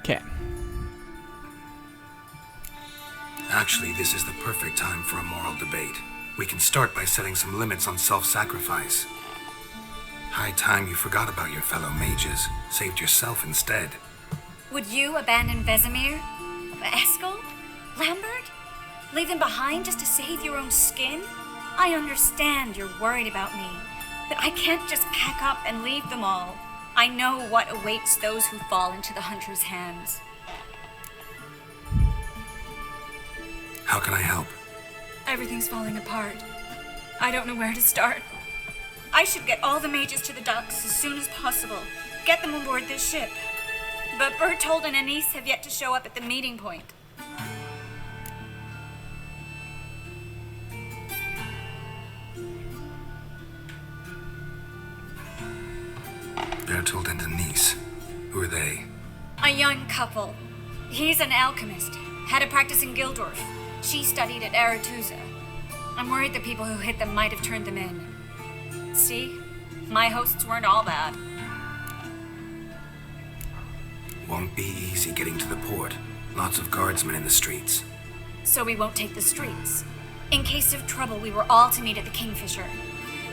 Okay. Actually, this is the perfect time for a moral debate. We can start by setting some limits on self-sacrifice. High time you forgot about your fellow mages, saved yourself instead. Would you abandon Vesemir? Eskel? Lambert? Leave them behind just to save your own skin? I understand you're worried about me, but I can't just pack up and leave them all. I know what awaits those who fall into the Hunter's hands. How can I help? Everything's falling apart. I don't know where to start. I should get all the mages to the docks as soon as possible. Get them aboard this ship. But Bertold and Anise have yet to show up at the meeting point. Bertold and Anise. Who are they? A young couple. He's an alchemist. Had a practice in Gildorf. She studied at Aretusa. I'm worried the people who hit them might have turned them in. See? My hosts weren't all bad. Won't be easy getting to the port. Lots of guardsmen in the streets. So we won't take the streets. In case of trouble, we were all to meet at the Kingfisher.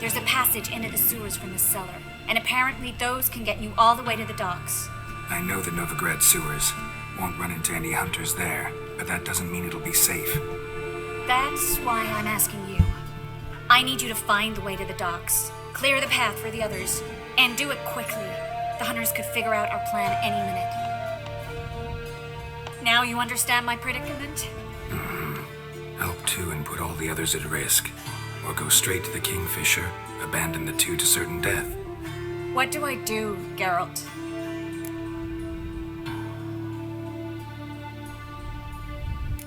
There's a passage into the sewers from the cellar, and apparently those can get you all the way to the docks. I know the Novigrad sewers. Won't run into any hunters there, but that doesn't mean it'll be safe. That's why I'm asking you. I need you to find the way to the docks, clear the path for the others, and do it quickly. The hunters could figure out our plan any minute. Now you understand my predicament? Help two and put all the others at risk. Or go straight to the Kingfisher, abandon the two to certain death. What do I do, Geralt?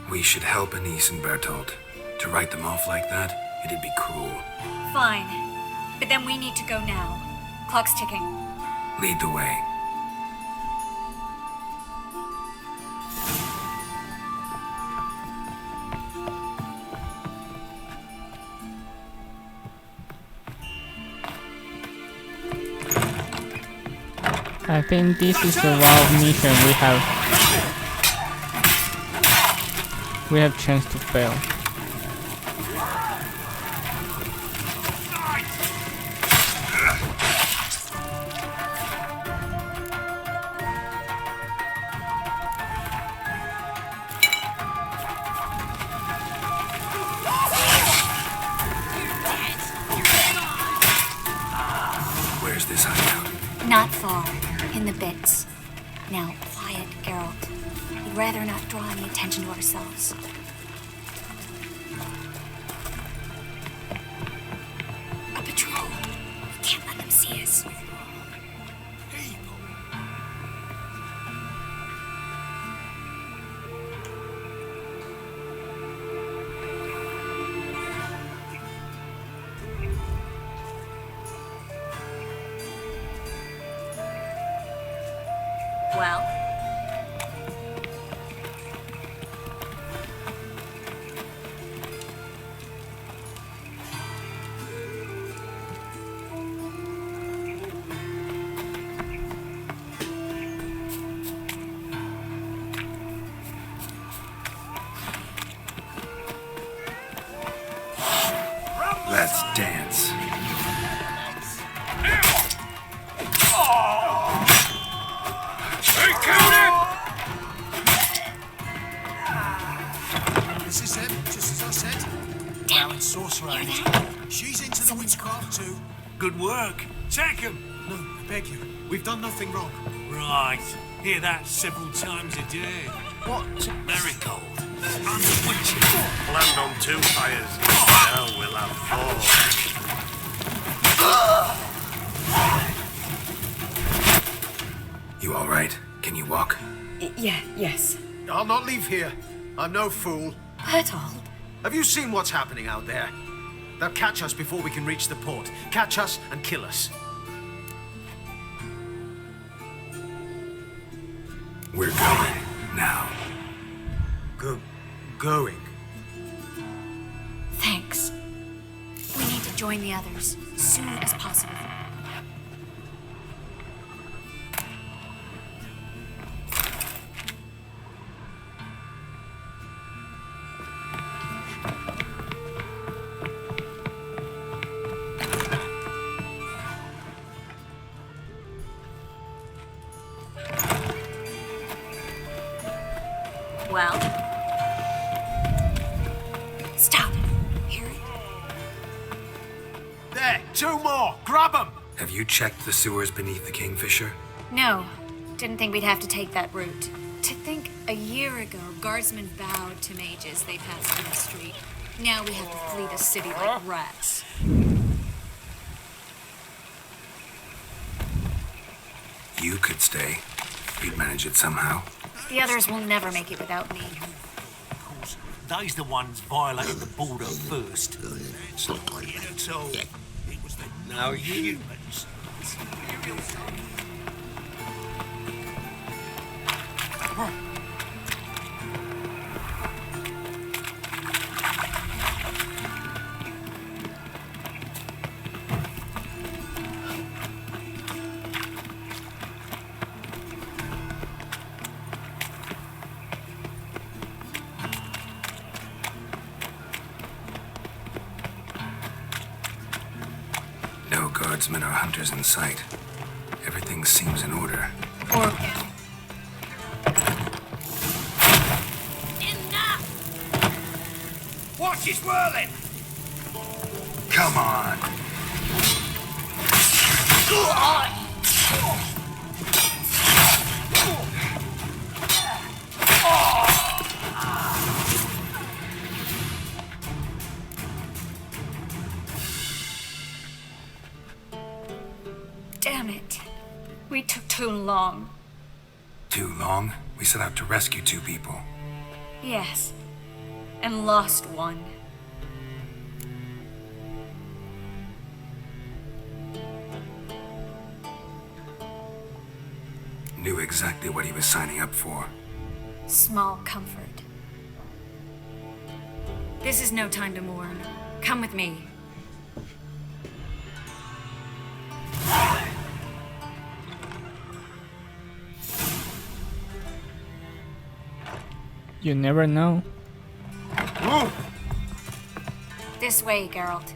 We should help Anise and Bertold. To write them off like that, it'd be cruel. Fine. But then we need to go now. Clock's ticking. Lead the way. I think this is the wild mission we have chance to fail. Where's this hideout? Not far. In the bits. Now, quiet, Geralt. We'd rather not draw any attention to ourselves. A patrol. We can't let them see us. Well? Let's dance. This is him, just as I said. Wow, and sorcerer. She's into the witchcraft too. Good work. Take him. No, I beg you. We've done nothing wrong. Right. Hear that several times a day. What? Marigold. Unwitching. Land on two fires. Now we'll have four. You all right? Can you walk? Yes. I'll not leave here. I'm no fool. Bertold. Have you seen what's happening out there? They'll catch us before we can reach the port. Catch us and kill us. We're going now. Going? Thanks. We need to join the others as soon as possible. Well. Stop. Hear it? There, 2 more. Grab them. Have you checked the sewers beneath the Kingfisher? No. Didn't think we'd have to take that route. To think a year ago, guardsmen bowed to mages they passed in the street. Now we have to flee the city like rats. You could stay. You'd manage it somehow. The others will never make it without me. Of course, they's the ones violating the border first. It's not it at all. It was the Now you- humans. No guardsmen or hunters in sight. Everything seems in order. Or Watch it whirling! Come on! damn it. We took too long. Too long? We set out to rescue 2 people. Yes. And lost one. Knew exactly what he was signing up for. Small comfort. This is no time to mourn. Come with me. You never know. This way, Geralt.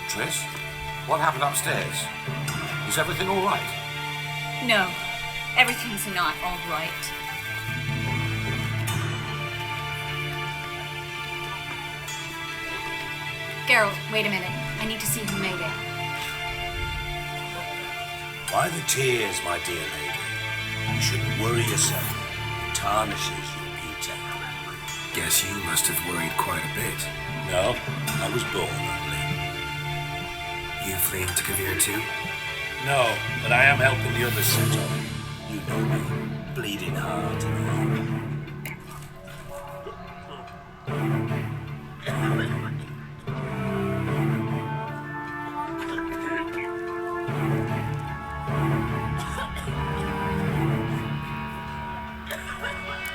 Triss, what happened upstairs? Is everything all right? No, everything's not all right. Geralt, wait a minute. I need to see who made it. Why the tears, my dear lady? You shouldn't worry yourself. It tarnishes your beauty. Guess you must have worried quite a bit. No, I was born ugly. You fleeing to Kavir too? No, but I am helping the others set up. You know me, bleeding heart and all.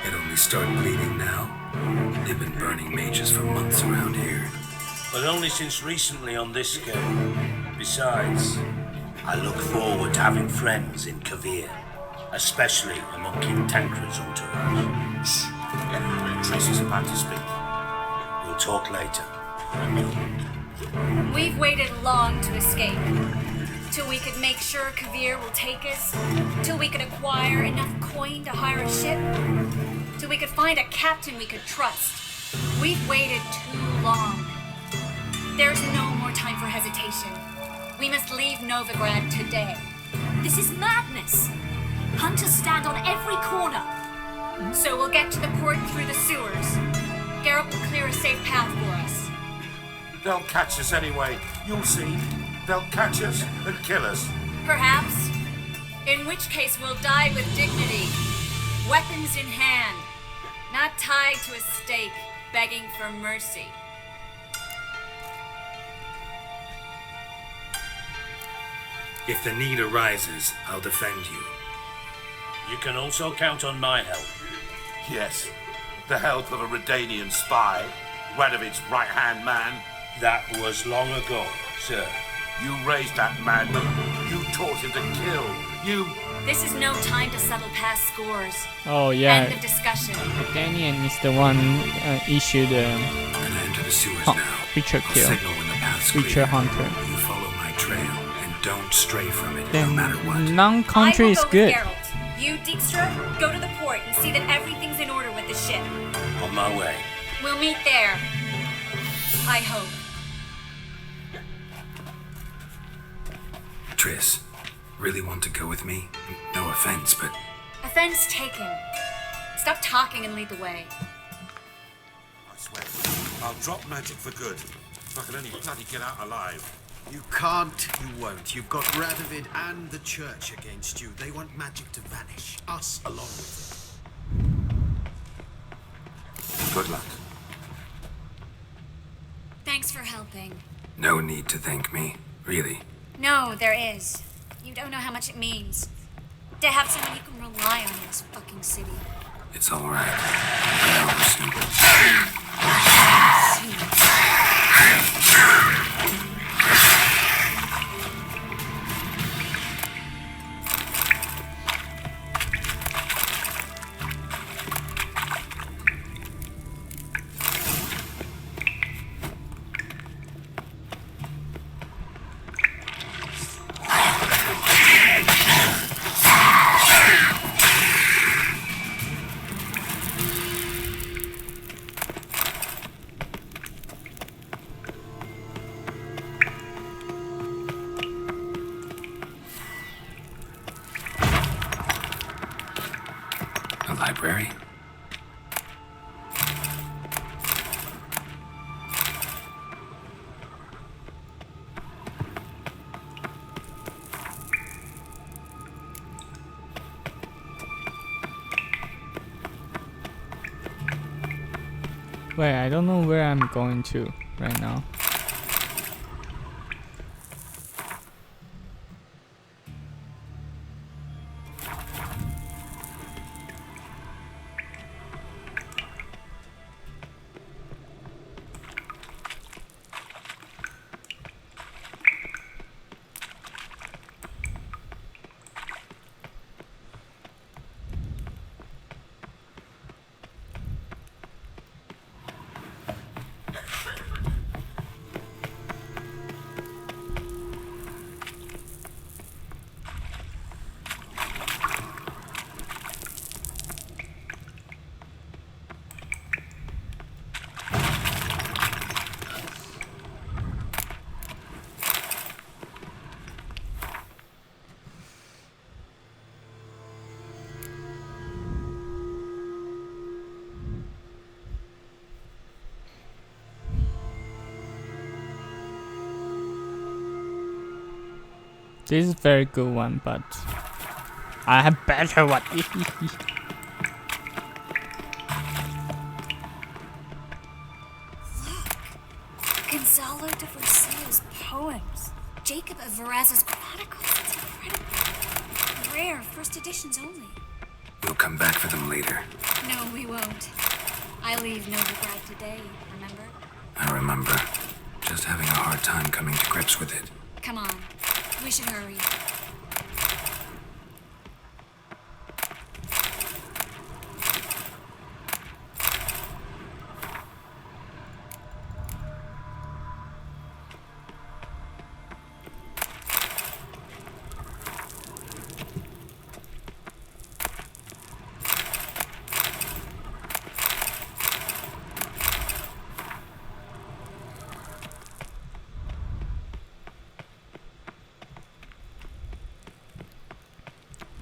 It only started bleeding now. They've been burning mages for months around here. But only since recently on this scale. Besides, I look forward to having friends in Kavir, especially among King Tancred's entourage. Shh. Triss is about to speak. We'll talk later. We've waited long to escape. Till we could make sure Kavir will take us. Till we could acquire enough coin to hire a ship. Till we could find a captain we could trust. We've waited too long. There's no more time for hesitation. We must leave Novigrad today. This is madness. Hunters stand on every corner. So we'll get to the port through the sewers. Geralt will clear a safe path for us. They'll catch us anyway. You'll see. They'll catch us and kill us. Perhaps. In which case we'll die with dignity. Weapons in hand. Not tied to a stake, begging for mercy. If the need arises, I'll defend you. You can also count on my help. Yes, the help of a Redanian spy, Radovic's right-hand man. That was long ago, sir. You raised that madman. You taught him to kill. You... This is no time to settle past scores. Oh yeah, End of discussion. Daniel is the one issued I'm gonna enter the sewers now. creature I'll kill, signal when the path's creature clear. hunter. You follow my trail and don't stray from it, no Then matter what. non-country I is will go good. with Geralt. You, Dijkstra, go to the port and see that everything's in order with the ship. On my way. We'll meet there. I hope. Triss, really want to go with me? No offense, but Offense taken. Stop talking and lead the way. I swear, I'll drop magic for good. If I can only bloody get out alive. You can't, you won't. You've got Radovid and the church against you. They want magic to vanish. Us along with it. good luck. Thanks for helping. No need to thank me, really. No, there is. You don't know how much it means. To have someone you can rely on in this fucking city. It's all right. I know soon. A library? Wait, I don't know where I'm going to right now. This is a very good one, but I have better one. Gonzalo de Versailles' poems. Jacob of Varaz's chronicles. It's incredible. Rare, first editions only. We'll come back for them later. No, we won't. I leave Novigrad today, remember? I remember. Just having a hard time coming to grips with it. Come on. We should hurry.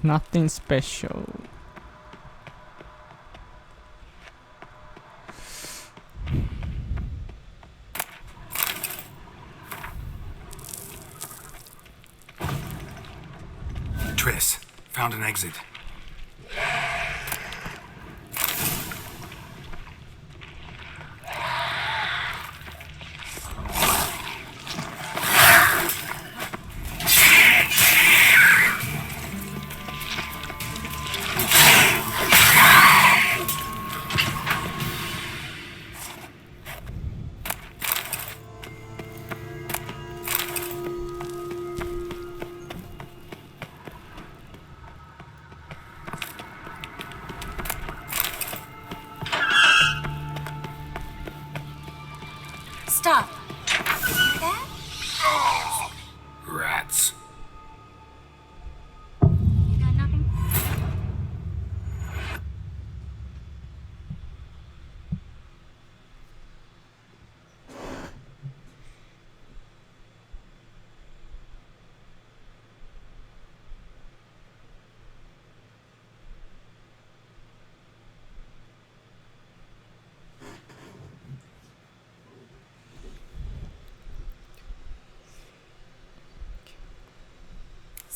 Nothing special. Triss, found an exit.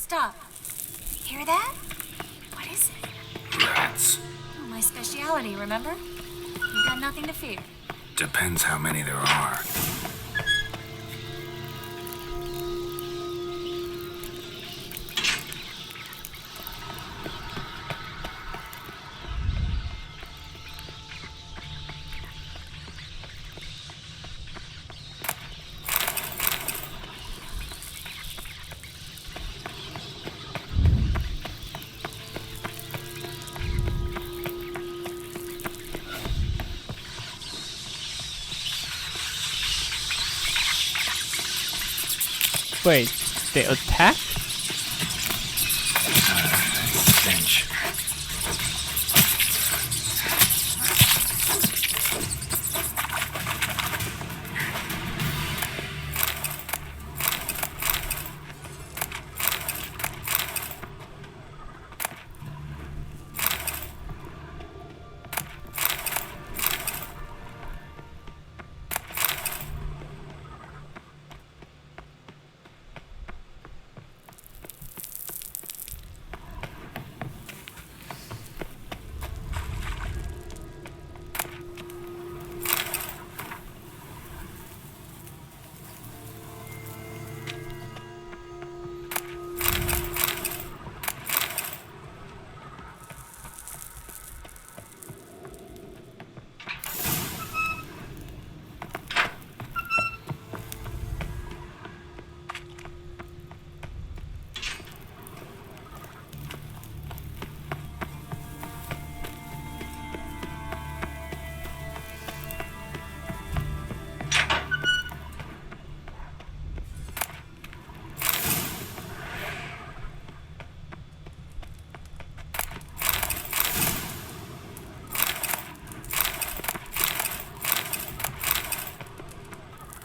Stop. Hear that? What is it? Rats. Oh, my speciality, remember? You've got nothing to fear. Depends how many there are. Wait, they attack? Stench.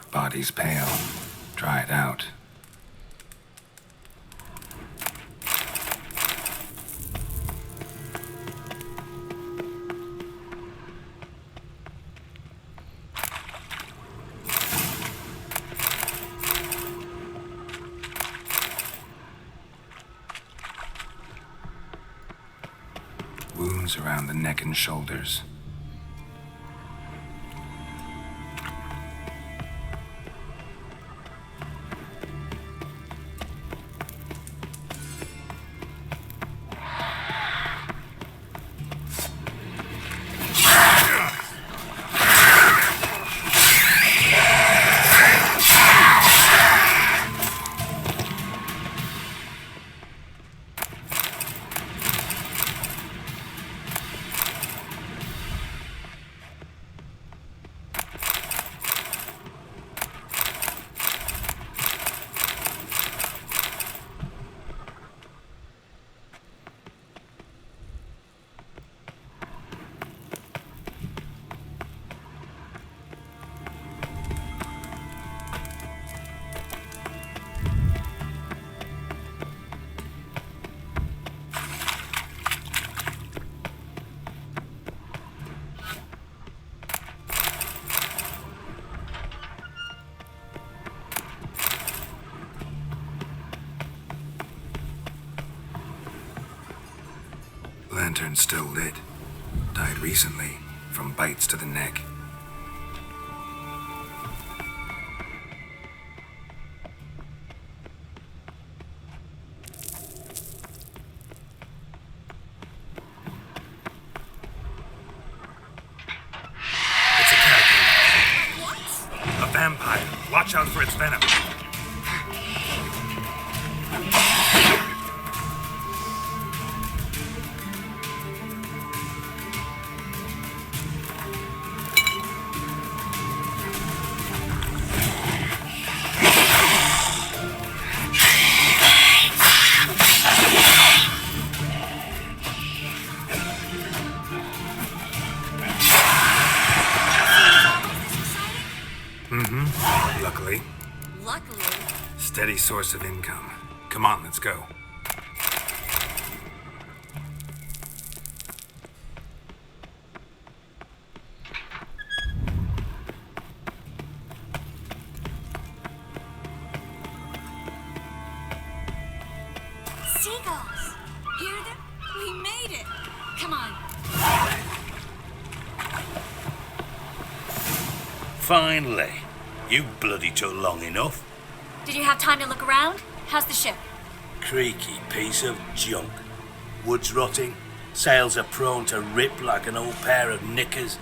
Body's pale. Dried out. Wounds around the neck and shoulders. Lantern still lit. Died recently, from bites to the neck. It's a caterpillar. What? A vampire. Watch out for its venom. Luckily. Luckily. Steady source of income. Come on, let's go. Come on. Finally. You bloody took long enough. Did you have time to look around? How's the ship? Creaky piece of junk. Wood's rotting. Sails are prone to rip like an old pair of knickers.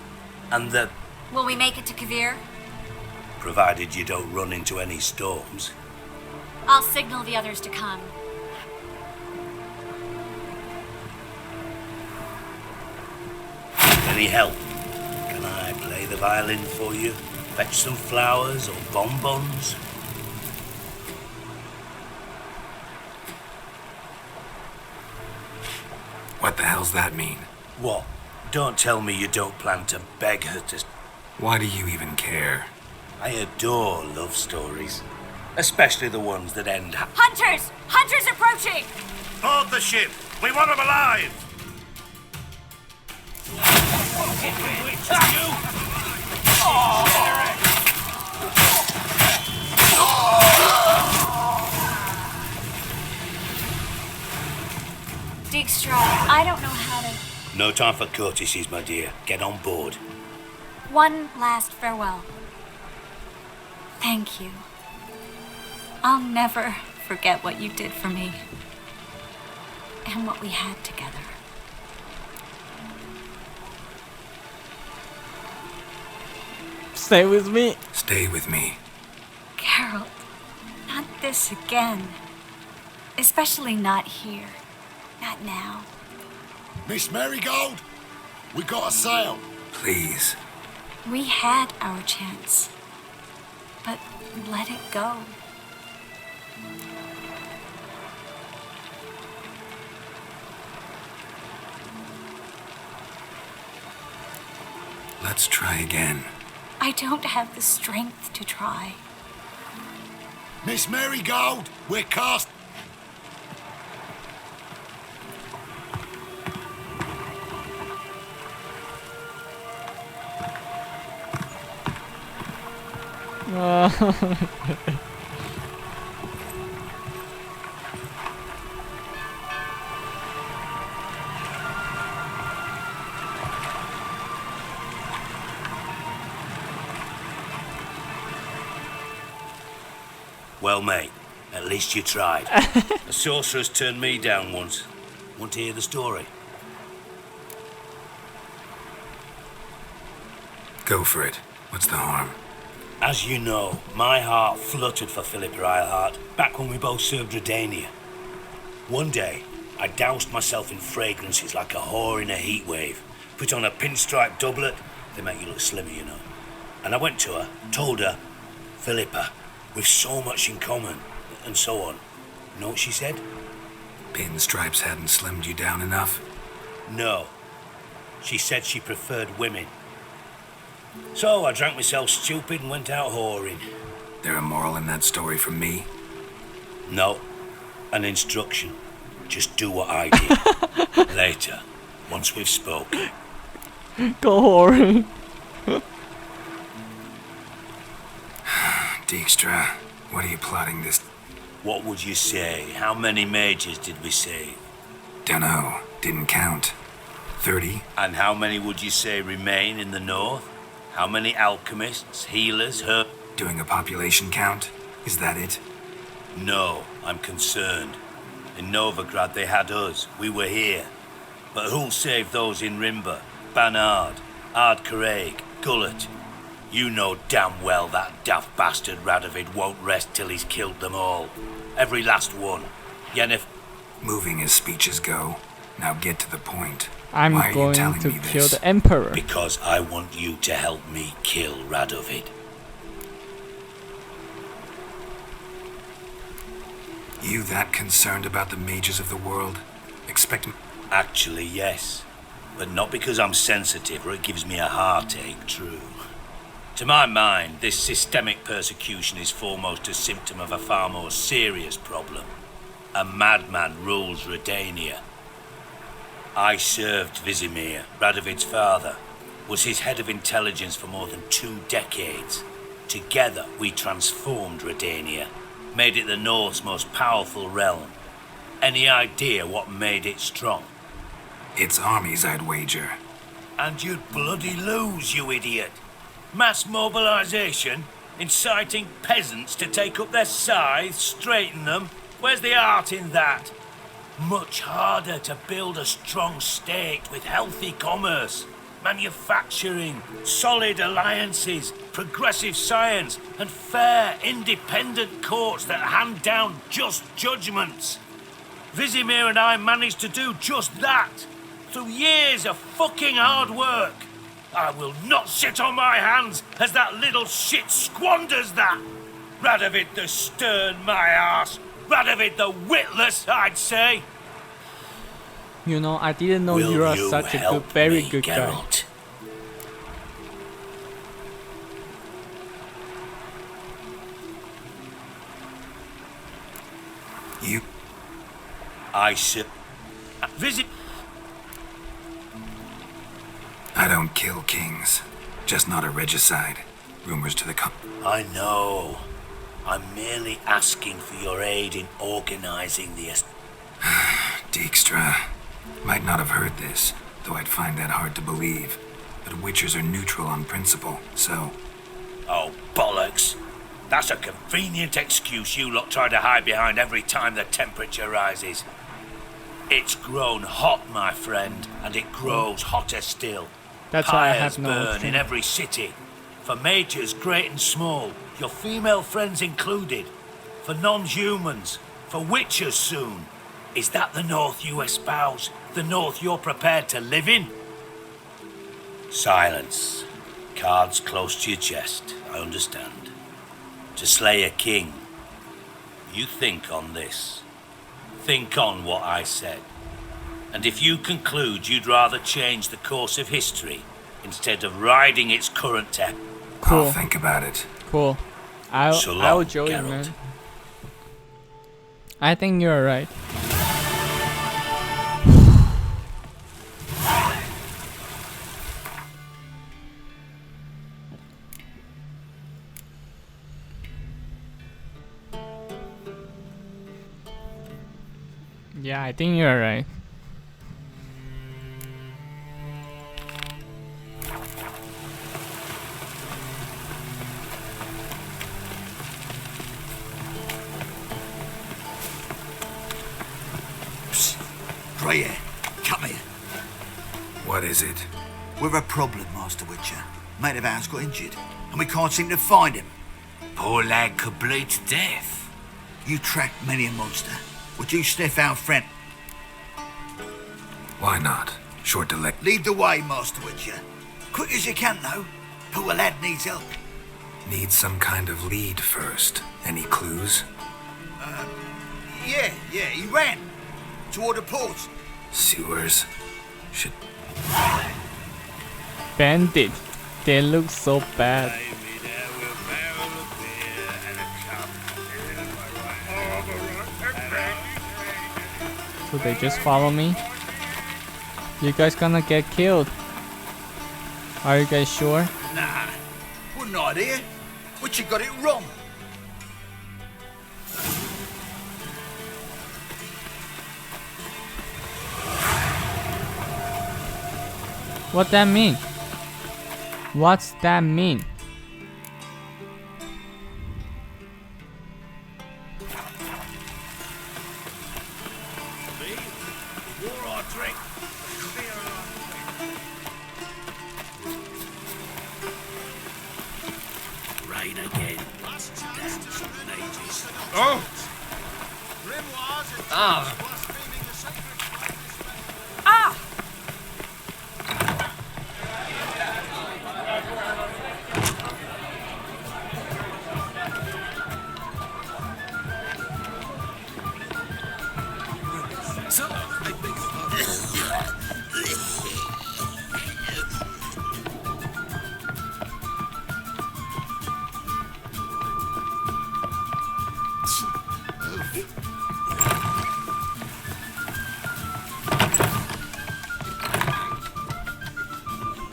And the... Will we make it to Kavir? Provided you don't run into any storms. I'll signal the others to come. Any help? Can I play the violin for you? Fetch some flowers or bonbons? What the hell's that mean? What? Don't tell me you don't plan to beg her to... Why do you even care? I adore love stories. Especially the ones that end... Hunters! Hunters approaching! Board the ship! We want them alive! Dijkstra, I don't know how to... No time for courtesies, my dear. Get on board. One last farewell. Thank you. I'll never forget what you did for me. And what we had together. Stay with me. Stay with me. Geralt, not this again. Especially not here. Not now. Miss Marigold, we got a sail. Please. We had our chance. But let it go. Let's try again. I don't have the strength to try. Miss Marigold, we're cast. Well, mate, at least you tried. A sorceress turned me down once. Want to hear the story? Go for it. What's the harm? As you know, my heart fluttered for Philippa Eilhart back when we both served Redania. One day, I doused myself in fragrances like a whore in a heat wave. Put on a pinstripe doublet, they make you look slimmer, you know. And I went to her, told her, Philippa, we've so much in common, and so on. You know what she said? Pinstripes hadn't slimmed you down enough? No. She said she preferred women. So I drank myself stupid and went out whoring. There a moral in that story from me? No. An instruction. Just do what I did. Later, once we've spoken. Go whoring. Dijkstra, what are you plotting this? What would you say? How many mages did we save? Dunno. Didn't count. 30? And how many would you say remain in the north? How many alchemists, healers, Doing a population count? Is that it? No, I'm concerned. In Novigrad they had us. We were here. But who'll save those in Rimba? Banard, Ardcaraig, Gullet. You know damn well that daft bastard Radovid won't rest till he's killed them all. Every last one. Yennefer... Moving as speeches go. Now get to the point. I'm Why are you going telling to me kill this? the Emperor. Because I want you to help me kill Radovid. You that concerned about the mages of the world? Expect... Actually, yes. But not because I'm sensitive or it gives me a heartache, true. To my mind, this systemic persecution is foremost a symptom of a far more serious problem. A madman rules Redania. I served Vizimir, Radovid's father, was his head of intelligence for more than 2 decades. Together, we transformed Redania, made it the North's most powerful realm. Any idea what made it strong? It's armies, I'd wager. And you'd bloody lose, you idiot. Mass mobilization, inciting peasants to take up their scythes, straighten them. Where's the art in that? Much harder to build a strong state with healthy commerce, manufacturing, solid alliances, progressive science, and fair, independent courts that hand down just judgments. Vizimir and I managed to do just that, through years of fucking hard work. I will not sit on my hands as that little shit squanders that. Radovid the stern, my ass. Radovid the witless, I'd say. You know, I didn't know Will you are you such a help very me, good guy. Geralt? You... Visit. I don't kill kings. Just not a regicide. Rumors to the I know. I'm merely asking for your aid in organizing the... Dijkstra. Might not have heard this, though I'd find that hard to believe. But Witchers are neutral on principle, so... Oh, bollocks. That's a convenient excuse you lot try to hide behind every time the temperature rises. It's grown hot, my friend, and it grows hotter still. That's why I Pyres have no burn option. in every city. For majors great and small, your female friends included. For non-humans, for witchers soon. Is that the North you espouse? The North you're prepared to live in? Silence. Cards close to your chest, I understand. To slay a king. You think on this. Think on what I said. And if you conclude you'd rather change the course of history instead of riding its current tempo, Cool. I'll think about it. Cool. So long, I'll join you, Geralt. man. I think you're right. Yeah, I think you're right. Greyhair, come here. What is it? We've a problem, Master Witcher. Mate of ours got injured, and we can't seem to find him. Poor lad could bleed to death. You tracked many a monster. Would you sniff our friend? Why not? Short to Lead the way, Master Witcher. Quick as you can, though. Poor lad needs help. Need some kind of lead first. Any clues? Yeah, he ran. Toward the port. Sewers. Should... Bandit. They look so bad. So they just follow me? You guys gonna get killed. Are you guys sure? Nah, wouldn't idea. Witcher got it wrong. What that mean? What's that mean? Rain again. Oh!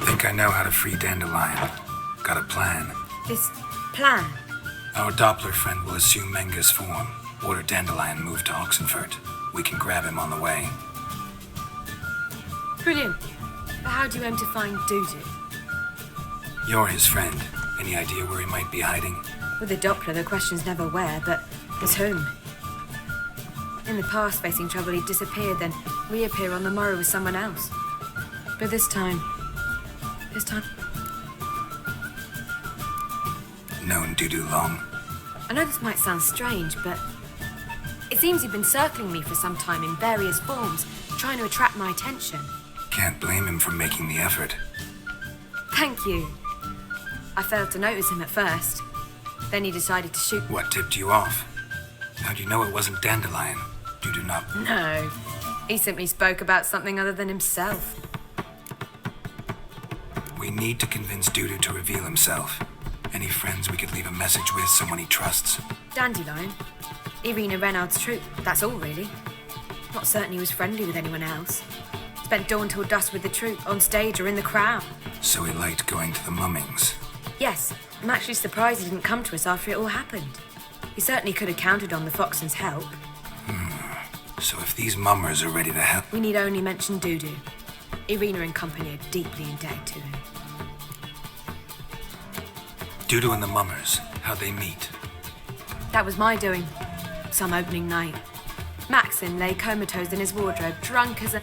Think I know how to free Dandelion. Got a plan. This plan? Our Doppler friend will assume Menga's form. Order Dandelion move to Oxenfurt. We can grab him on the way. Brilliant. But how do you aim to find Dudu? You're his friend. Any idea where he might be hiding? With the Doppler, the question's never where, but as whom. In the past, facing trouble, he'd disappeared, then reappear on the morrow with someone else. But this time... Known Dudu long? I know this might sound strange, but... it seems you've been circling me for some time in various forms, trying to attract my attention. Can't blame him for making the effort. Thank you. I failed to notice him at first. Then he decided to shoot... What tipped you off? How'd you know it wasn't Dandelion? Dudu not... No. He simply spoke about something other than himself. We need to convince Dudu to reveal himself. Any friends we could leave a message with, someone he trusts? Dandelion. Irina Renard's troupe, that's all really. Not certain he was friendly with anyone else. Spent dawn till dusk with the troupe, on stage or in the crowd. So he liked going to the mummings. Yes, I'm actually surprised he didn't come to us after it all happened. He certainly could have counted on the Foxton's help. So if these mummers are ready to help... We need only mention Dudu. Irina and company are deeply indebted to him. Dudu and the mummers, how'd they meet? That was my doing. Some opening night. Maxim lay comatose in his wardrobe, drunk as a...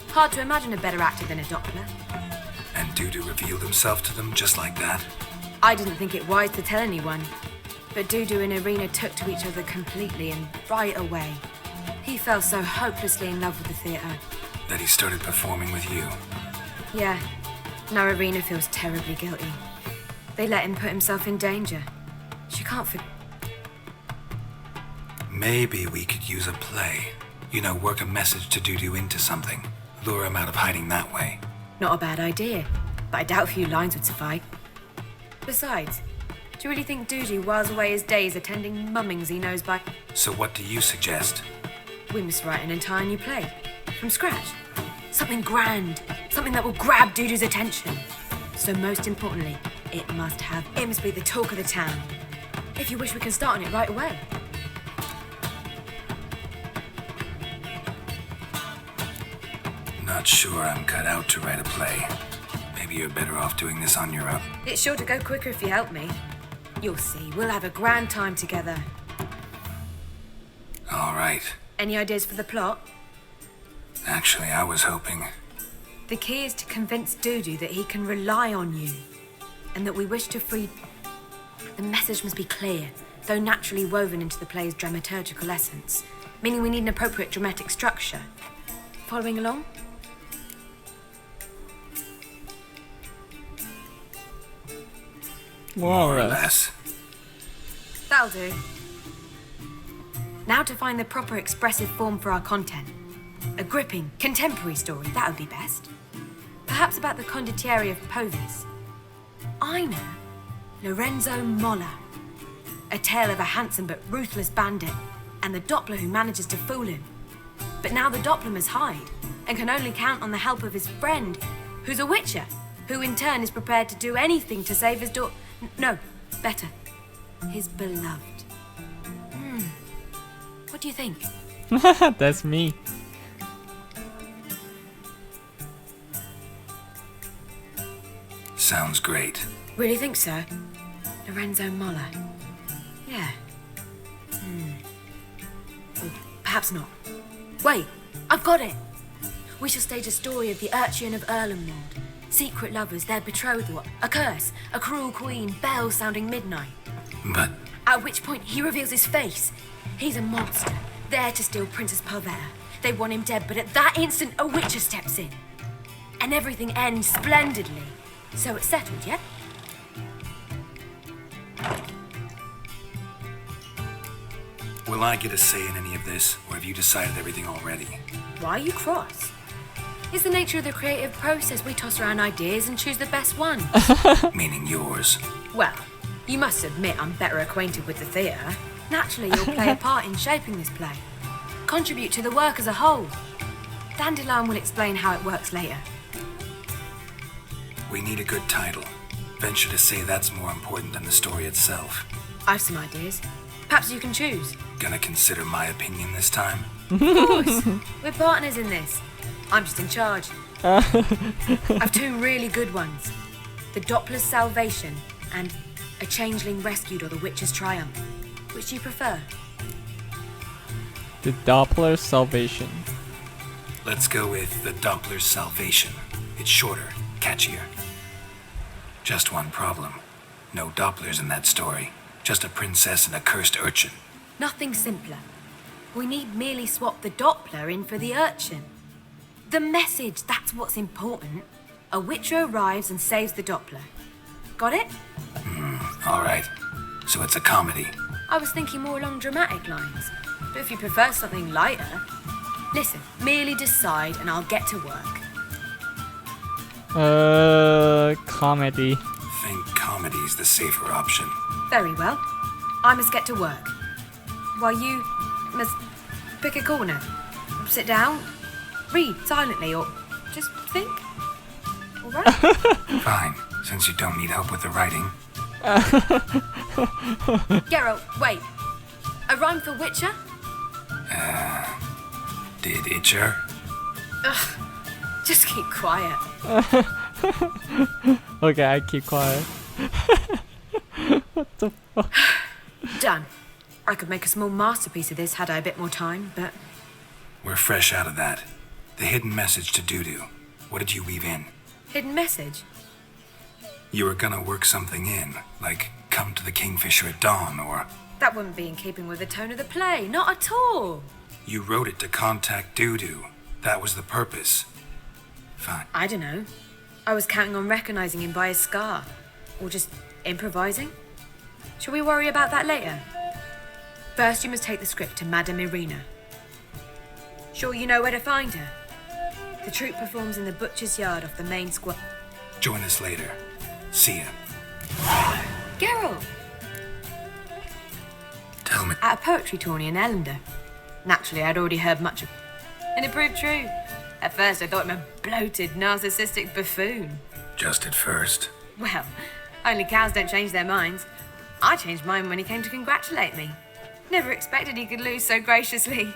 Hard to imagine a better actor than a Doppler. And Dudu revealed himself to them just like that? I didn't think it wise to tell anyone. But Dudu and Irina took to each other completely and right away. He fell so hopelessly in love with the theatre. That he started performing with you? Yeah. Now Irina feels terribly guilty. They let him put himself in danger. She can't Maybe we could use a play. You know, work a message to Dudu into something. Lure him out of hiding that way. Not a bad idea, but I doubt a few lines would suffice. Besides, do you really think Dudu whiles away his days attending mummings he knows by... So what do you suggest? We must write an entire new play. From scratch. Something grand. Something that will grab Dudu's attention. So most importantly, it must be the talk of the town. If you wish, we can start on it right away. Not sure I'm cut out to write a play. Maybe you're better off doing this on your own. It's sure to go quicker if you help me. You'll see, we'll have a grand time together. All right. Any ideas for the plot? Actually, I was hoping... The key is to convince Dudu that he can rely on you, and that we wish to free... The message must be clear, though naturally woven into the play's dramaturgical essence, meaning we need an appropriate dramatic structure. Following along? More or less. That'll do. Now to find the proper expressive form for our content. A gripping, contemporary story, that would be best. Perhaps about the condottieri of Povis. I know. Lorenzo Molla. A tale of a handsome but ruthless bandit, and the Doppler who manages to fool him. But now the Doppler must hide, and can only count on the help of his friend, who's a witcher, who in turn is prepared to do anything to save his No, better. His beloved. What do you think? That's me. Sounds great. Really think so? Lorenzo Molla. Yeah. Or perhaps not. Wait, I've got it! We shall stage a story of the Urcheon of Erlenwald. Secret lovers, their betrothal, a curse, a cruel queen, bells sounding midnight. But... At which point he reveals his face. He's a monster, there to steal Princess Parvera. They want him dead, but at that instant a witcher steps in. And everything ends splendidly. So it's settled, yeah? Will I get a say in any of this, or have you decided everything already? Why are you cross? It's the nature of the creative process. We toss around ideas and choose the best one. Meaning yours. Well, you must admit I'm better acquainted with the theatre. Naturally, you'll play a part in shaping this play. Contribute to the work as a whole. Dandelion will explain how it works later. We need a good title. Venture to say that's more important than the story itself. I've some ideas. Perhaps you can choose. Gonna consider my opinion this time? Of course. We're partners in this. I'm just in charge. I've two really good ones. The Doppler's Salvation and A Changeling Rescued or The Witcher's Triumph. Which do you prefer? The Doppler's Salvation. Let's go with the Doppler's Salvation. It's shorter, catchier. Just one problem. No Dopplers in that story. Just a princess and a cursed urchin. Nothing simpler. We need merely swap the Doppler in for the urchin. The message, that's what's important. A Witcher arrives and saves the Doppler. Got it? All right. So it's a comedy. I was thinking more along dramatic lines. But if you prefer something lighter... Listen, merely decide and I'll get to work. Comedy. Think comedy's the safer option. Very well. I must get to work. While you must pick a corner. Sit down, read silently, or just think. All right? Fine, since you don't need help with the writing. Geralt, wait. A rhyme for Witcher? Did Itcher? Ugh. Just keep quiet. Okay, I keep quiet. What the fuck? Done. I could make a small masterpiece of this had I a bit more time, but... We're fresh out of that. The hidden message to Dudu. What did you weave in? Hidden message? You were gonna work something in, like come to the Kingfisher at dawn, or... That wouldn't be in keeping with the tone of the play, not at all. You wrote it to contact Dudu. That was the purpose. Fine. I don't know. I was counting on recognizing him by his scar. Or just improvising. Shall we worry about that later? First, you must take the script to Madame Irina. Sure you know where to find her? The troupe performs in the butcher's yard off the main square. Join us later. See ya. Geralt! Tell me. At a poetry tourney in Ellender. Naturally, I'd already heard much of... And it proved true. At first, I thought him a bloated, narcissistic buffoon. Just at first. Well, only cows don't change their minds. I changed mine when he came to congratulate me. Never expected he could lose so graciously.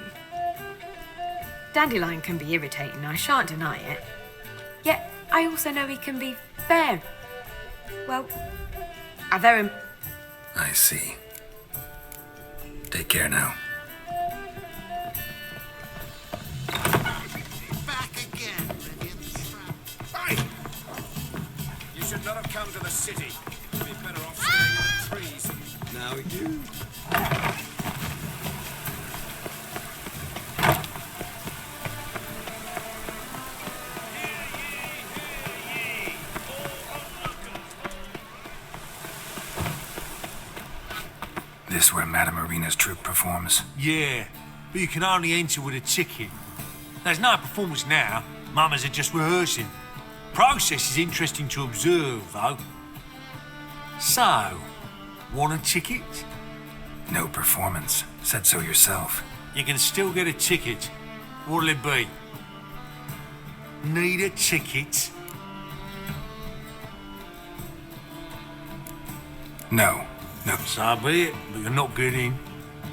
Dandelion can be irritating, I shan't deny it. Yet, I also know he can be fair. Well, a very... I see. Take care now. Back again, Rivian Trap. Hey! You should not have come to the city. You'd be better off staying in the trees. Now we do. This where Madame Irina's troupe performs? Yeah, but you can only enter with a ticket. There's no performance now. Mamas are just rehearsing. Process is interesting to observe, though. So, want a ticket? No performance. Said so yourself. You can still get a ticket. What'll it be? Need a ticket? No. No. So be it, but you're not getting.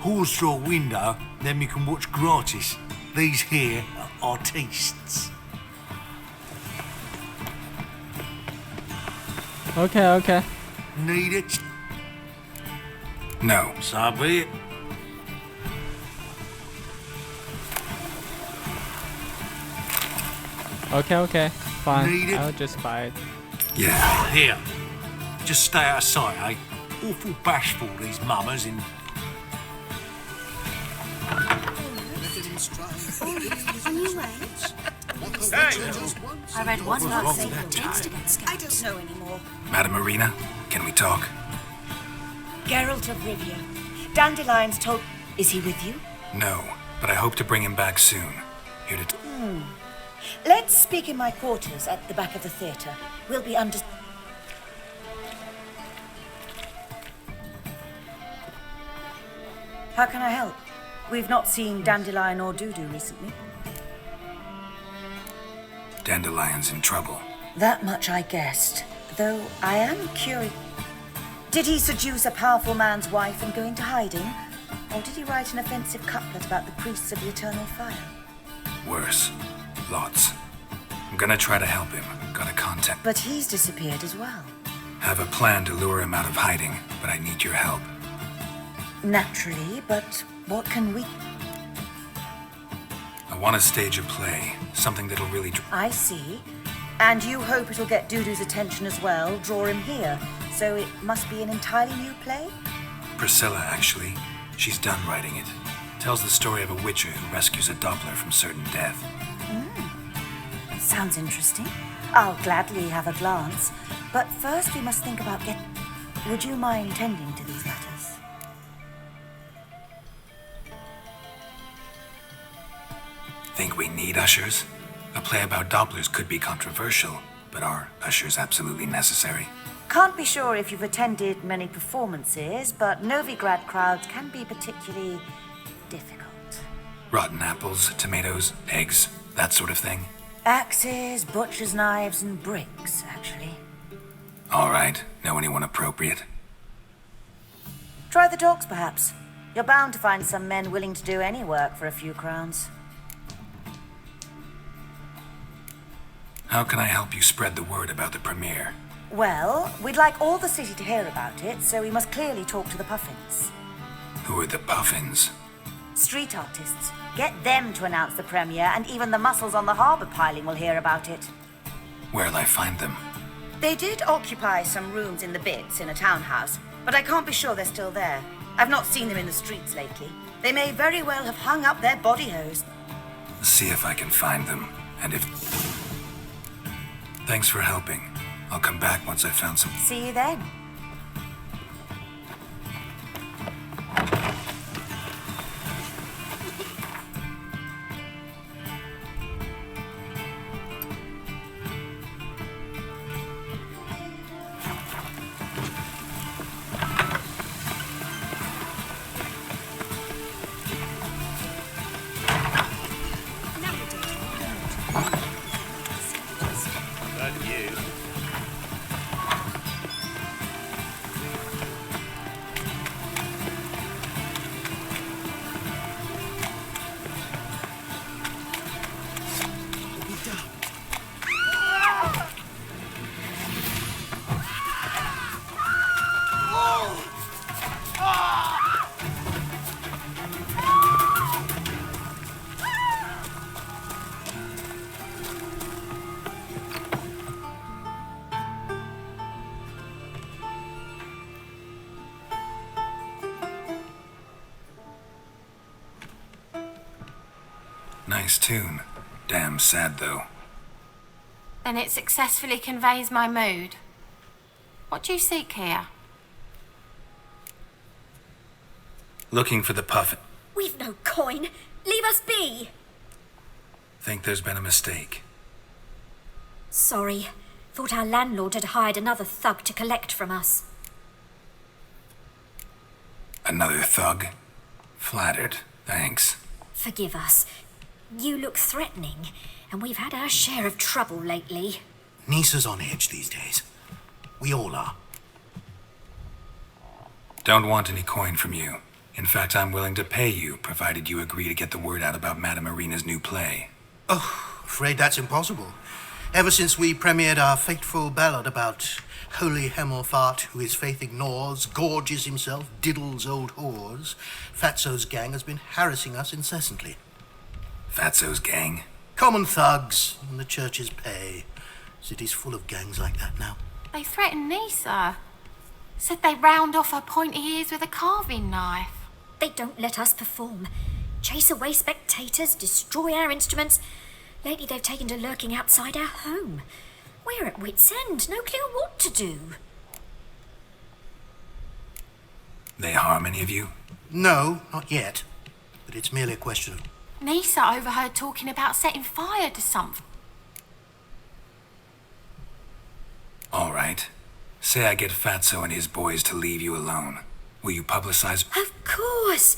Horse through a window, then you can watch gratis. These here are artistes. Okay. Need it? No. So be it. Okay. Fine. Need it? I'll just buy it. Yeah. Here. Just stay out of sight, eh? Awful bashful, these mamas in... I read one about saving dates to get scared. I don't know anymore. Madame Irina, can we talk? Geralt of Rivia. Dandelion's told... Is he with you? No, but I hope to bring him back soon. Here to... Let's speak in my quarters at the back of the theatre. We'll be under... How can I help? We've not seen Dandelion or Dudu recently. Dandelion's in trouble. That much I guessed. Though I am curious. Did he seduce a powerful man's wife and go into hiding? Or did he write an offensive couplet about the priests of the eternal fire? Worse. Lots. I'm gonna try to help him. Got a contact. But he's disappeared as well. Have a plan to lure him out of hiding, but I need your help. Naturally, but what can we... I want to stage a play. Something that'll really... I see. And you hope it'll get Dudu's attention as well, draw him here. So it must be an entirely new play? Priscilla, actually. She's done writing it. Tells the story of a witcher who rescues a Doppler from certain death. Sounds interesting. I'll gladly have a glance. But first we must think about Would you mind tending to these matters? Think we need ushers? A play about Dopplers could be controversial, but are ushers absolutely necessary? Can't be sure if you've attended many performances, but Novigrad crowds can be particularly difficult. Rotten apples, tomatoes, eggs, that sort of thing? Axes, butcher's knives, and bricks, actually. All right. Know anyone appropriate? Try the dogs, perhaps. You're bound to find some men willing to do any work for a few crowns. How can I help you spread the word about the premiere? Well, we'd like all the city to hear about it, so we must clearly talk to the Puffins. Who are the Puffins? Street artists. Get them to announce the premiere, and even the muscles on the harbour piling will hear about it. Where'll I find them? They did occupy some rooms in the Bits in a townhouse, but I can't be sure they're still there. I've not seen them in the streets lately. They may very well have hung up their body hose. See if I can find them, and if... Thanks for helping. I'll come back once I've found some... See you then. Nice tune. Damn sad, though. Then it successfully conveys my mood. What do you seek here? Looking for the Puffin. We've no coin. Leave us be. Think there's been a mistake. Sorry. Thought our landlord had hired another thug to collect from us. Another thug? Flattered. Thanks. Forgive us. You look threatening, and we've had our share of trouble lately. Nisa's on edge these days. We all are. Don't want any coin from you. In fact, I'm willing to pay you, provided you agree to get the word out about Madame Marina's new play. Oh, afraid that's impossible. Ever since we premiered our fateful ballad about holy Hemmelfart, who his faith ignores, gorges himself, diddles old whores, Fatso's gang has been harassing us incessantly. Fatso's gang? Common thugs in the church's pay. City's full of gangs like that now. They threatened Nisa. Said they'd round off her pointy ears with a carving knife. They don't let us perform. Chase away spectators, destroy our instruments. Lately they've taken to lurking outside our home. We're at wit's end, no clue what to do. They harm any of you? No, not yet. But it's merely a question of... Nisa overheard talking about setting fire to something. All right. Say I get Fatso and his boys to leave you alone. Will you publicize? Of course.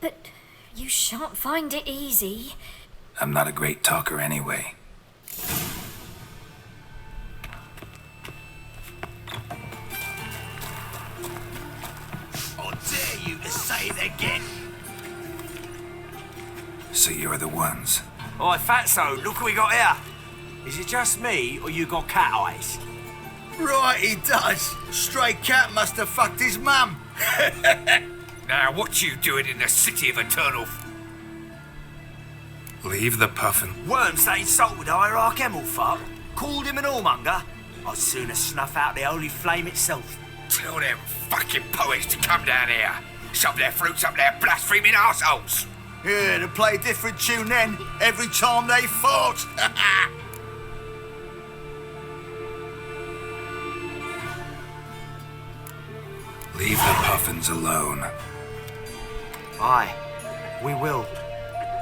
But you shan't find it easy. I'm not a great talker anyway. I dare you to say it again. So you're the ones. Oi, Fatso, look what we got here. Is it just me, or you got cat eyes? Right, he does. Stray cat must have fucked his mum. Now, what you doing in the City of Eternal... Leave the puffin. Worms that insulted Hierarch Emelfart, called him an whoremonger. I'd sooner snuff out the holy flame itself. Tell them fucking poets to come down here. Shove their fruits up their blaspheming arseholes. Yeah, to play a different tune then, every time they fought. Leave the puffins alone. Aye, we will.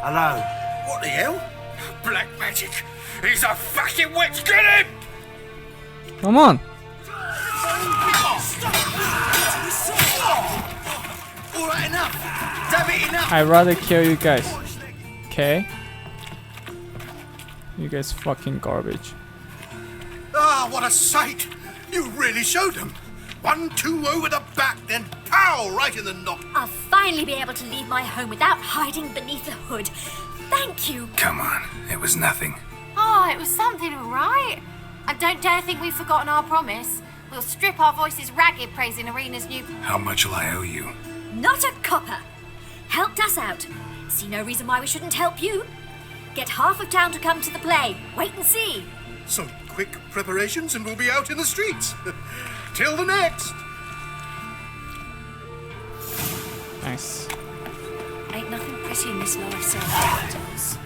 Alone. What the hell? Black magic. He's a fucking witch. Get him! Come on. All right, enough. Damn it, enough. I'd rather kill you guys. Okay? You guys fucking garbage. Ah, what a sight! You really showed them. 1-2 over the back, then pow, right in the knock. I'll finally be able to leave my home without hiding beneath a hood. Thank you. Come on, it was nothing. Oh, it was something, all right. And don't dare think we've forgotten our promise. We'll strip our voices ragged praising Arena's new... How much will I owe you? Not a copper. Helped us out. See no reason why we shouldn't help you. Get half of town to come to the play. Wait and see. Some quick preparations and we'll be out in the streets. Till the next. Nice. Ain't nothing pretty in this life, so daffodils.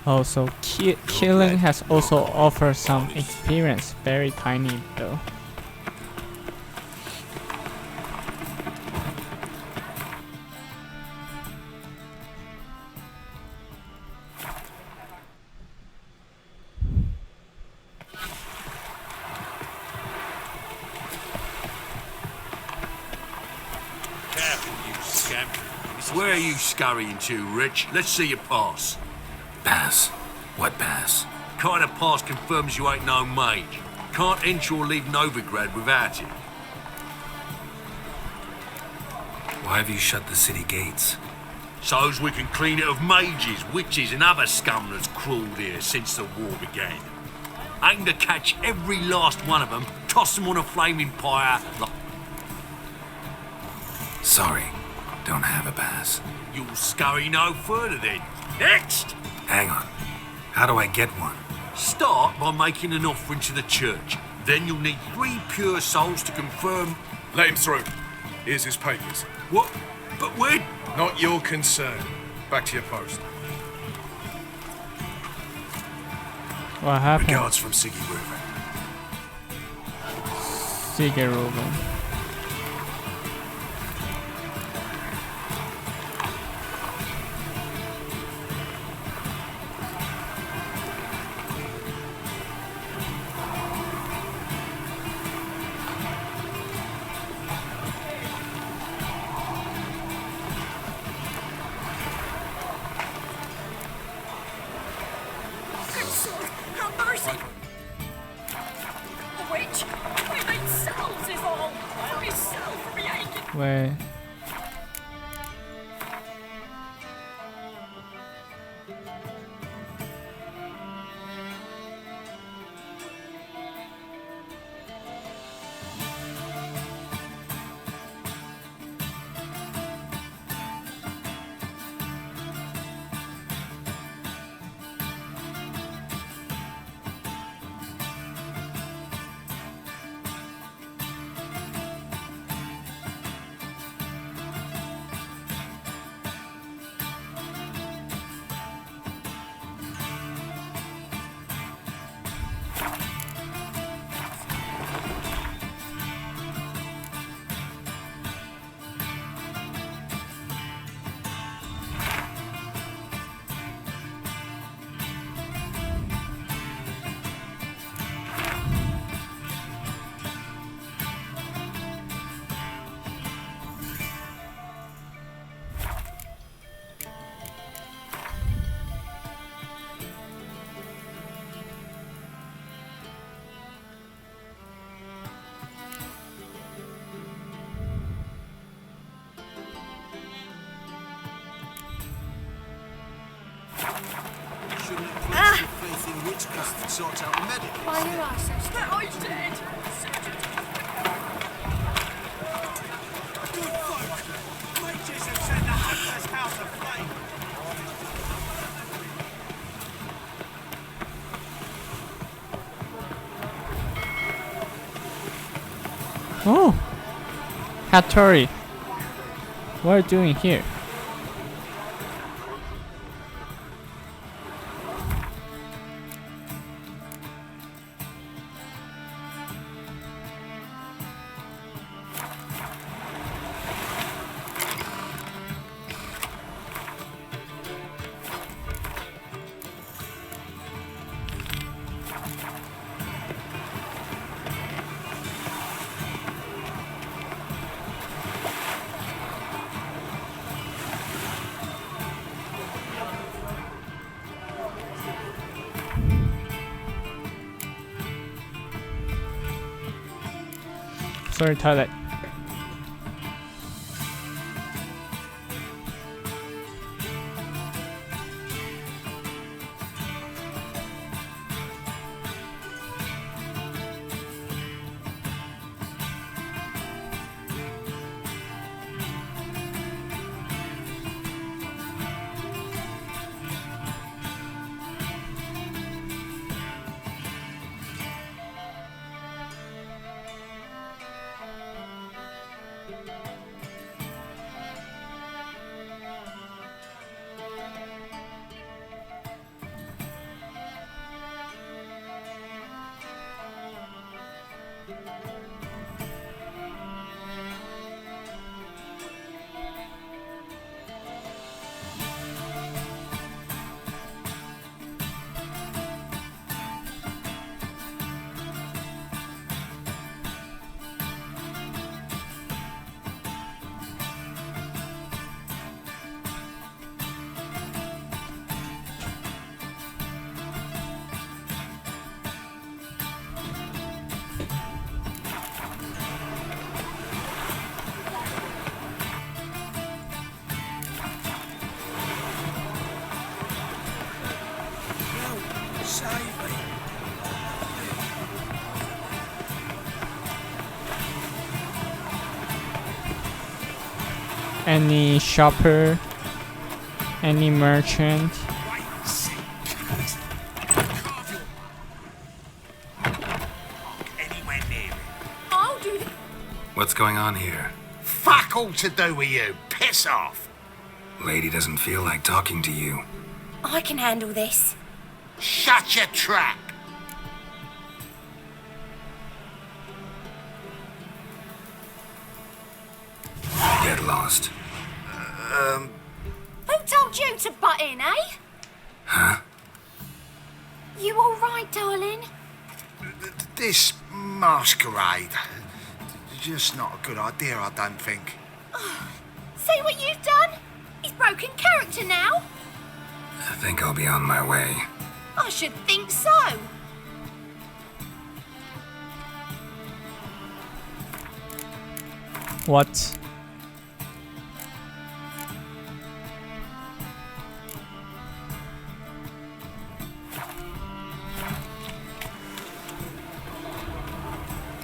Oh, so killing has also offered some experience. Very tiny though. Careful, you scamp. Where are you scurrying to, Rich? Let's see your pass. Pass? What pass? Kind of pass confirms you ain't no mage. Can't enter or leave Novigrad without it. Why have you shut the city gates? So's we can clean it of mages, witches and other scum that's crawled here since the war began. Aim to catch every last one of them, toss them on a flaming pyre like... Sorry, don't have a pass. You'll scurry no further then. Next! Hang on. How do I get one? Start by making an offering to the church. Then you'll need 3 pure souls to confirm... Let him through. Here's his papers. What? But when? Not your concern. Back to your post. What happened? Regards from Siggy Reuben. Siggy Reuben. Wait. faith in witchcraft sorts out the medic. Why you are so strong? I'm dead. Good folk. Mages have set the Hunter's house aflame. Oh, Hattori, what are you doing here? Sorry, toilet. Any shopper, any merchant. Anywhere near it. I'll do it. What's going on here? Fuck all to do with you. Piss off. Lady doesn't feel like talking to you. I can handle this. Shut your trap. Get lost. Who told you to butt in, eh? Huh? You all right, darling? This masquerade. Just not a good idea, I don't think. See what you've done? He's broken character now. I think I'll be on my way. I should think so. What?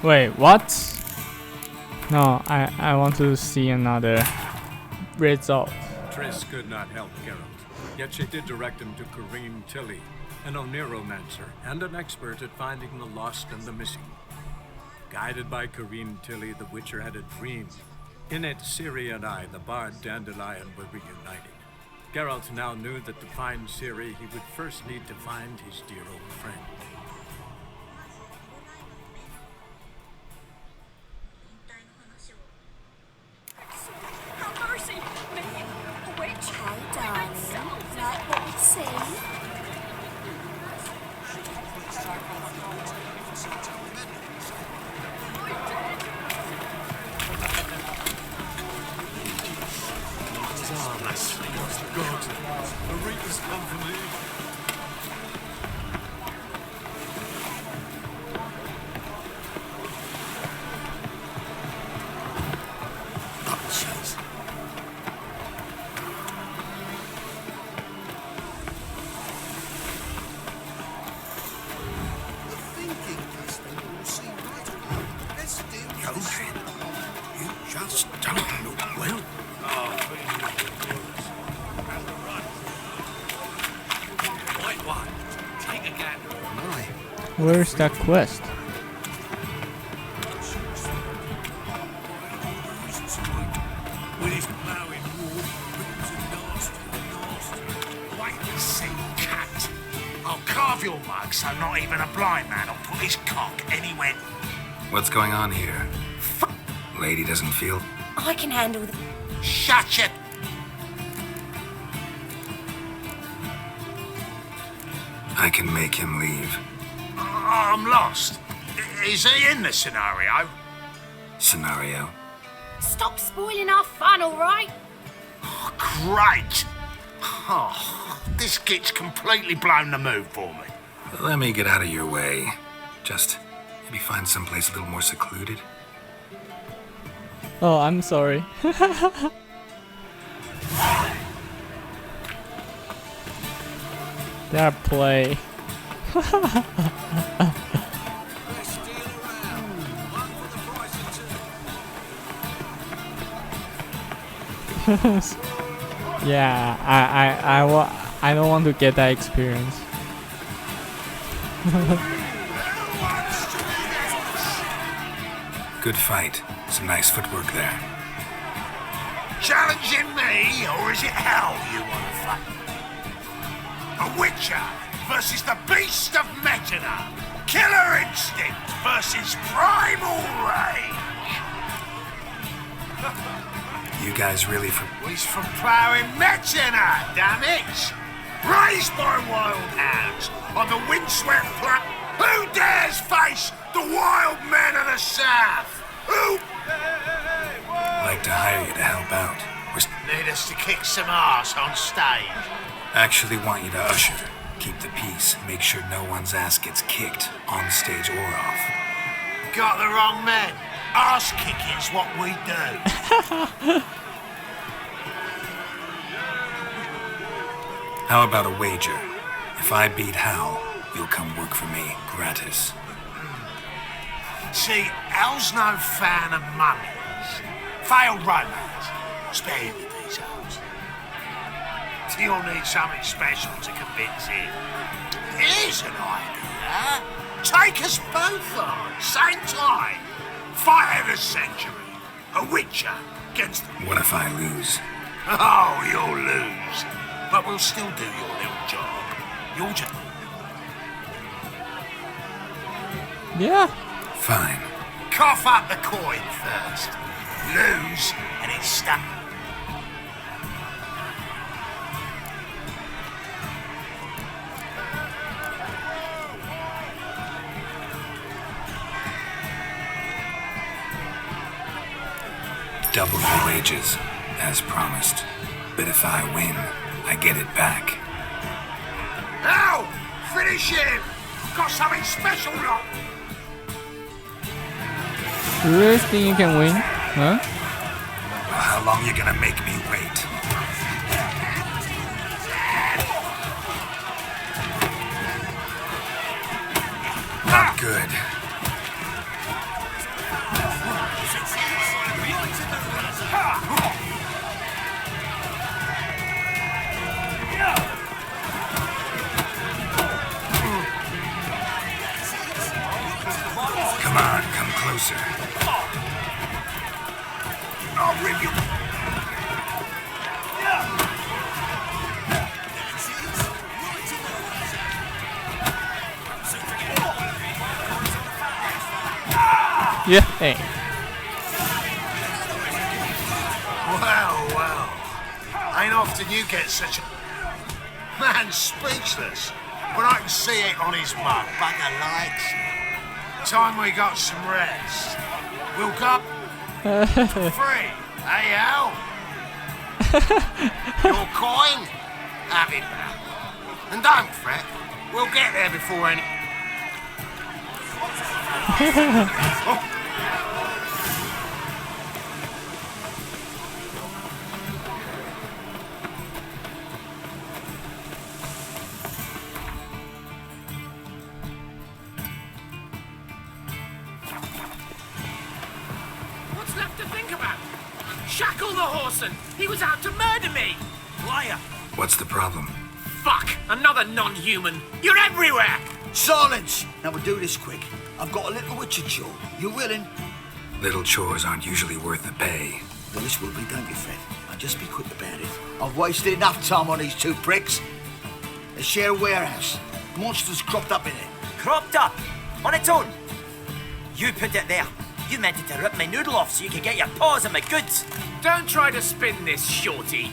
Wait, what? No, I want to see another result. Triss could not help Geralt, yet she did direct him to Corrine Tilly, an Oniromancer and an expert at finding the lost and the missing. Guided by Corrine Tilly, the Witcher had a dream. In it, Ciri and I, the bard Dandelion, were reunited. Geralt now knew that to find Ciri, he would first need to find his dear old friend. Have mercy, me, a witch. Hey, darling, like what we see? God, Marita's company. Where's that quest? With his ploughing war, Britain's a nasty. Wait and see, cat. I'll carve your mug so not even a blind man will put his cock anywhere. What's going on here? Lady doesn't feel... I can handle the... Shut your... I can make him leave. I'm lost. Is he in the scenario? Scenario? Stop spoiling our fun, all right? Oh, great. Oh, this git's completely blown the mood for me. Let me get out of your way. Just maybe find someplace a little more secluded. Oh, I'm sorry. That play. Yeah, I don't want to get that experience. Good fight. Some nice footwork there. Challenging me, or is it hell you want to fight? A Witcher versus the Beast of Metina. Killer Instinct versus Primal Rage. You guys really from... He's from ploughing Metina, damn it! Raised by wild hounds on the windswept plain. Who dares face the wild men of the South? Who? Like to hire you to help out. Need us to kick some ass on stage. Actually want you to usher. Keep the peace. Make sure no one's ass gets kicked on stage or off. Got the wrong man. Ass kicking's what we do. How about a wager? If I beat Hal, you'll come work for me, gratis. See, Hal's no fan of mummies. Failed romance. Spare you the details. You'll need something special to convince him. Here's an idea. Take us both on, same time. Fight of the century. A Witcher against... What if I lose? Oh, you'll lose. But we'll still do your little job. You'll just... Yeah. Fine. Cough up the coin first. Lose, and it's stuck. Double your wages, as promised. But if I win, I get it back. Now, finish him! Got something special, look! You really think you can win? Huh? Well, how long you gonna make me wait? Not good. Come on, come closer. I'll rip you. Yeah. Hey. Well. Ain't often you get such a... Man speechless. But I can see it on his mug. Bugger likes. Time we got some rest. Woke up for free. Hey, Al? Your coin? Have it now. And don't fret. We'll get there before any... What's left to think about? Shackle the Whoreson! He was out to murder me! Liar! What's the problem? Fuck! Another non-human! You're everywhere! Silence! Now we'll do this quick. I've got a little witcher chore. You willing? Little chores aren't usually worth the pay. Well, this will be, don't you, Fred? Now just be quick about it. I've wasted enough time on these two pricks. They share a warehouse. Monsters cropped up in it. Cropped up? On its own? You put it there. You meant it to rip my noodle off so you could get your paws on my goods. Don't try to spin this, Shorty.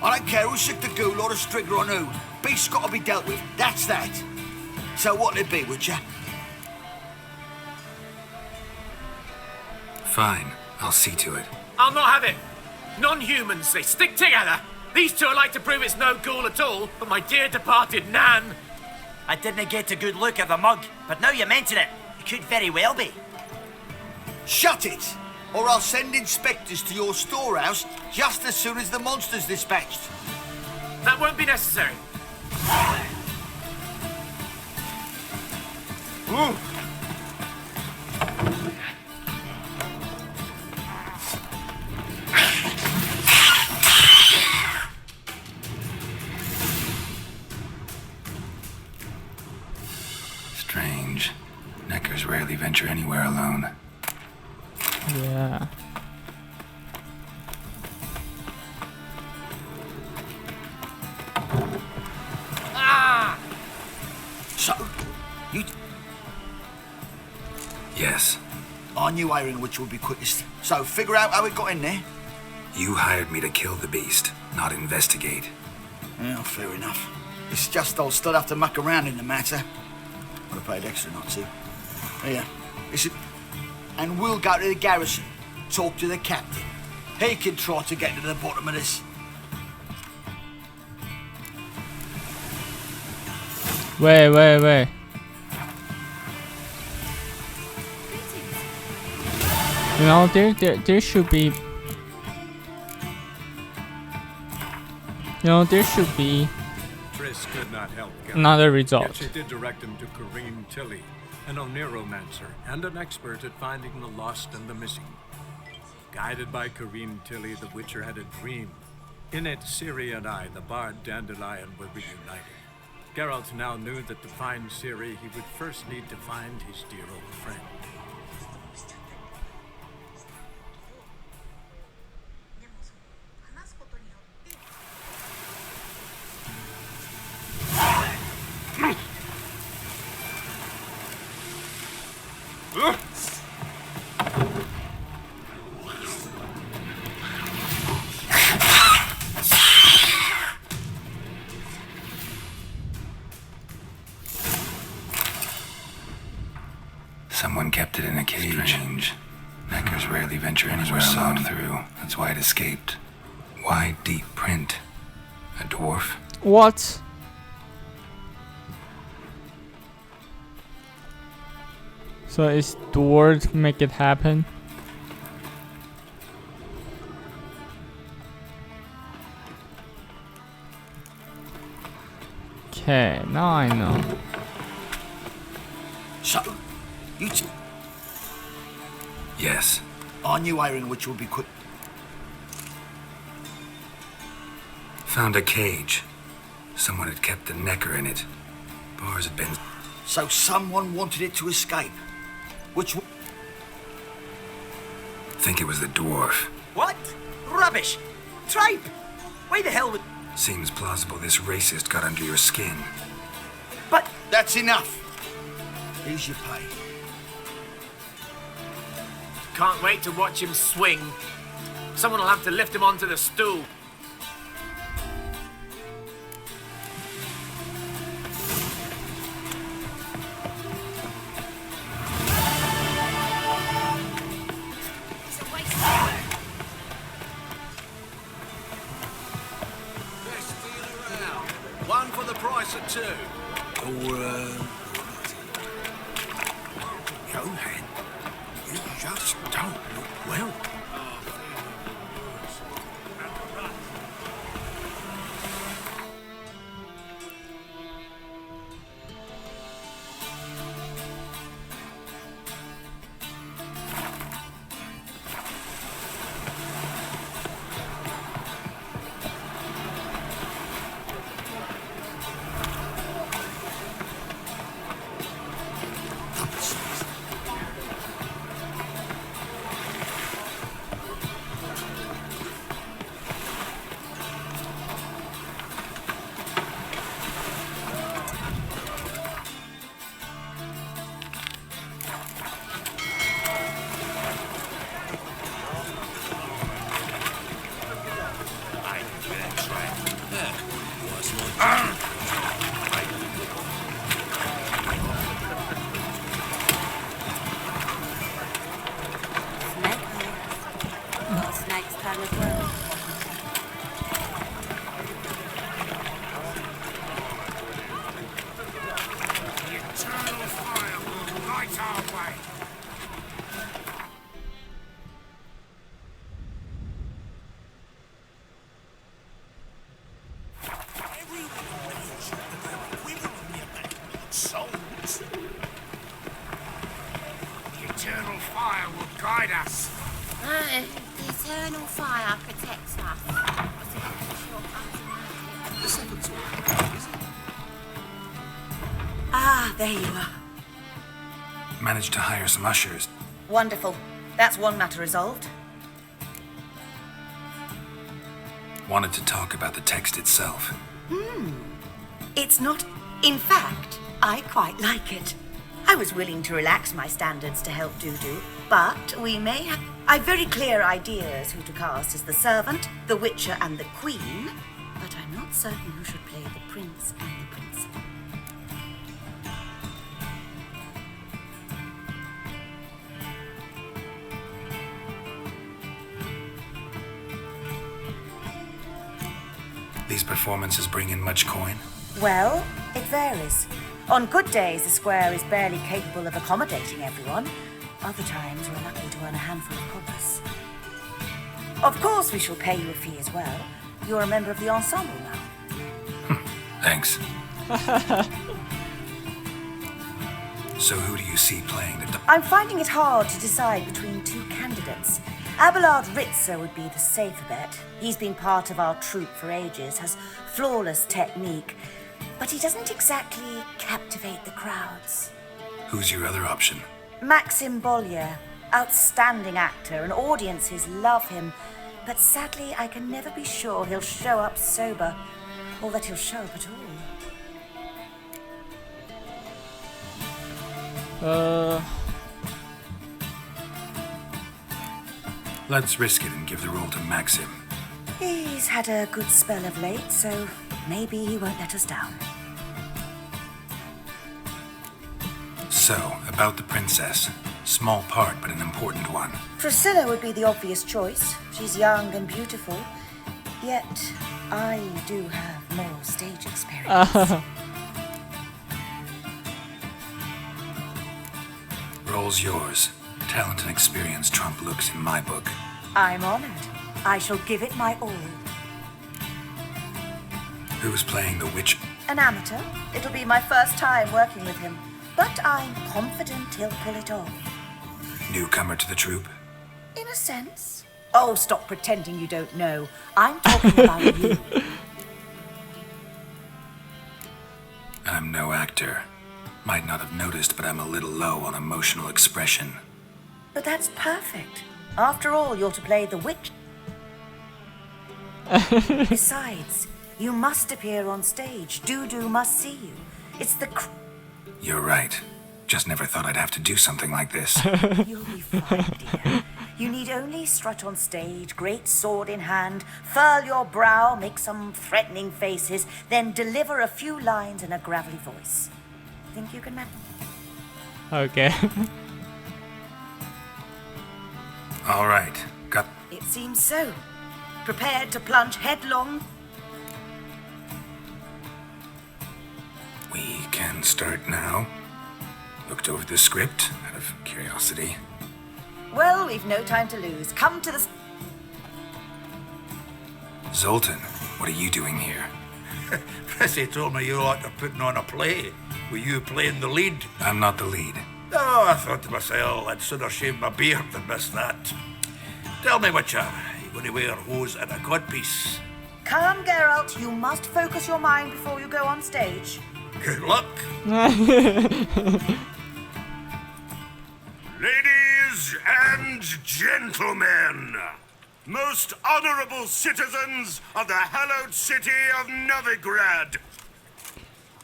I don't care who shook the ghoul or the strigger on who. Beast's got to be dealt with. That's that. So what'll it be, Witcher? Fine, I'll see to it. I'll not have it. Non-humans, they stick together. These two are like to prove it's no ghoul at all, but my dear departed Nan. I didn't get a good look at the mug, but now you mention it, it could very well be. Shut it! Or I'll send inspectors to your storehouse just as soon as the monster's dispatched. That won't be necessary. Ooh. Strange. Neckers rarely venture anywhere alone. Yeah. Ah! So, you... Yes. I knew hiring which would be quickest. So, figure out how it got in there. You hired me to kill the beast, not investigate. Well, fair enough. It's just I'll still have to muck around in the matter. Would have paid extra not to. Here, listen. And we'll go to the garrison, talk to the captain. He can try to get to the bottom of this. Wait. You know, there should be... You know, there should be... Triss could not help Geralt. Another result. Yet she did direct him to Kareem Tilly, an Oniromancer and an expert at finding the lost and the missing. Guided by Kareem Tilly, the Witcher had a dream. In it, Ciri and I, the bard Dandelion, were reunited. Geralt now knew that to find Ciri, he would first need to find his dear old friend. Someone kept it in a cage. Strange. Neckers rarely venture anywhere alone. Through. That's why it escaped. Why deep print? A dwarf? What? So is dwarves make it happen? Okay, now I know. So, you Yes. I knew hiring which would be quick. Found a cage. Someone had kept a necker in it. Bars had been... So someone wanted it to escape. Which one? Think it was the dwarf. What? Rubbish! Tripe! Why the hell would... Seems plausible this racist got under your skin. But... That's enough. Here's your pay. Can't wait to watch him swing. Someone will have to lift him onto the stool. One for the price of two. Or, Johan, you just don't look well. eternal fire protects us. Ah, there you are. Managed to hire some ushers. Wonderful. That's one matter resolved. Wanted to talk about the text itself. It's not. In fact, I quite like it. I was willing to relax my standards to help Dudu, but we may have. I've very clear ideas who to cast as the servant, the witcher, and the queen, but I'm not certain who should play the prince and the princess. These performances bring in much coin? Well, it varies. On good days, the square is barely capable of accommodating everyone. Other times, we're lucky to earn a handful of coppers. Of course, we shall pay you a fee as well. You're a member of the ensemble now. Thanks. So who do you see playing the... I'm finding it hard to decide between two candidates. Abelard Ritzer would be the safer bet. He's been part of our troupe for ages, has flawless technique, but he doesn't exactly captivate the crowds. Who's your other option? Maxim Bollier, outstanding actor, and audiences love him, but sadly I can never be sure he'll show up sober, or that he'll show up at all. Let's risk it and give the role to Maxim. He's had a good spell of late, so maybe he won't let us down. So, about the princess. Small part, but an important one. Priscilla would be the obvious choice. She's young and beautiful, yet I do have more stage experience. Role's yours. Talent and experience trump looks in my book. I'm honored. I shall give it my all. Who's playing the witch? An amateur. It'll be my first time working with him, but I'm confident he'll pull it off. Newcomer to the troupe? In a sense. Oh, stop pretending you don't know. I'm talking about you. I'm no actor. Might not have noticed, but I'm a little low on emotional expression. But that's perfect. After all, you're to play the witch. Besides, you must appear on stage. Dudu must see you. It's the... You're right. Just never thought I'd have to do something like this. You'll be fine, dear. You need only strut on stage, great sword in hand, furl your brow, make some threatening faces, then deliver a few lines in a gravelly voice. Think you can manage? Okay. All right. Got... It seems so. Prepared to plunge headlong? We can start now. Looked over the script out of curiosity. Well, we've no time to lose. Come to the... Zoltan, what are you doing here? Prissy told me you like to putting on a play. Were you playing the lead? I'm not the lead. Oh, I thought to myself, I'd sooner shave my beard than miss that. Tell me, Witcher, you going to wear hose and a codpiece? Come, Geralt. You must focus your mind before you go on stage. Good luck. Ladies and gentlemen, most honorable citizens of the hallowed city of Novigrad,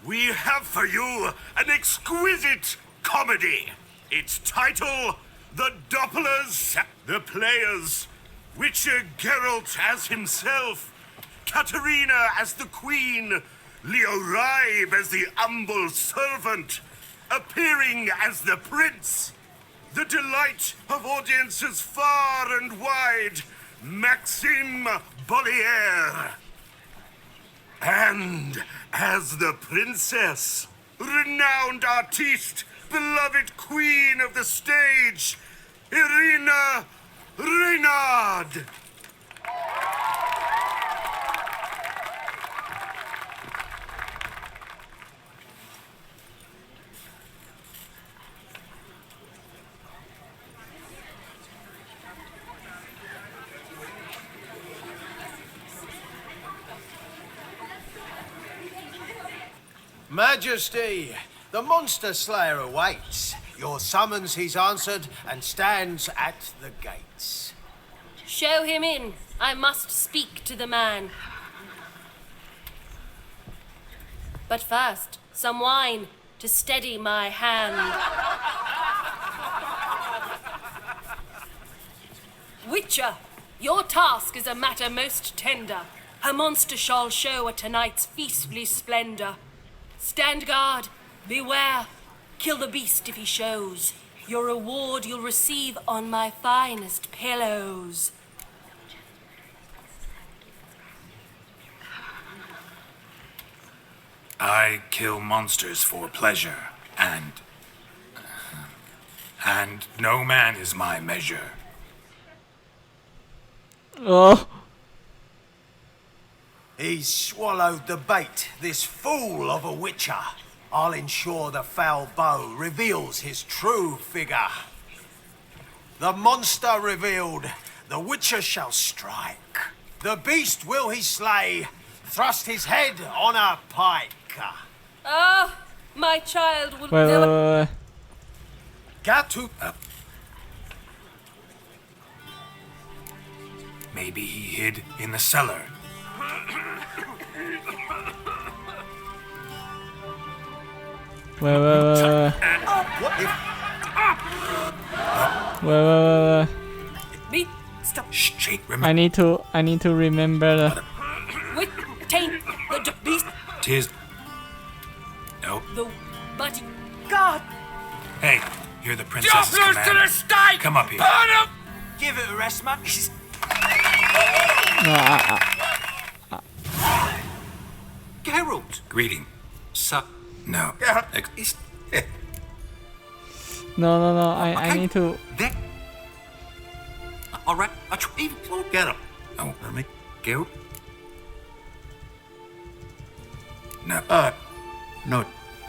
we have for you an exquisite comedy. Its title, The Dopplers, the players, Witcher Geralt as himself, Katerina as the queen, Leo Raib as the humble servant, appearing as the prince, the delight of audiences far and wide, Maxim Bollier. And as the princess, renowned artiste, beloved queen of the stage, Irina Reynard. Majesty, the monster slayer awaits. Your summons he's answered and stands at the gates. Show him in. I must speak to the man. But first, some wine to steady my hand. Witcher, your task is a matter most tender. Her monster shall show at tonight's feastly splendor. Stand guard, beware, kill the beast if he shows. Your reward you'll receive on my finest pillows. I kill monsters for pleasure, and no man is my measure. Oh. He's swallowed the bait, this fool of a witcher. I'll ensure the foul bow reveals his true figure. The monster revealed, the witcher shall strike. The beast will he slay, thrust his head on a pike. Ah, my child will Wait. Got to... Maybe he hid in the cellar. Wait. Me, stop. Shh, I need to remember the... Wait, taint the beast. Tis. No. The body. God. Hey, you're the princess's commander. To the stake! Come up here. Burn him! Give it a rest, man. No, Geralt. Greeting. No. No. I need to... All right. I'll even get him. Oh, let me. Geralt. No.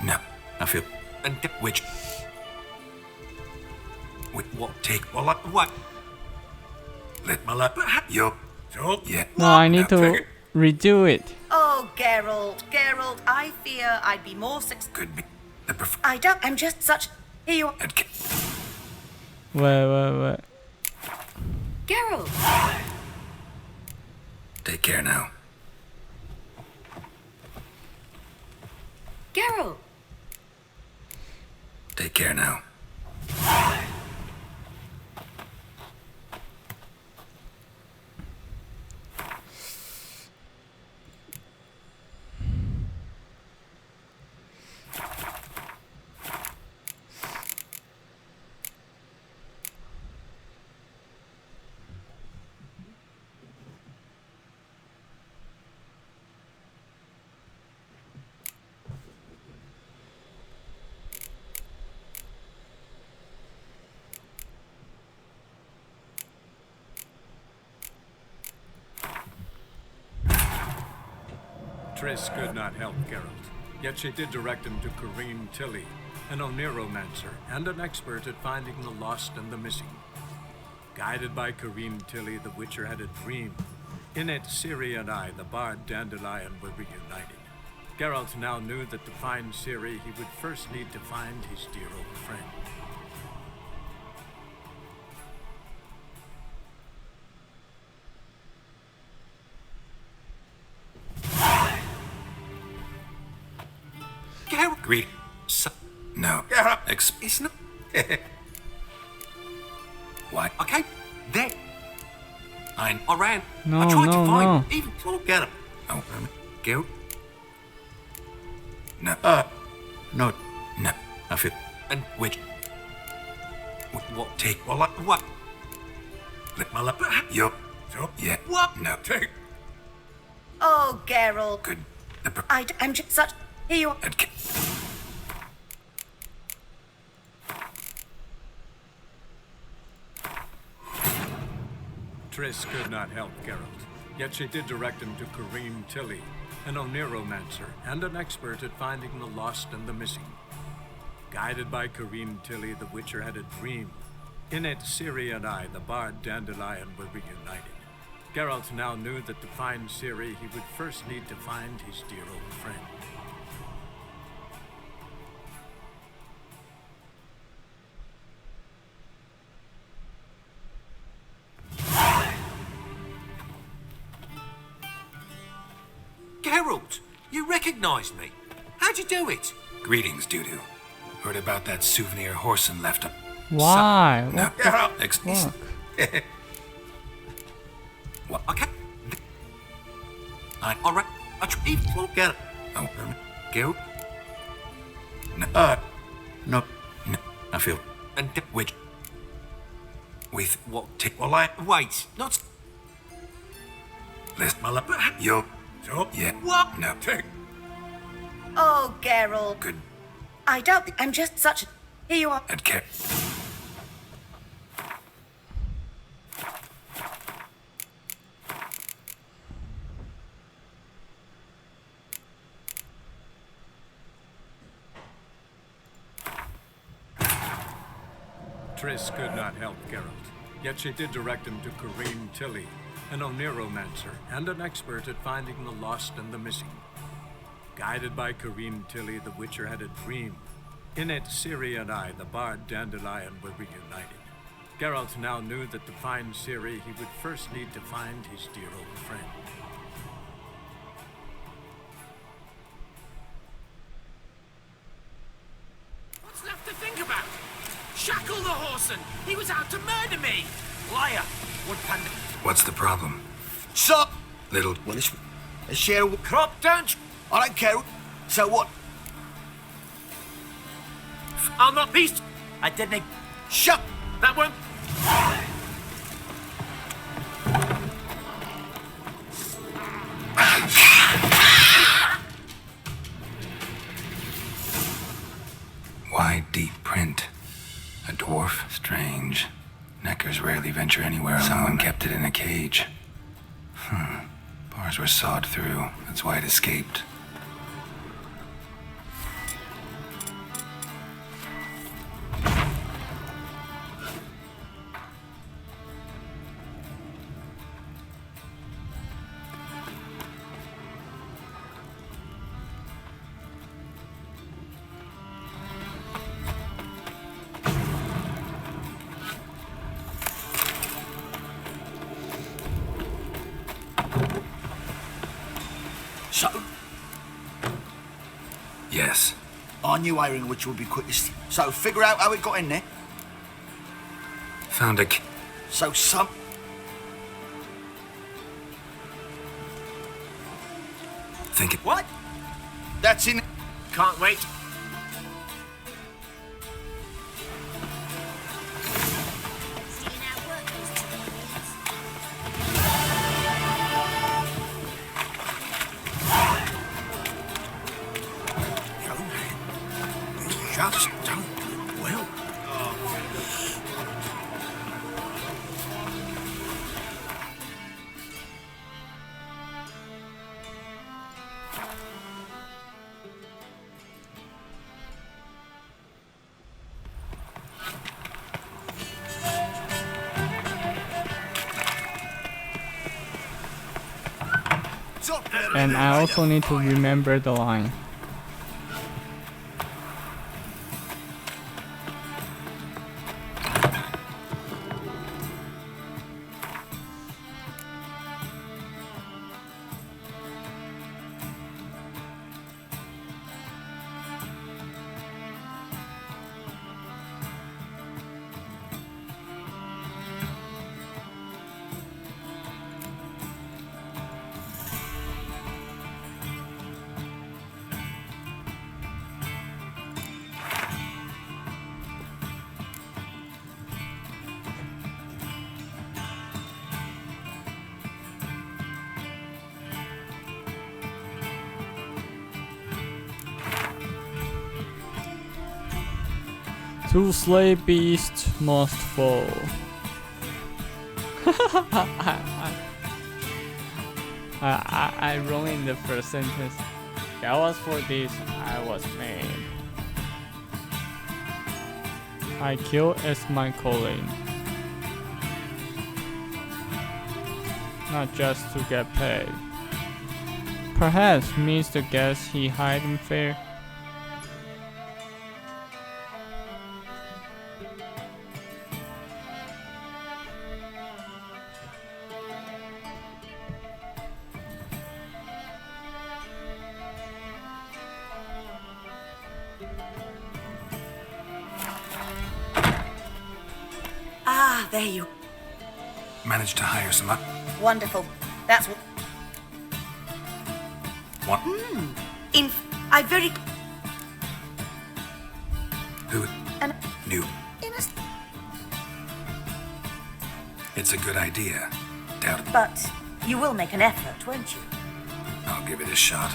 No. I feel. And which? What? Take. What? Let my lap. Yo. Yeah. No, I need to redo it. Oh, Geralt, I fear I'd be more successful. Could be. I'm just such... Here you are. Wait. Geralt! Take care now. Geralt! Take care now. Triss could not help Geralt, yet she did direct him to Corrine Tilly, an Oniromancer and an expert at finding the lost and the missing. Guided by Corrine Tilly, the Witcher had a dream. In it, Ciri and I, the bard Dandelion, were reunited. Geralt now knew that to find Ciri, he would first need to find his dear old friend. Greet. No. It's not. What? Okay, there. I ran. No, I tried to no, find no. even get him. Oh, Geralt? No. No. No. I feel. And which? What? Take. Well, like what? Let my lap. Yup. Yeah. What? No. Take. Oh, Geralt. Good. I'm just such... Here you are. Triss could not help Geralt, yet she did direct him to Corrine Tilly, an Oniromancer and an expert at finding the lost and the missing. Guided by Corrine Tilly, the Witcher had a dream. In it, Ciri and I, the bard Dandelion, were reunited. Geralt now knew that to find Ciri, he would first need to find his dear old friend. Geralt, you recognised me. How'd you do it? Greetings, Dudu. Heard about that souvenir Horson left up. Why? No. What the Excuse. fuck? What? Okay. Alright. I won't get it. Oh. Geralt? No. No. I feel. And Which? With what? Well, wait. Not. Listen. Yo. Yeah. What? No. Oh, Geralt. Good. I don't think I'm just such a... Here you are. And care. Triss could not help Geralt, yet she did direct him to Corrine Tilly, an Oniromancer and an expert at finding the lost and the missing. Guided by Corrine Tilly, the Witcher had a dream. In it, Ciri and I, the bard Dandelion, were reunited. Geralt now knew that to find Ciri, he would first need to find his dear old friend. What's left to think about? Shackle the Horson! He was out to murder me! Liar! Woodpanda. What's the problem? Sup? Little. Well, it's a share of... Crop, don't... I don't care. So what? I'll not beast. I didn't... Shut! That won't... Why deep print? A dwarf? Strange. Neckers rarely venture anywhere alone. Someone kept it in a cage. Bars were sawed through. That's why it escaped. So, Yes. I knew airing which would be quickest. So, figure out how it got in there. Found a... So, some... Think it... What? That's in... Can't wait. Just don't look well. And I also need to remember the line. Two slay beasts must fall. I ruined the first sentence. That was for this I was made. I kill as my calling. Not just to get paid. Perhaps means the guess he hide him fair. Ah, there you... Managed to hire some up. Wonderful. That's what... What? I very... Who? And... New. In a... It's a good idea. Doubt it. But you will make an effort, won't you? I'll give it a shot.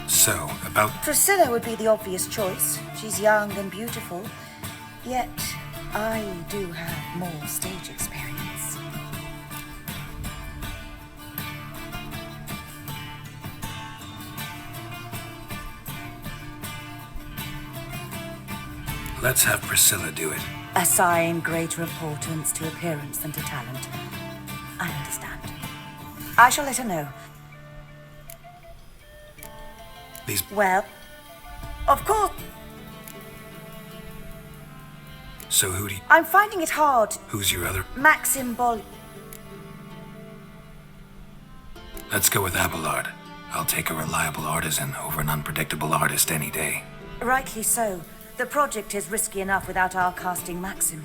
So, about... Priscilla would be the obvious choice. She's young and beautiful. Yet, I do have more stage experience. Let's have Priscilla do it. Assign greater importance to appearance than to talent. I understand. I shall let her know. These... Well, of course. So who do you... I'm finding it hard. Who's your other... Maxim Bol... Let's go with Abelard. I'll take a reliable artisan over an unpredictable artist any day. Rightly so. The project is risky enough without our casting Maxim.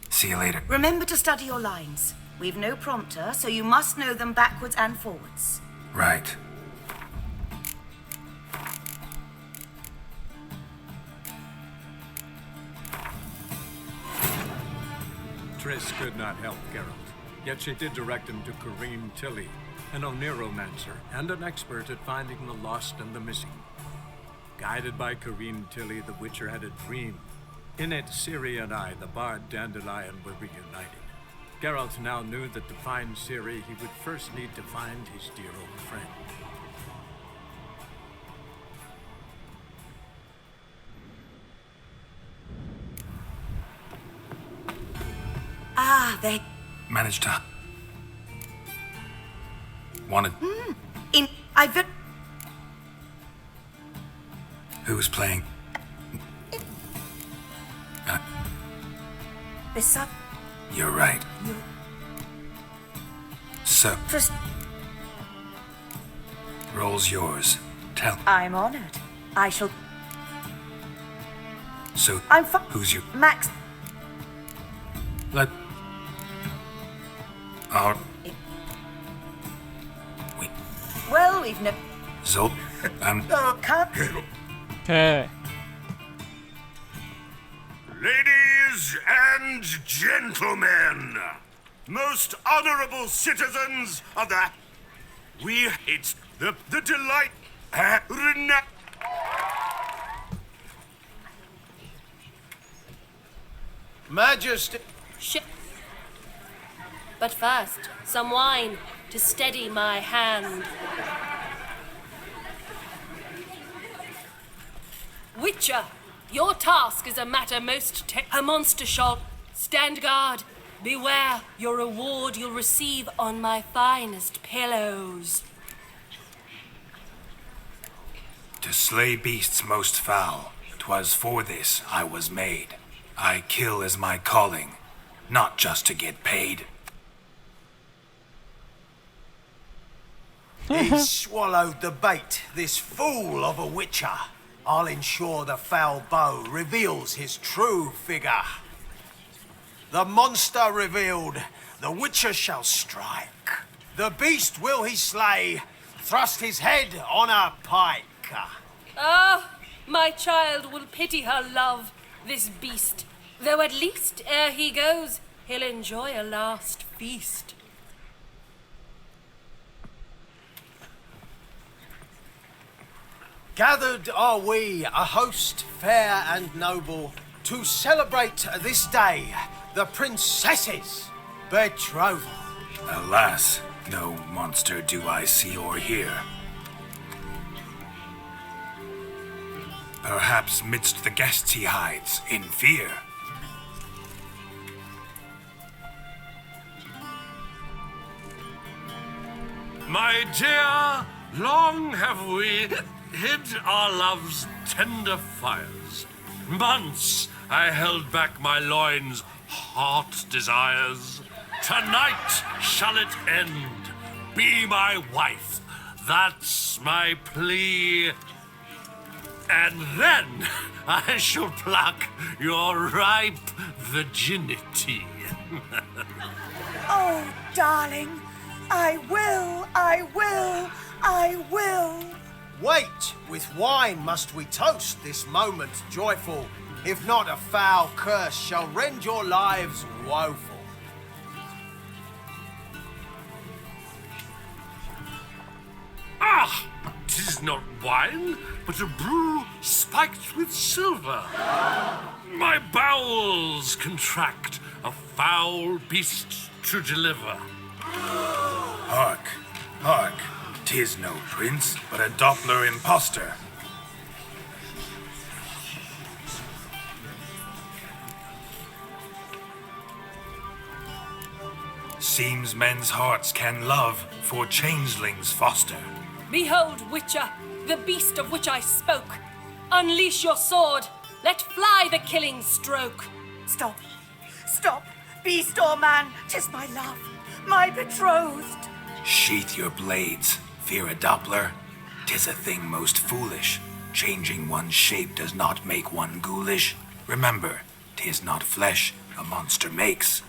See you later. Remember to study your lines. We've no prompter, so you must know them backwards and forwards. Right. Triss could not help Geralt, yet she did direct him to Kareem Tilly, an Oniromancer and an expert at finding the lost and the missing. Guided by Kareem Tilly, the Witcher had a dream. In it, Ciri and I, the bard Dandelion, were reunited. Geralt now knew that to find Ciri, he would first need to find his dear old friend. Ah, they... Managed to... Wanted... Who's playing? Besides... You're right. So... Roll's yours. Tell... I'm honored. I shall... So... Who's you... Max... Let... Our... Well, we've no... Zolt... Okay. Ladies and gentlemen, most honorable citizens of the... It's the delight... Majesty... But first, some wine to steady my hand. Witcher, your task is a matter most Her monster shall stand guard. Beware, your reward you'll receive on my finest pillows. To slay beasts most foul, 'twas for this I was made. I kill is my calling, not just to get paid. He's swallowed the bait, this fool of a witcher. I'll ensure the foul bow reveals his true figure. The monster revealed, the witcher shall strike. The beast will he slay, thrust his head on a pike. Ah, my child will pity her love, this beast. Though at least, ere he goes, he'll enjoy a last feast. Gathered are we, a host fair and noble, to celebrate this day, the princess's betrothal. Alas, no monster do I see or hear. Perhaps midst the guests he hides, in fear. My dear, long have we hid our love's tender fires. Months I held back my loins' hot desires. Tonight shall it end. Be my wife, That's my plea. And then I shall pluck your ripe virginity. Oh, darling, I will, I will, I will. Wait, with wine must we toast this moment joyful. If not, a foul curse shall rend your lives woeful. Ah! 'Tis not wine, but a brew spiked with silver. My bowels contract, a foul beast to deliver. Hark, hark. 'Tis no prince, but a Doppler impostor. Seems men's hearts can love, for changelings foster. Behold, Witcher, the beast of which I spoke. Unleash your sword. Let fly the killing stroke. Stop, stop, beast or man, 'tis my love, my betrothed. Sheath your blades, fear a Doppler. 'Tis a thing most foolish. Changing one's shape does not make one ghoulish. Remember, 'tis not flesh a monster makes.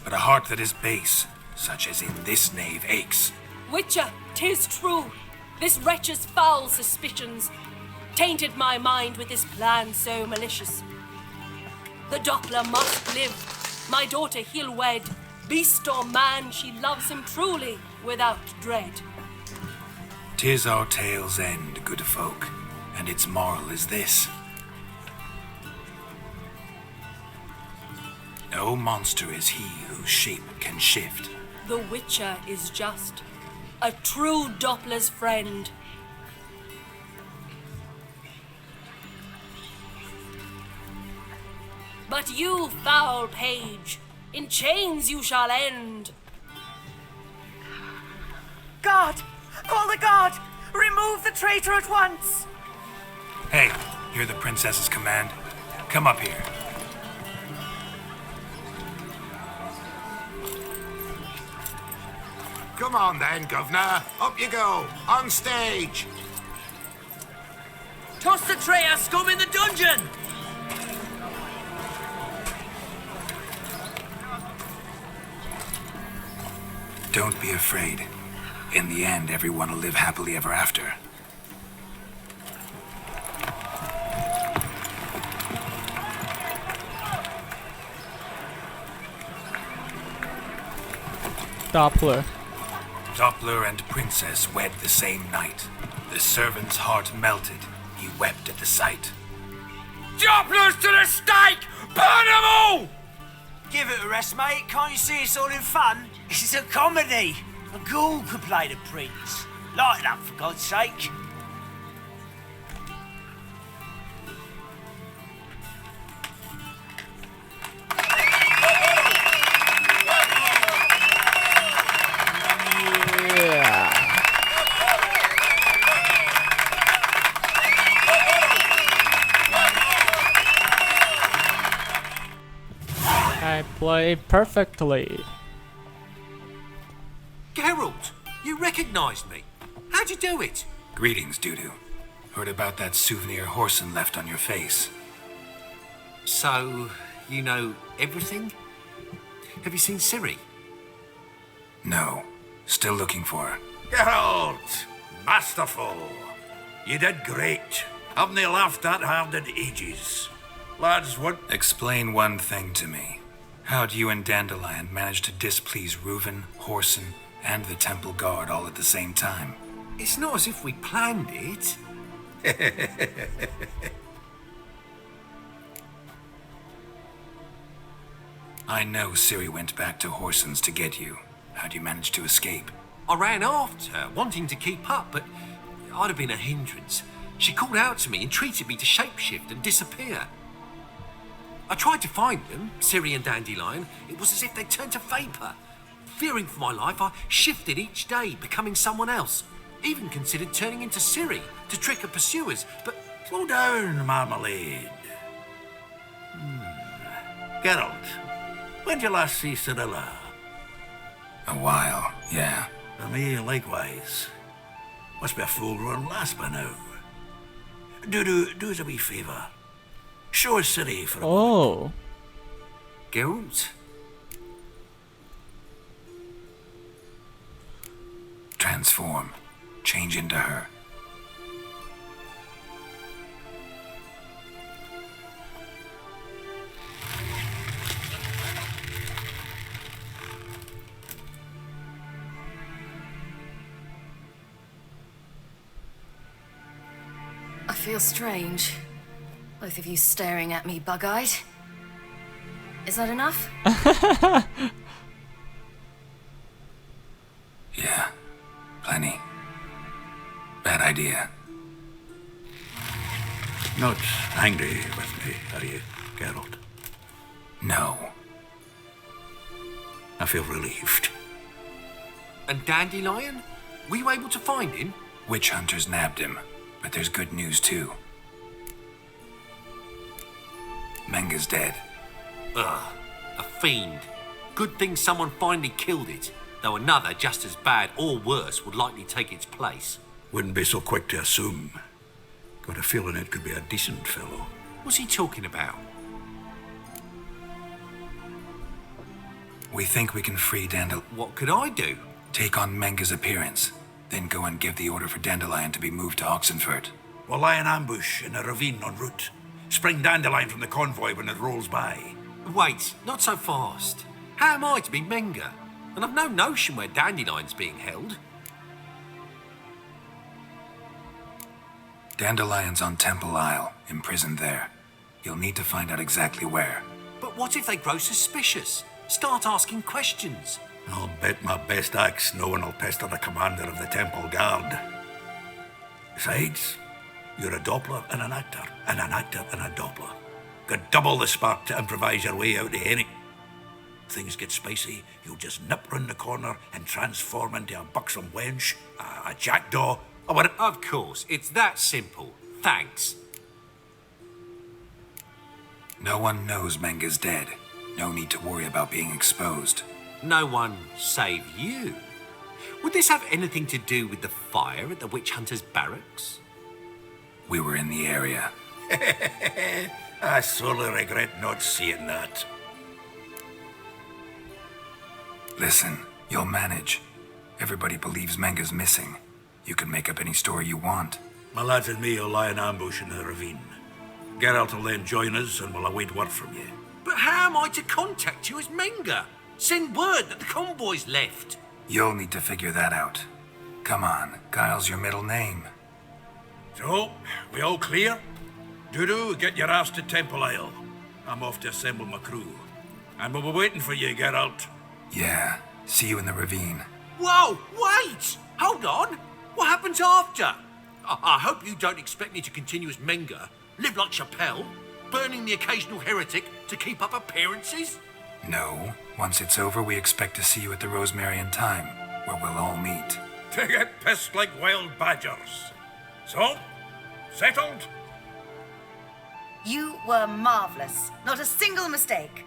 But a heart that is base, such as in this knave aches. Witcher, 'tis true. This wretch's foul suspicions tainted my mind with this plan so malicious. The Doppler must live. My daughter he'll wed. Beast or man, she loves him truly, without dread. 'Tis our tale's end, good folk, and its moral is this. No monster is he whose shape can shift. The Witcher is just a true Doppler's friend. But you, foul page, in chains you shall end. Guard! Call the guard! Remove the traitor at once! Hey, you're the princess's command. Come up here. Come on then, governor. Up you go. On stage. Toss the traitor scum in the dungeon! Don't be afraid. In the end, everyone will live happily ever after. Doppler. Doppler and princess wed the same night. The servant's heart melted. He wept at the sight. Dopplers to the stake! Burn them all! Give it a rest, mate. Can't you see it's all in fun? This is a comedy. A ghoul could play the prince. Lighten up, for God's sake. I play perfectly. Geralt, you recognized me. How'd you do it? Greetings, Dudu. Heard about that souvenir Whoreson left on your face. So, you know everything? Have you seen Ciri? No. Still looking for her. Geralt! Masterful! You did great. Haven't they laughed that hard in ages? Lads, what? Explain one thing to me. How'd you and Dandelion manage to displease Reuven, Whoreson, and the Temple Guard all at the same time? It's not as if we planned it. I know Ciri went back to Whoreson's to get you. How'd you manage to escape? I ran after her, wanting to keep up, but I'd have been a hindrance. She called out to me, entreated me to shapeshift and disappear. I tried to find them, Ciri and Dandelion. It was as if they'd turned to vapor. Fearing for my life, I shifted each day, becoming someone else. Even considered turning into Ciri to trick her pursuers, but... Slow down, Marmalade. Geralt, when did you last see Cirilla? a while, yeah. For me, likewise. Must be a full-grown lass by now. Do us a wee favour. Show us city for a Oh. Geralt? Transform. Change into her. I feel strange. Both of you staring at me bug-eyed. Is that enough? Yeah. Plenty. Bad idea. Not angry with me, are you, Geralt? No. I feel relieved. And Dandelion? Were you able to find him? Witch hunters nabbed him, but there's good news too. Menga's dead. Ugh, a fiend. Good thing someone finally killed it, though another just as bad or worse would likely take its place. Wouldn't be so quick to assume. Got a feeling it could be a decent fellow. What's he talking about? We think we can free Dandelion. What could I do? Take on Menga's appearance, then go and give the order for Dandelion to be moved to Oxenfurt. We'll lie in ambush in a ravine en route. Spring Dandelion from the convoy when it rolls by. Wait, not so fast. How am I to be Menga? And I've no notion where Dandelion's being held. Dandelion's on Temple Isle, imprisoned there. You'll need to find out exactly where. But what if they grow suspicious? Start asking questions. I'll bet my best axe no one will pester the commander of the Temple Guard. Besides, you're a Doppler and an actor and a Doppler. Got double the spark to improvise your way out of any. Things get spicy, you'll just nip round the corner and transform into a buxom wench, a jackdaw, or what? Of course, it's that simple. Thanks. No one knows Menga's dead. No need to worry about being exposed. No one save you. Would this have anything to do with the fire at the witch hunter's barracks? We were in the area. I sorely regret not seeing that. Listen, you'll manage. Everybody believes Menga's missing. You can make up any story you want. My lads and me will lie in ambush in the ravine. Geralt will then join us and we'll await word from you. But how am I to contact you as Menga? Send word that the convoy's left. You'll need to figure that out. Come on, Guile's your middle name. So, we all clear? Dudu, get your ass to Temple Isle. I'm off to assemble my crew. And we'll be waiting for you, Geralt. Yeah, see you in the ravine. Whoa, wait! Hold on! What happens after? I hope you don't expect me to continue as Menga, live like Chappelle, burning the occasional heretic to keep up appearances? No. Once it's over, we expect to see you at the Rosemary and Thyme, where we'll all meet. To get pissed like wild badgers. So, settled? You were marvelous. Not a single mistake.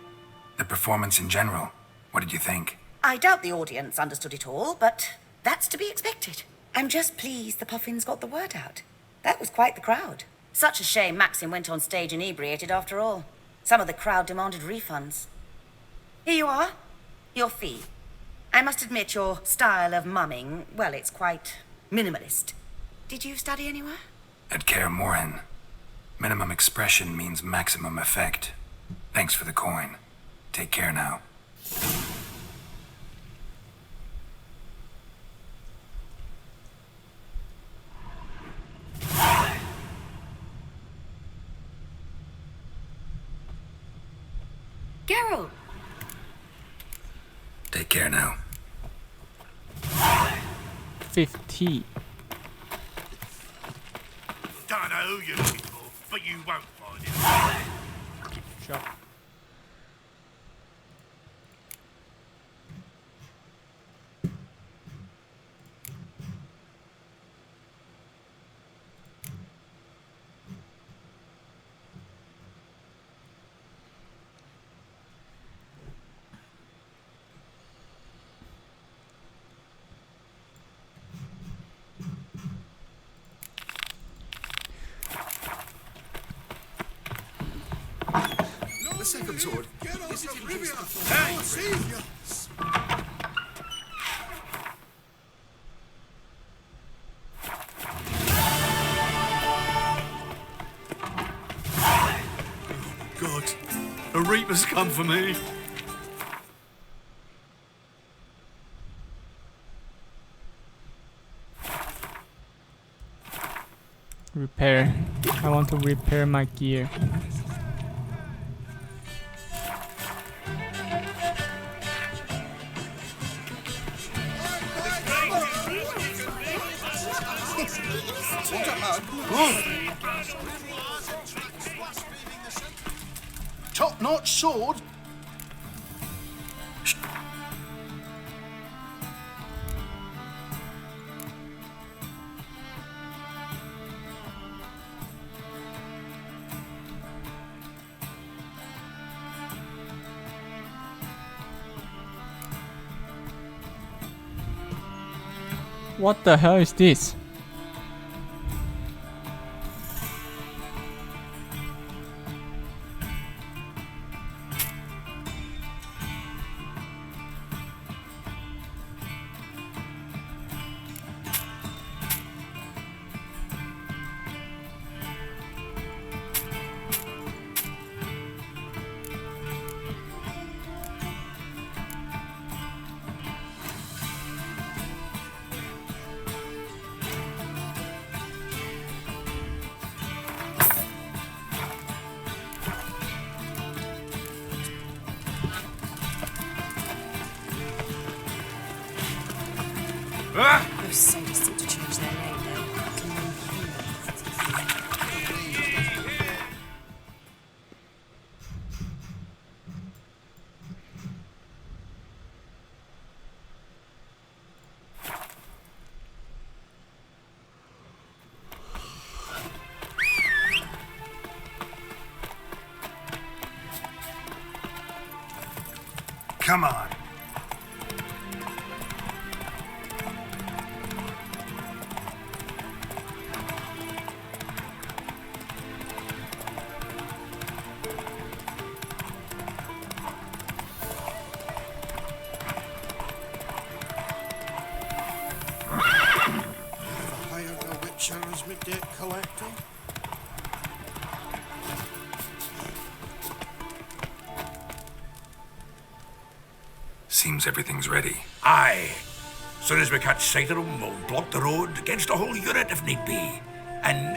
The performance in general, what did you think? I doubt the audience understood it all, but that's to be expected. I'm just pleased the Puffins got the word out. That was quite the crowd. Such a shame Maxim went on stage inebriated after all. Some of the crowd demanded refunds. Here you are. Your fee. I must admit your style of mumming, well, it's quite minimalist. Did you study anywhere? At Kaer Morhen. Minimum expression means maximum effect. Thanks for the coin. Take care now. Geralt! Take care now. 50. Don't know who you're looking for, but you won't find it. Sure. second sword. Hey! God, a Reaper's come for me. Repair. I want to repair my gear. Top-notch sword. What the hell is this? Those sadists seem to change their name now. Come on. Hired a witcher as my debt collector. Seems everything's ready. Aye. Soon as we catch sight of them, we'll block the road against a whole unit if need be. And,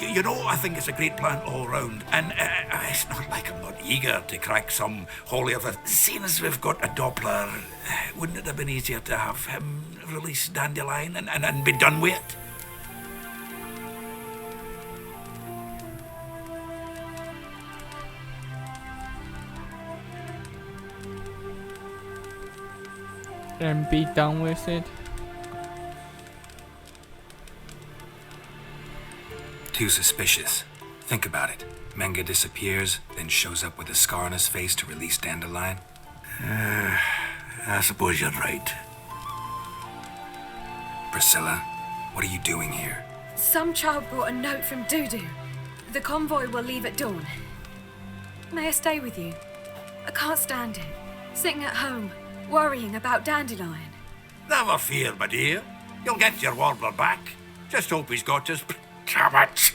you know, I think it's a great plan all round. And it's not like I'm not eager to crack some holy other. Seeing as we've got a Doppler, wouldn't it have been easier to have him release Dandelion and be done with it? And be done with it. Too suspicious. Think about it. Menga disappears, then shows up with a scar on his face to release Dandelion. I suppose you're right. Priscilla, what are you doing here? Some child brought a note from Dudu. The convoy will leave at dawn. May I stay with you? I can't stand it. Sitting at home, worrying about Dandelion. Never fear, my dear. You'll get your warbler back. Just hope he's got his cabbage.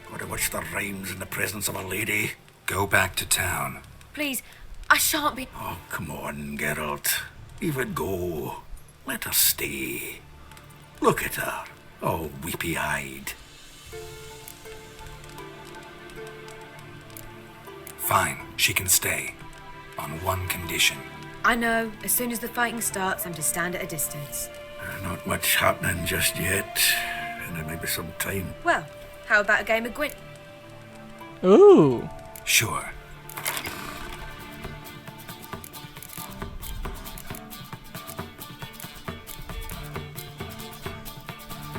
Gotta watch the rhymes in the presence of a lady. Go back to town. Please, I shan't be. Oh, come on, Geralt. Leave it go. Let her stay. Look at her, all weepy-eyed. Fine, she can stay. On one condition. I know, as soon as the fighting starts, I'm to stand at a distance. Not much happening just yet. And there may be some time. Well, how about a game of Gwent? Ooh. Sure.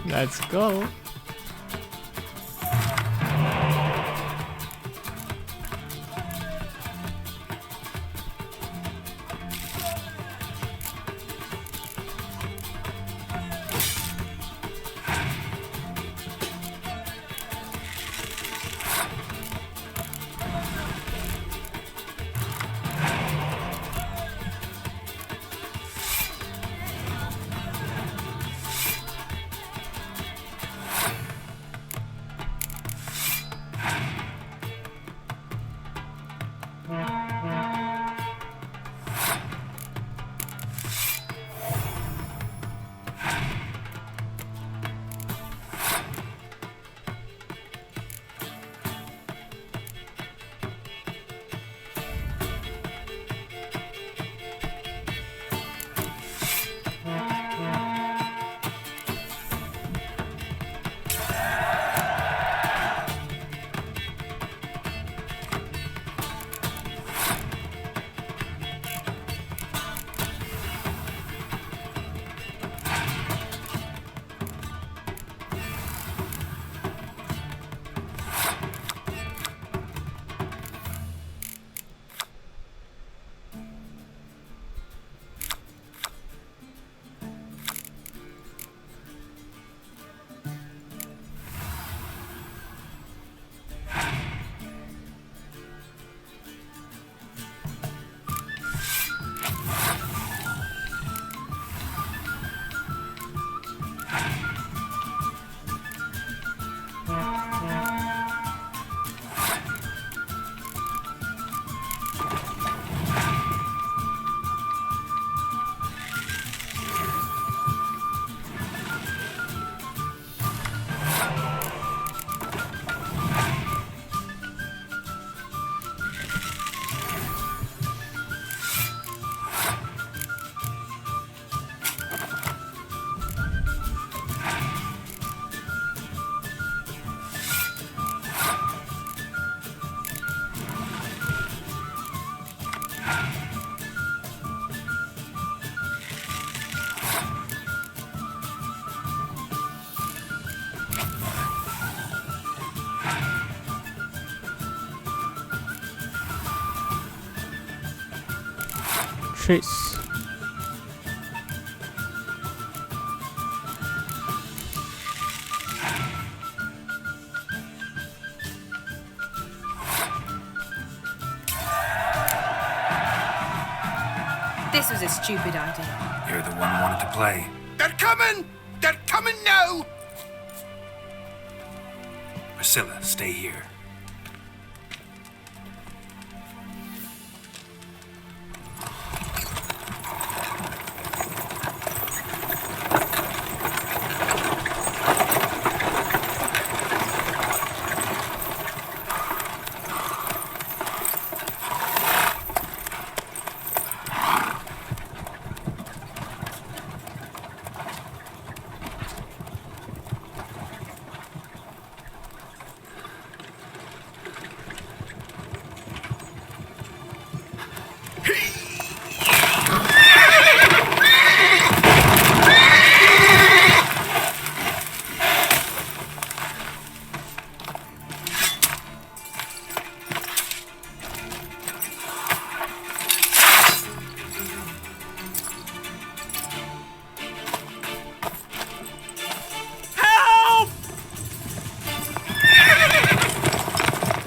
Let's go. Trace. This was a stupid idea. You're the one who wanted to play. They're coming! They're coming now! Priscilla, stay here.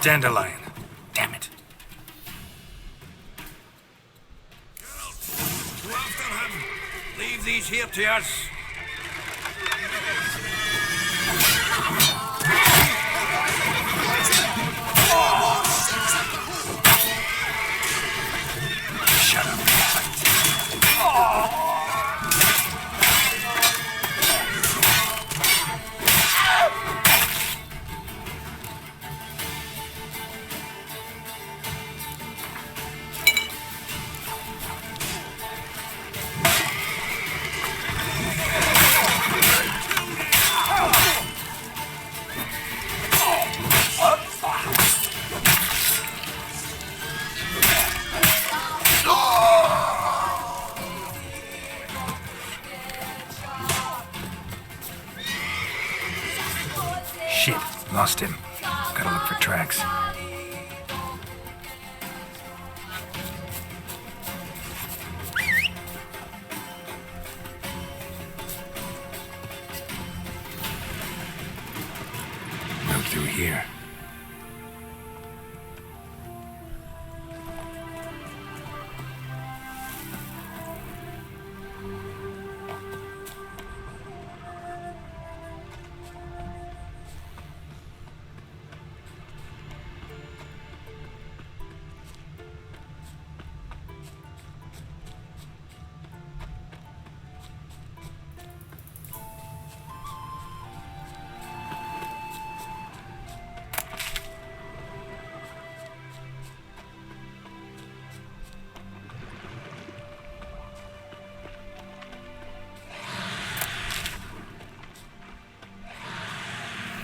Dandelion. Damn it. Go after him! Leave these here to us! Shut up. Shit, lost him. Gotta look for tracks. Road through here.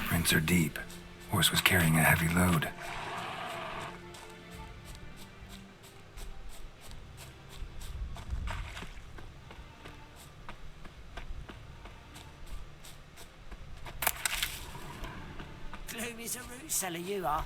Prints are deep. Horse was carrying a heavy load. Gloomy as a root cellar, you are.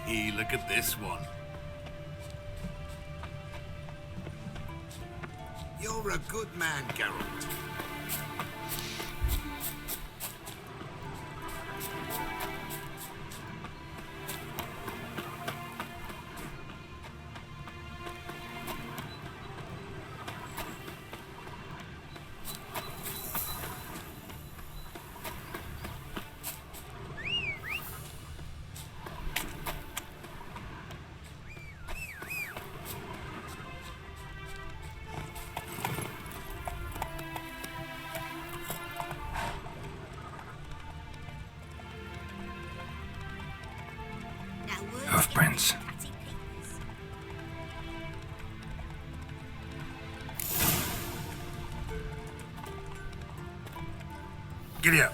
Hey, look at this one. You're a good man, Geralt. Hoofprints. Giddy up.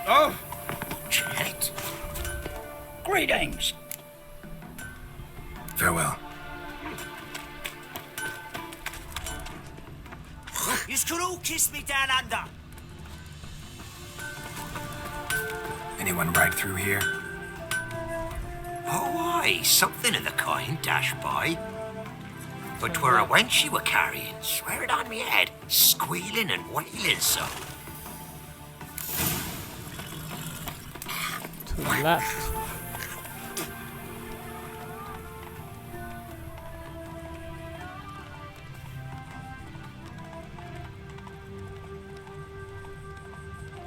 Oh! Chet. Greetings. Farewell. Yous could all kiss me down under. Anyone ride through here? Oh, aye, something of the kind dashed by. But 'twere a wench you were carrying, swear it on me head, squealing and wailing so. To the left.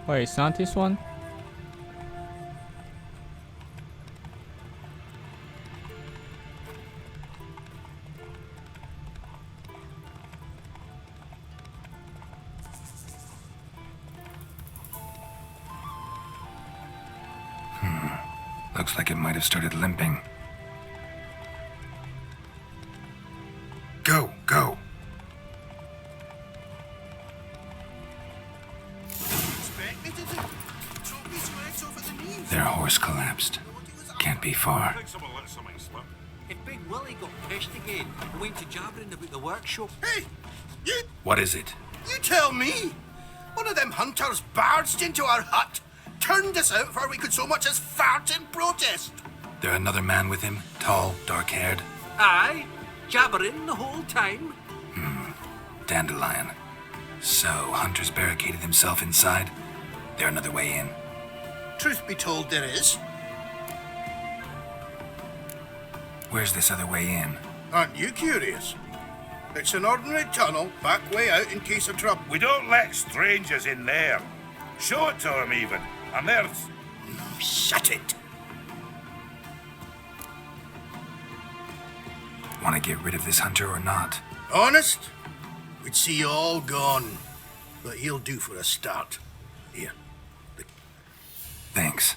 Wait, it's not this one? Looks like it might have started limping. Go, go. Their horse collapsed. Can't be far. If Big Willie got pissed again and went to jabbering about the workshop. Hey, you What is it? tell me. One of them hunters barged into our hut, turned us out before we could so much as fart in protest. There another man with him? Tall, dark-haired? Aye, jabbering the whole time. Dandelion. So, Hunter's barricaded himself inside? There another way in. Truth be told, there is. Where's this other way in? Aren't you curious? It's an ordinary tunnel, back way out in case of trouble. We don't let strangers in there. Show it to them even. And there's... Shut it. Want to get rid of this hunter or not? Honest? We'd see you all gone. But he'll do for a start. Here. Thanks.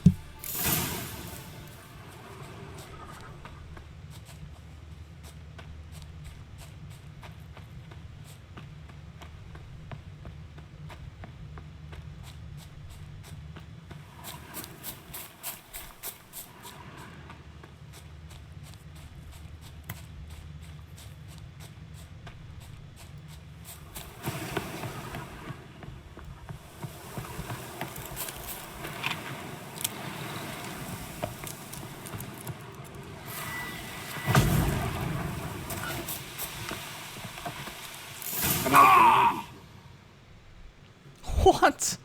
What?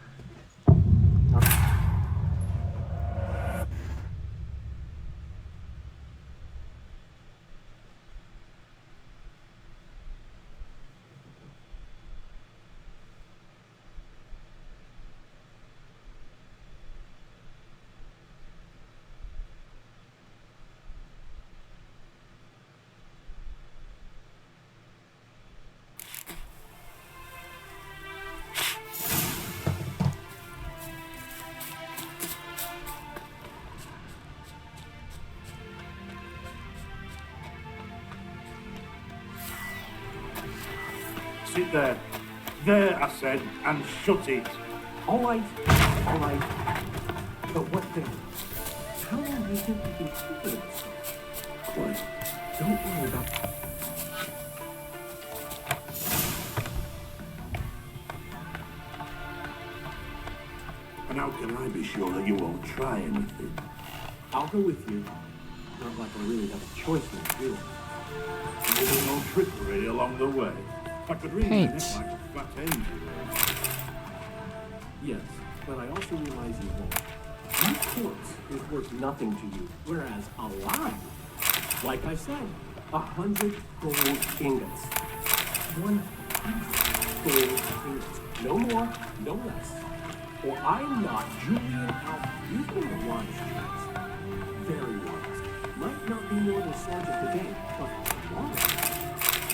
Sit there. There, I said, and shut it. All right. But what then? How long do you think you can keep it? Quiet. Don't worry about it. And how can I be sure that you won't try anything? I'll go with you. Not like I really have a choice in the deal. There's no trickery along the way. I could really Paint. connect like a fat angel. Yes, but I also realize you won't. My corpse is worth nothing to you, whereas alive, like I said, 100 gold ingots. 100 gold ingots. No more, no less. Or I'm not Julian Alpha. You've been a wise choice. Very wise. Might not be more than Sergeant today, but wise.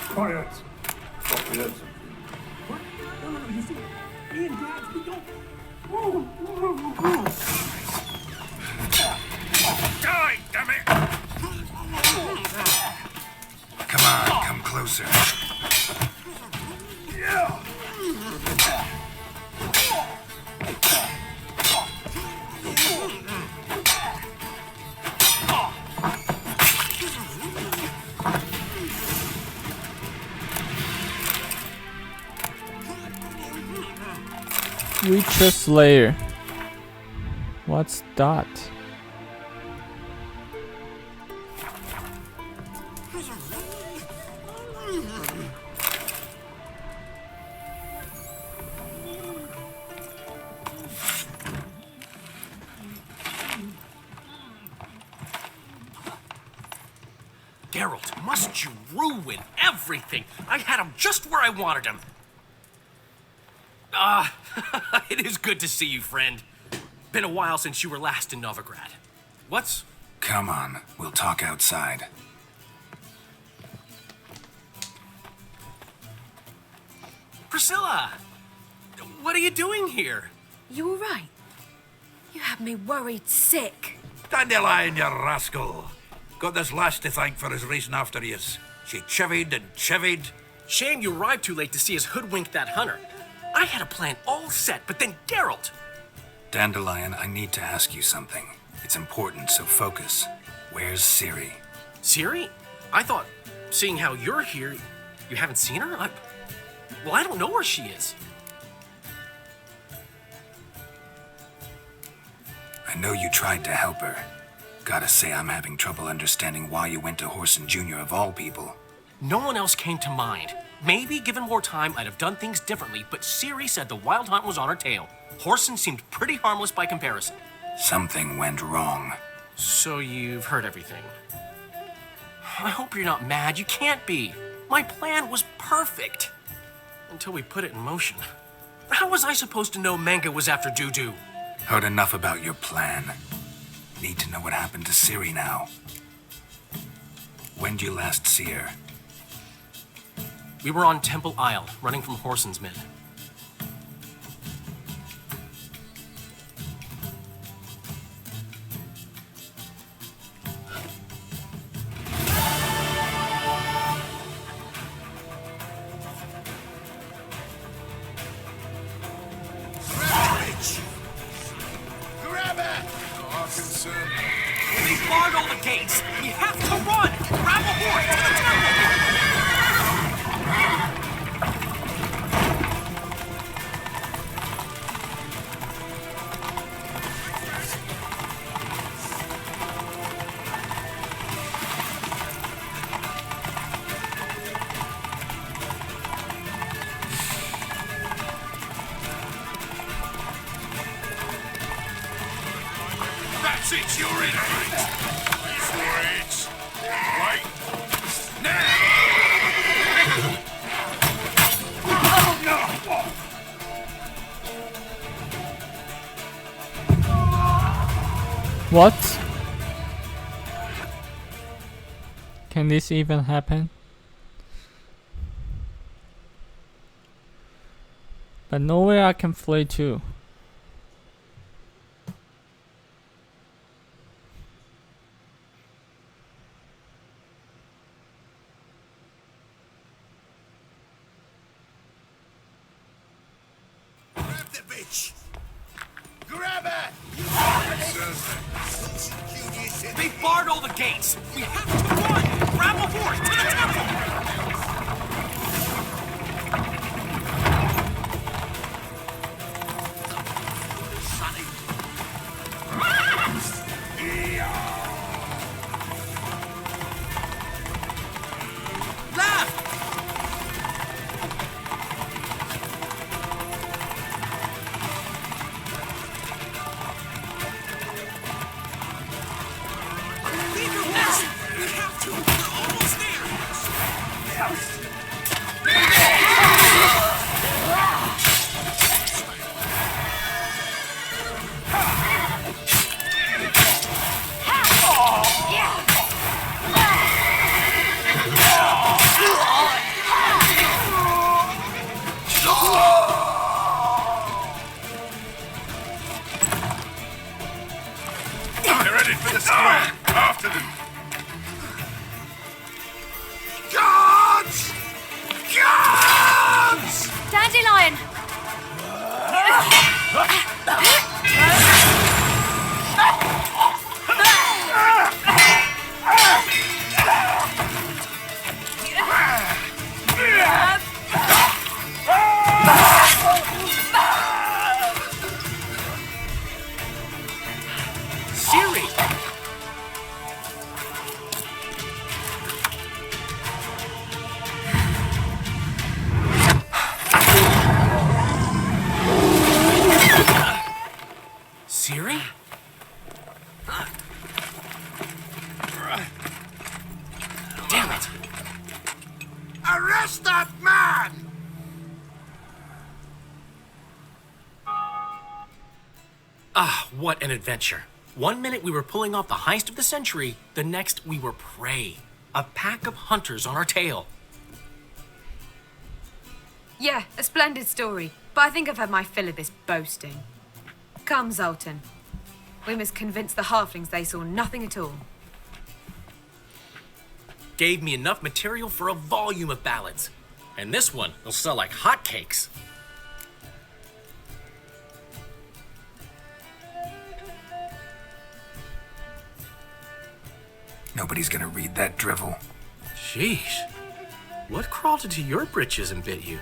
Quiet. Thought we heard something. What? No, you see, me and Dad, we don't. Die, damn it! Come on, come closer. Yeah. Witcher Slayer. What's that? Geralt, must you ruin everything? I had him just where I wanted him. It is good to see you, friend. Been a while since you were last in Novigrad. What's... Come on, we'll talk outside. Priscilla! What are you doing here? You all right? You had me worried sick. Dandelion, you rascal. Got this lass to thank for his racing after yous. She chivied and chivied. Shame you arrived too late to see us hoodwink that hunter. I had a plan all set, but then Geralt... Dandelion, I need to ask you something. It's important, so focus. Where's Ciri? Ciri? I thought, seeing how you're here, you haven't seen her? Well, I don't know where she is. I know you tried to help her. Gotta say, I'm having trouble understanding why you went to Whoreson Jr. of all people. No one else came to mind. Maybe, given more time, I'd have done things differently, but Ciri said the Wild Hunt was on her tail. Whoreson seemed pretty harmless by comparison. Something went wrong. So you've heard everything. I hope you're not mad. You can't be. My plan was perfect. Until we put it in motion. How was I supposed to know Manga was after Dudu? Heard enough about your plan. Need to know what happened to Ciri now. When'd you last see her? We were on Temple Isle, running from Whoreson's men. Grab it! Our concern. They barred all the gates! We have to run! Grab a horse to the temple! That's it, you're in, mate. Wait. Wait. Now! Oh, no! What? Can this even happen? But nowhere I can flee to. Grab the bitch! Grab it! They barred all the gates! We have to run! Grab a horse to the temple! Left! Leave your horse! We have to! We're almost They're headed for the square. After them. Guards! Guards! Dandelion! Ah, what an adventure. One minute we were pulling off the heist of the century, the next we were prey. A pack of hunters on our tail. Yeah, a splendid story. But I think I've had my fill of this boasting. Come, Zoltan. We must convince the halflings they saw nothing at all. Gave me enough material for a volume of ballads. And this one will sell like hotcakes. Nobody's gonna read that drivel. Sheesh. What crawled into your britches and bit you?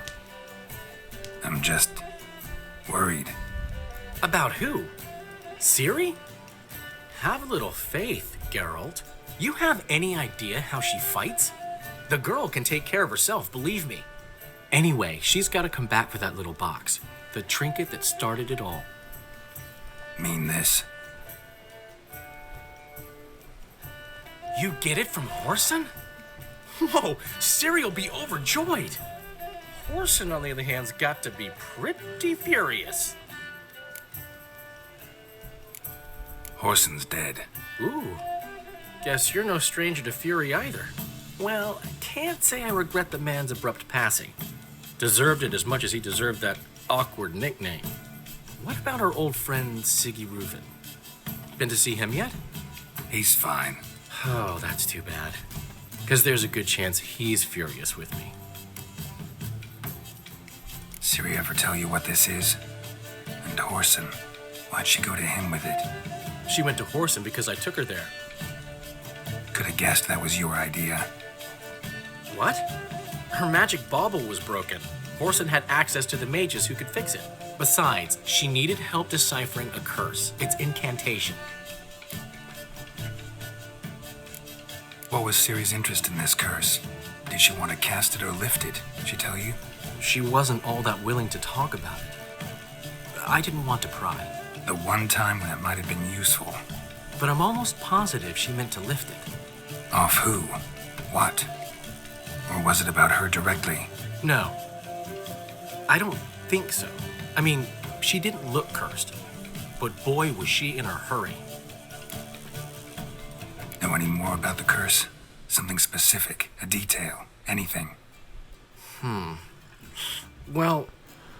I'm just worried. About who? Ciri? Have a little faith, Geralt. You have any idea how she fights? The girl can take care of herself, believe me. Anyway, she's got to come back for that little box. The trinket that started it all. Mean this? You get it from Whoreson? Whoa, Ciri will be overjoyed. Whoreson, on the other hand, has got to be pretty furious. Whoreson's dead. Ooh, guess you're no stranger to fury either. Well, I can't say I regret the man's abrupt passing. Deserved it as much as he deserved that awkward nickname. What about our old friend Siggy Reuven? Been to see him yet? He's fine. Oh, that's too bad. Because there's a good chance he's furious with me. Ciri ever tell you what this is? And Whoreson, why'd she go to him with it? She went to Whoreson because I took her there. Could have guessed that was your idea. What? Her magic bauble was broken. Whoreson had access to the mages who could fix it. Besides, she needed help deciphering a curse. Its incantation. What was Ciri's interest in this curse? Did she want to cast it or lift it? Did she tell you? She wasn't all that willing to talk about it. I didn't want to pry. The one time when it might have been useful. But I'm almost positive she meant to lift it. Off who? What? Or was it about her directly? No. I don't think so. I mean, she didn't look cursed. But boy, was she in a hurry. Know any more about the curse? Something specific, a detail, anything? Well,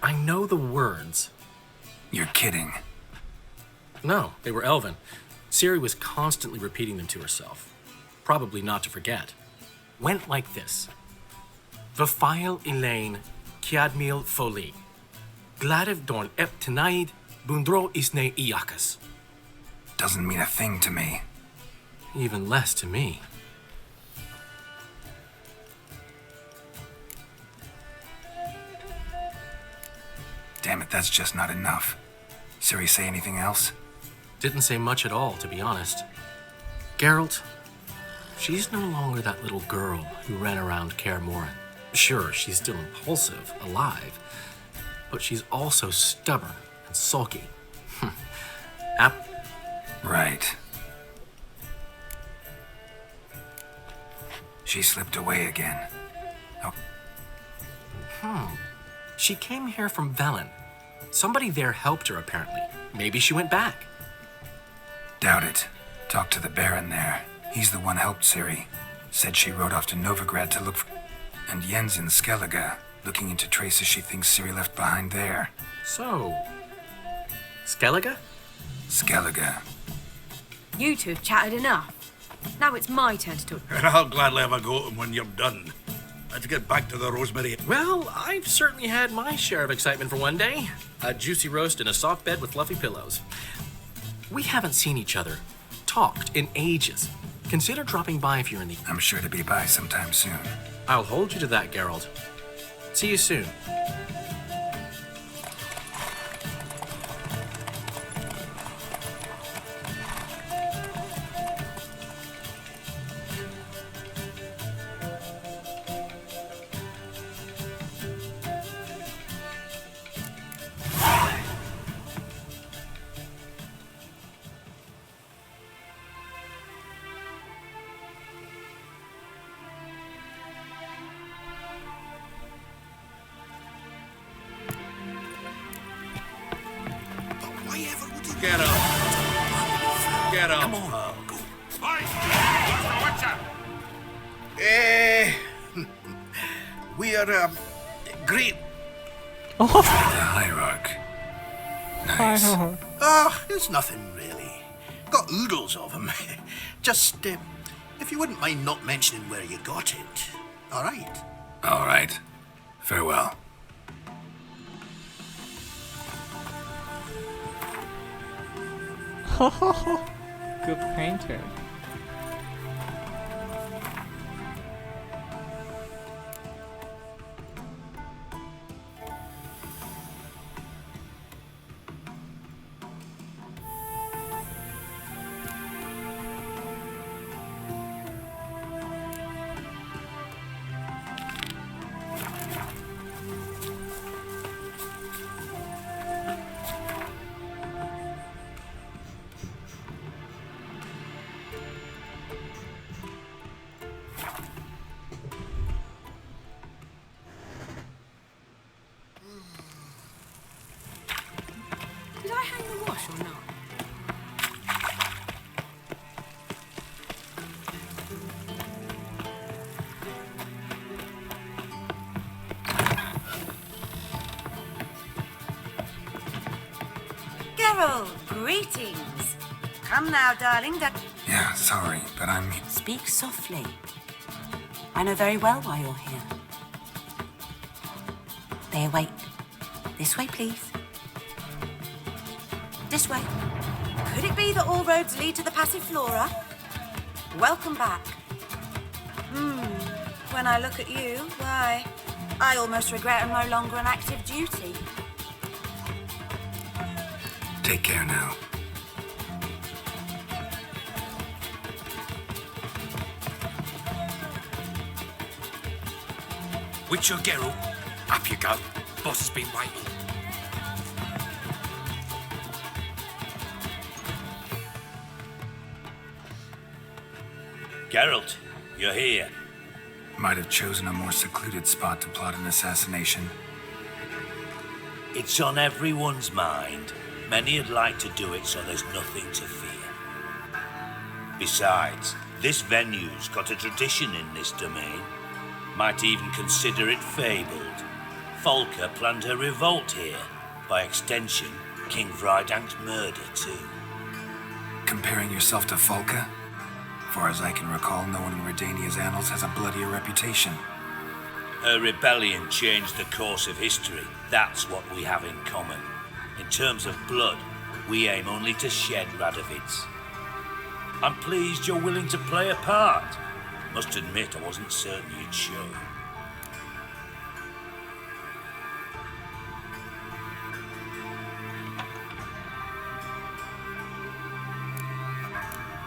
I know the words. You're kidding. No, they were Elven. Ciri was constantly repeating them to herself. Probably not to forget. Went like this. Vafile Elaine, Kiadmil Foli. Gladiv Dorn Ep Tenaid, Bundro Isne Iakas. Doesn't mean a thing to me. Even less to me. Damn it, that's just not enough. Ciri say anything else? Didn't say much at all, to be honest. Geralt, she's no longer that little girl who ran around Kaer Morhen. Sure, she's still impulsive, alive, but she's also stubborn and sulky. Right. She slipped away again. She came here from Velen. Somebody there helped her, apparently. Maybe she went back. Doubt it. Talked to the Baron there. He's the one helped Ciri. Said she rode off to Novigrad to look for... And Jens in Skellige, looking into traces she thinks Ciri left behind there. So... Skellige? Skellige. You two have chatted enough. Now it's my turn to talk. And I'll gladly have a go at him when you're done. Let's get back to the Rosemary. Well, I've certainly had my share of excitement for one day. A juicy roast in a soft bed with fluffy pillows. We haven't seen each other, talked in ages. Consider dropping by if you're in the... I'm sure to be by sometime soon. I'll hold you to that, Geralt. See you soon. Get up. Get up. Come on. We are, great. The Hierarch. Nice. It's nothing really. Got oodles of them. Just, if you wouldn't mind not mentioning where you got it. All right. All right. Farewell. Good painter. Did I hang the wash or not? Geralt, greetings. Come now, darling. Yeah, sorry, but I'm... Speak softly. I know very well why you're here. There, wait. This way, please. This way. Could it be that all roads lead to the Passiflora? Welcome back. When I look at you, why, I almost regret I'm no longer on active duty. Take care now. Witcher Geralt, up you go. Boss has been waiting. Geralt, you're here. Might have chosen a more secluded spot to plot an assassination. It's on everyone's mind. Many would like to do it so there's nothing to fear. Besides, this venue's got a tradition in this domain. Might even consider it fabled. Folka planned her revolt here. By extension, King Vrydank's murder too. Comparing yourself to Folka? Far as I can recall, no one in Redania's annals has a bloodier reputation. Her rebellion changed the course of history. That's what we have in common. In terms of blood, we aim only to shed Radovid's. I'm pleased you're willing to play a part. Must admit, I wasn't certain you'd show.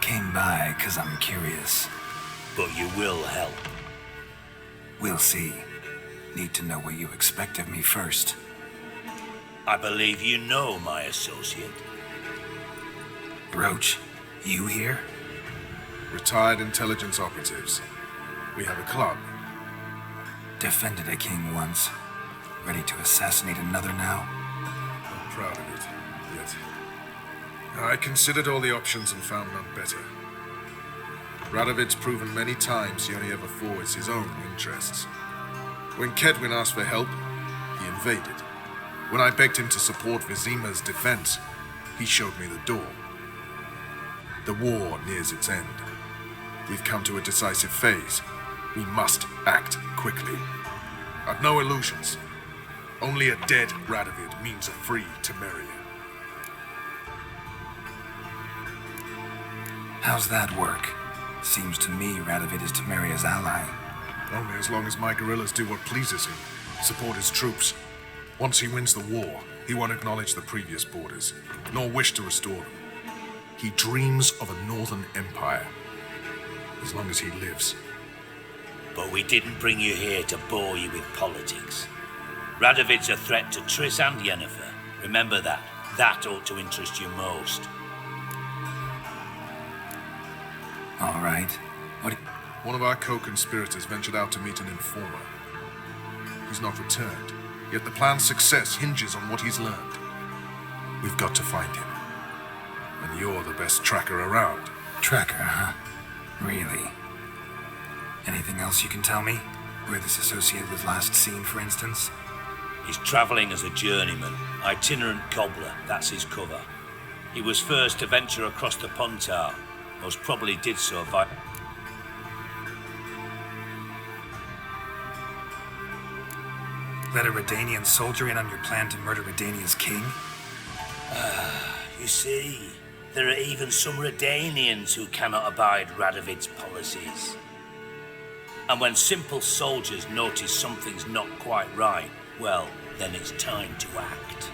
Came by 'cause I'm curious. But you will help. We'll see. Need to know what you expect of me first. I believe you know my associate. Roach, you here? Retired intelligence operatives. We have a club. Defended a king once. Ready to assassinate another now? I'm proud of it, yet I considered all the options and found none better. Radovid's proven many times he only ever forwards his own interests. When Kedwin asked for help, he invaded. When I begged him to support Vizima's defense, he showed me the door. The war nears its end. We've come to a decisive phase. We must act quickly. I've no illusions. Only a dead Radovid means a free Temeria. How's that work? Seems to me Radovid is Temeria's ally. Only as long as my guerrillas do what pleases him, support his troops. Once he wins the war, he won't acknowledge the previous borders, nor wish to restore them. He dreams of a northern empire, as long as he lives. But we didn't bring you here to bore you with politics. Radovid's a threat to Triss and Yennefer. Remember that. That ought to interest you most. All right. One of our co-conspirators ventured out to meet an informer. He's not returned, yet the plan's success hinges on what he's learned. We've got to find him. And you're the best tracker around. Tracker, huh? Really? Anything else you can tell me? Where this associate was last seen, for instance? He's travelling as a journeyman, itinerant cobbler, that's his cover. He was first to venture across the Pontar, most probably did so via... Let a Redanian soldier in on your plan to murder Redania's king? You see, there are even some Redanians who cannot abide Radovid's policies. And when simple soldiers notice something's not quite right, well, then it's time to act.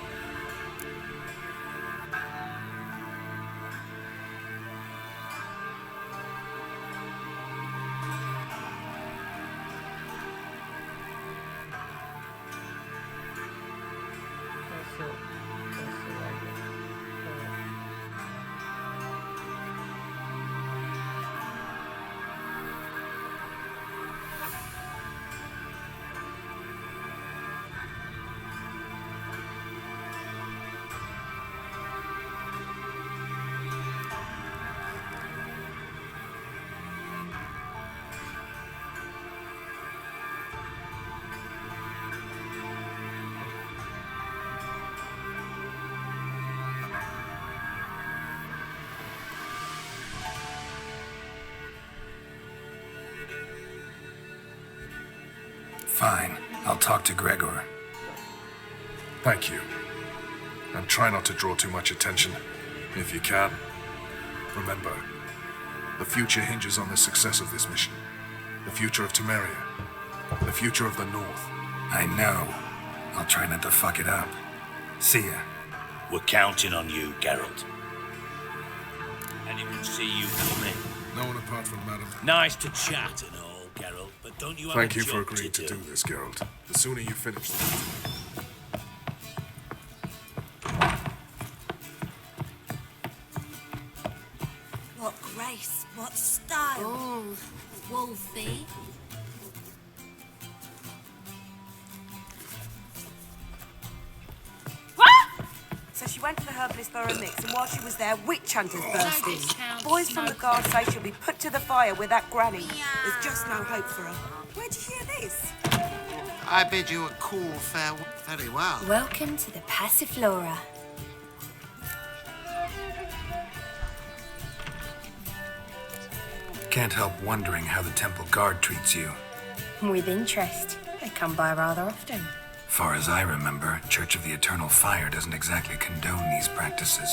Fine. I'll talk to Gregor. Thank you. And try not to draw too much attention, if you can. Remember, the future hinges on the success of this mission. The future of Temeria. The future of the North. I know. I'll try not to fuck it up. See ya. We're counting on you, Geralt. Anyone see you coming? No one apart from Madam. Nice to chat and all, Geralt, but don't you have Thank a you for job agreeing to do this, Geralt. The sooner you finish this. What grace, what style. Oh, Wolfie. So she went to the herbalist for a mix, and while she was there, witch hunters burst in. discount, Boys from the smoking. guard say she'll be put to the fire with that granny. There's just no hope for her. Where'd you hear this? I bid you a cool farewell. Very well. Welcome to the Passiflora. Can't help wondering how the Temple Guard treats you. With interest. They come by rather often. Far as I remember, Church of the Eternal Fire doesn't exactly condone these practices.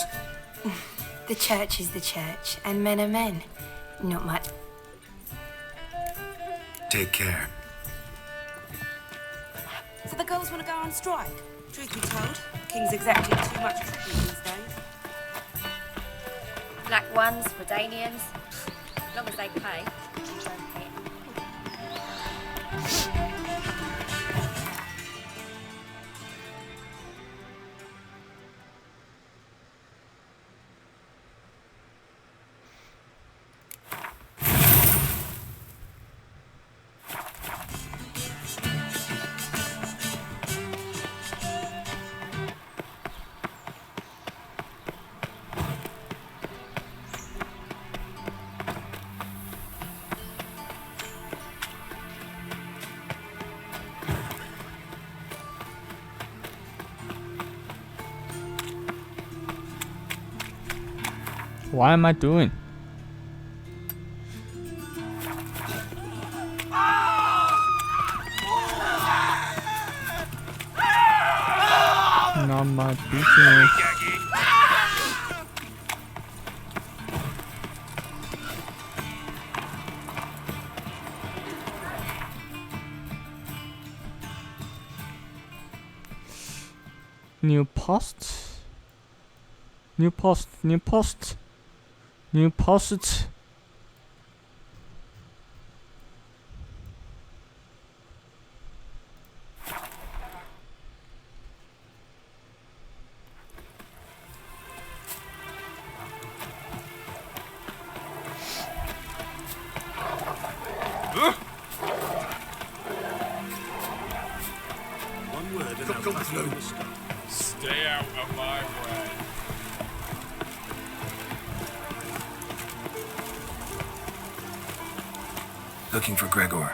The church is the church, and men are men. Not much. Take care. So the girls want to go on strike? Truth be told, King's exacting too much tribute these days. Black ones, Redanians. As long as they pay. Don't pay. What am I doing? Not my business. New post. New post. New post. New post. One word and I'll pass you the stuff. Stay out of my way. Looking for Gregor.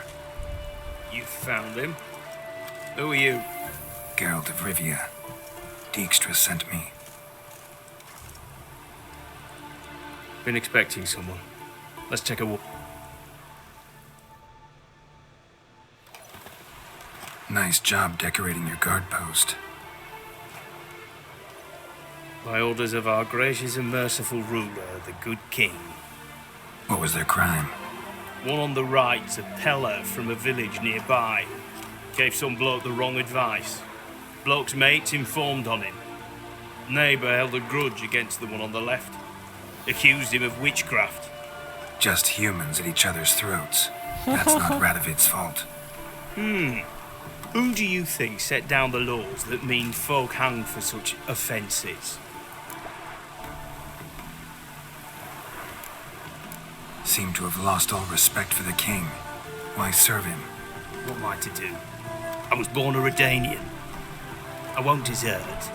You found him? Who are you? Geralt of Rivia. Dijkstra sent me. Been expecting someone. Let's take a walk. Nice job decorating your guard post. By orders of our gracious and merciful ruler, the good king. What was their crime? One on the right's a peller from a village nearby. Gave some bloke the wrong advice. Bloke's mates informed on him. Neighbour held a grudge against the one on the left. Accused him of witchcraft. Just humans at each other's throats. That's not Radovid's fault. Who do you think set down the laws that mean folk hanged for such offences? Seem to have lost all respect for the king. Why serve him? What am I to do? I was born a Redanian. I won't desert.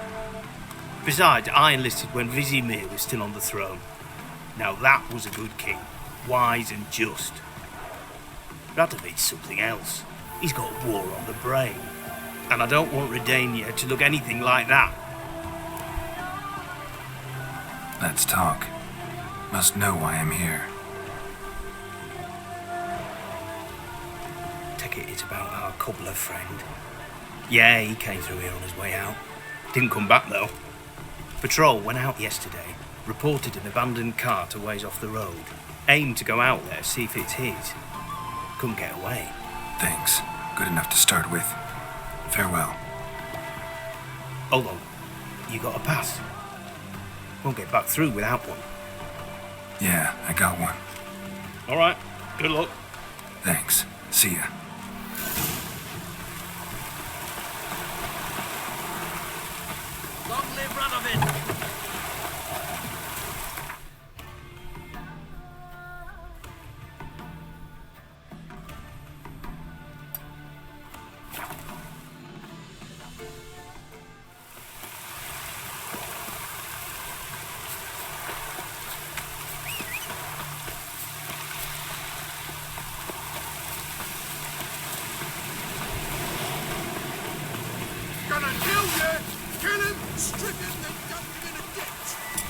Besides, I enlisted when Vizimir was still on the throne. Now that was a good king, wise and just. Radovid's something else. He's got war on the brain. And I don't want Redania to look anything like that. Let's talk. Must know why I'm here. Take it it's about our cobbler friend. Yeah, he came through here on his way out. Didn't come back though. Patrol went out yesterday, reported an abandoned cart a ways off the road. Aimed to go out there, see if it's his. Couldn't get away. Thanks. Good enough to start with. Farewell. Hold on. You got a pass? Won't get back through without one. Yeah, I got one. All right. Good luck. Thanks. See ya. Long live Radovid!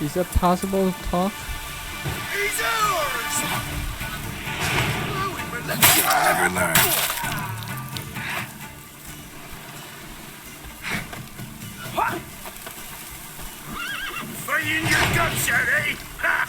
Is it possible to talk? He's ours! You'll never learn. Fighting your guts out, eh? Ha!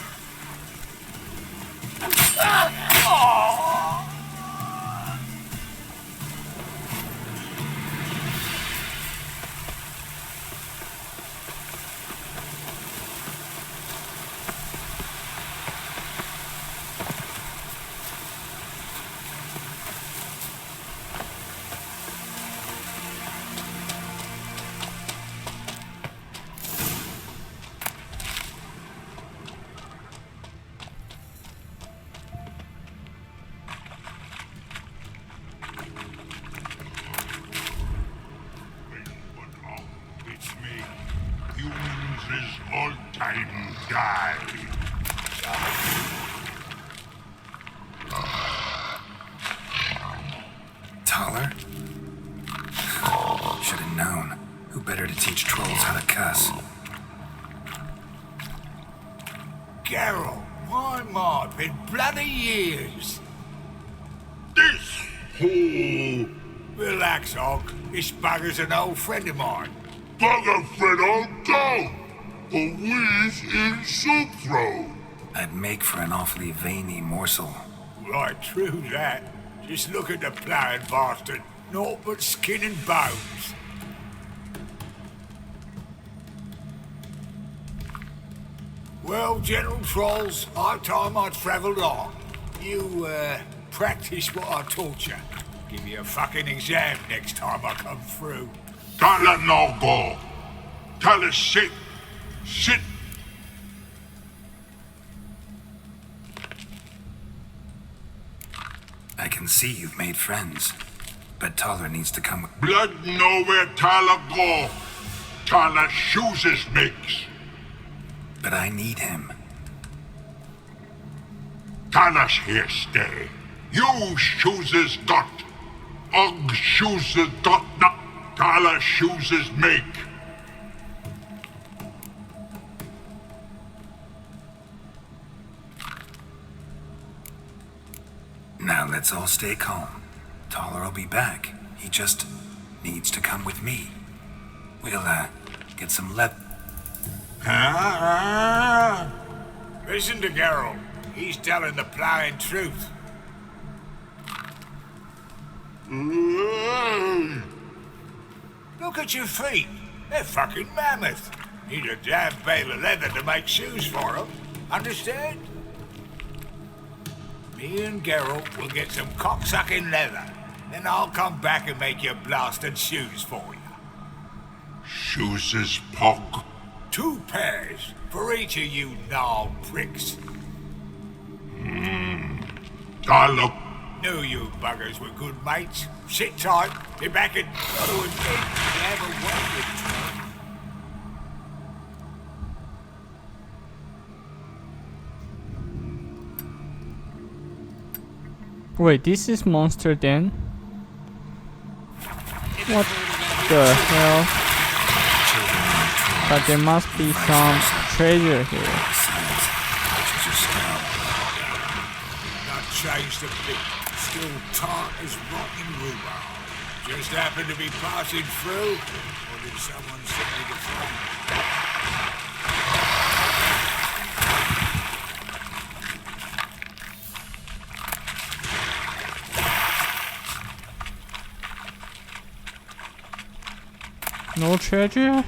Taller? Should have known. Who better to teach trolls how to cuss? Geralt, my mod, been bloody years. This fool! Relax, Og. This bugger's an old friend of mine. Bugger friend old dog! But we's in soup throw. I'd make for an awfully veiny morsel. Right, true that. Just look at the ploughing bastard. Naught but skin and bones. Well, General Trolls, high time I travelled on. You, practice what I taught you. Give you a fucking exam next time I come through. Can't let no go. Tell us sit. Sit. I can see you've made friends. But Taller needs to come with... Blood know where Taller go. Taller chooses makes. But I need him. Taller's here stay. You chooses dot. Og chooses dot not. Gala chooses make. Now let's all stay calm. Taller will be back. He just needs to come with me. We'll, get some Listen to Geralt. He's telling the plowing truth. Look at your feet. They're fucking mammoth. Need a damn bale of leather to make shoes for them. Understand? Me and Geralt will get some cocksucking leather. Then I'll come back and make your blasted shoes for you. Chooses Pog. 2 pairs for each of you gnarled pricks. Gallop. Knew you buggers were good mates. Sit tight. Be back in... Oh, and have a way with Wait, this is Monster Den? What the hell? But there must be some treasure here. Not changed a bit. Still tart as rotten rhubarb. Just happened to be passing through, or did someone send me the phone? No treasure?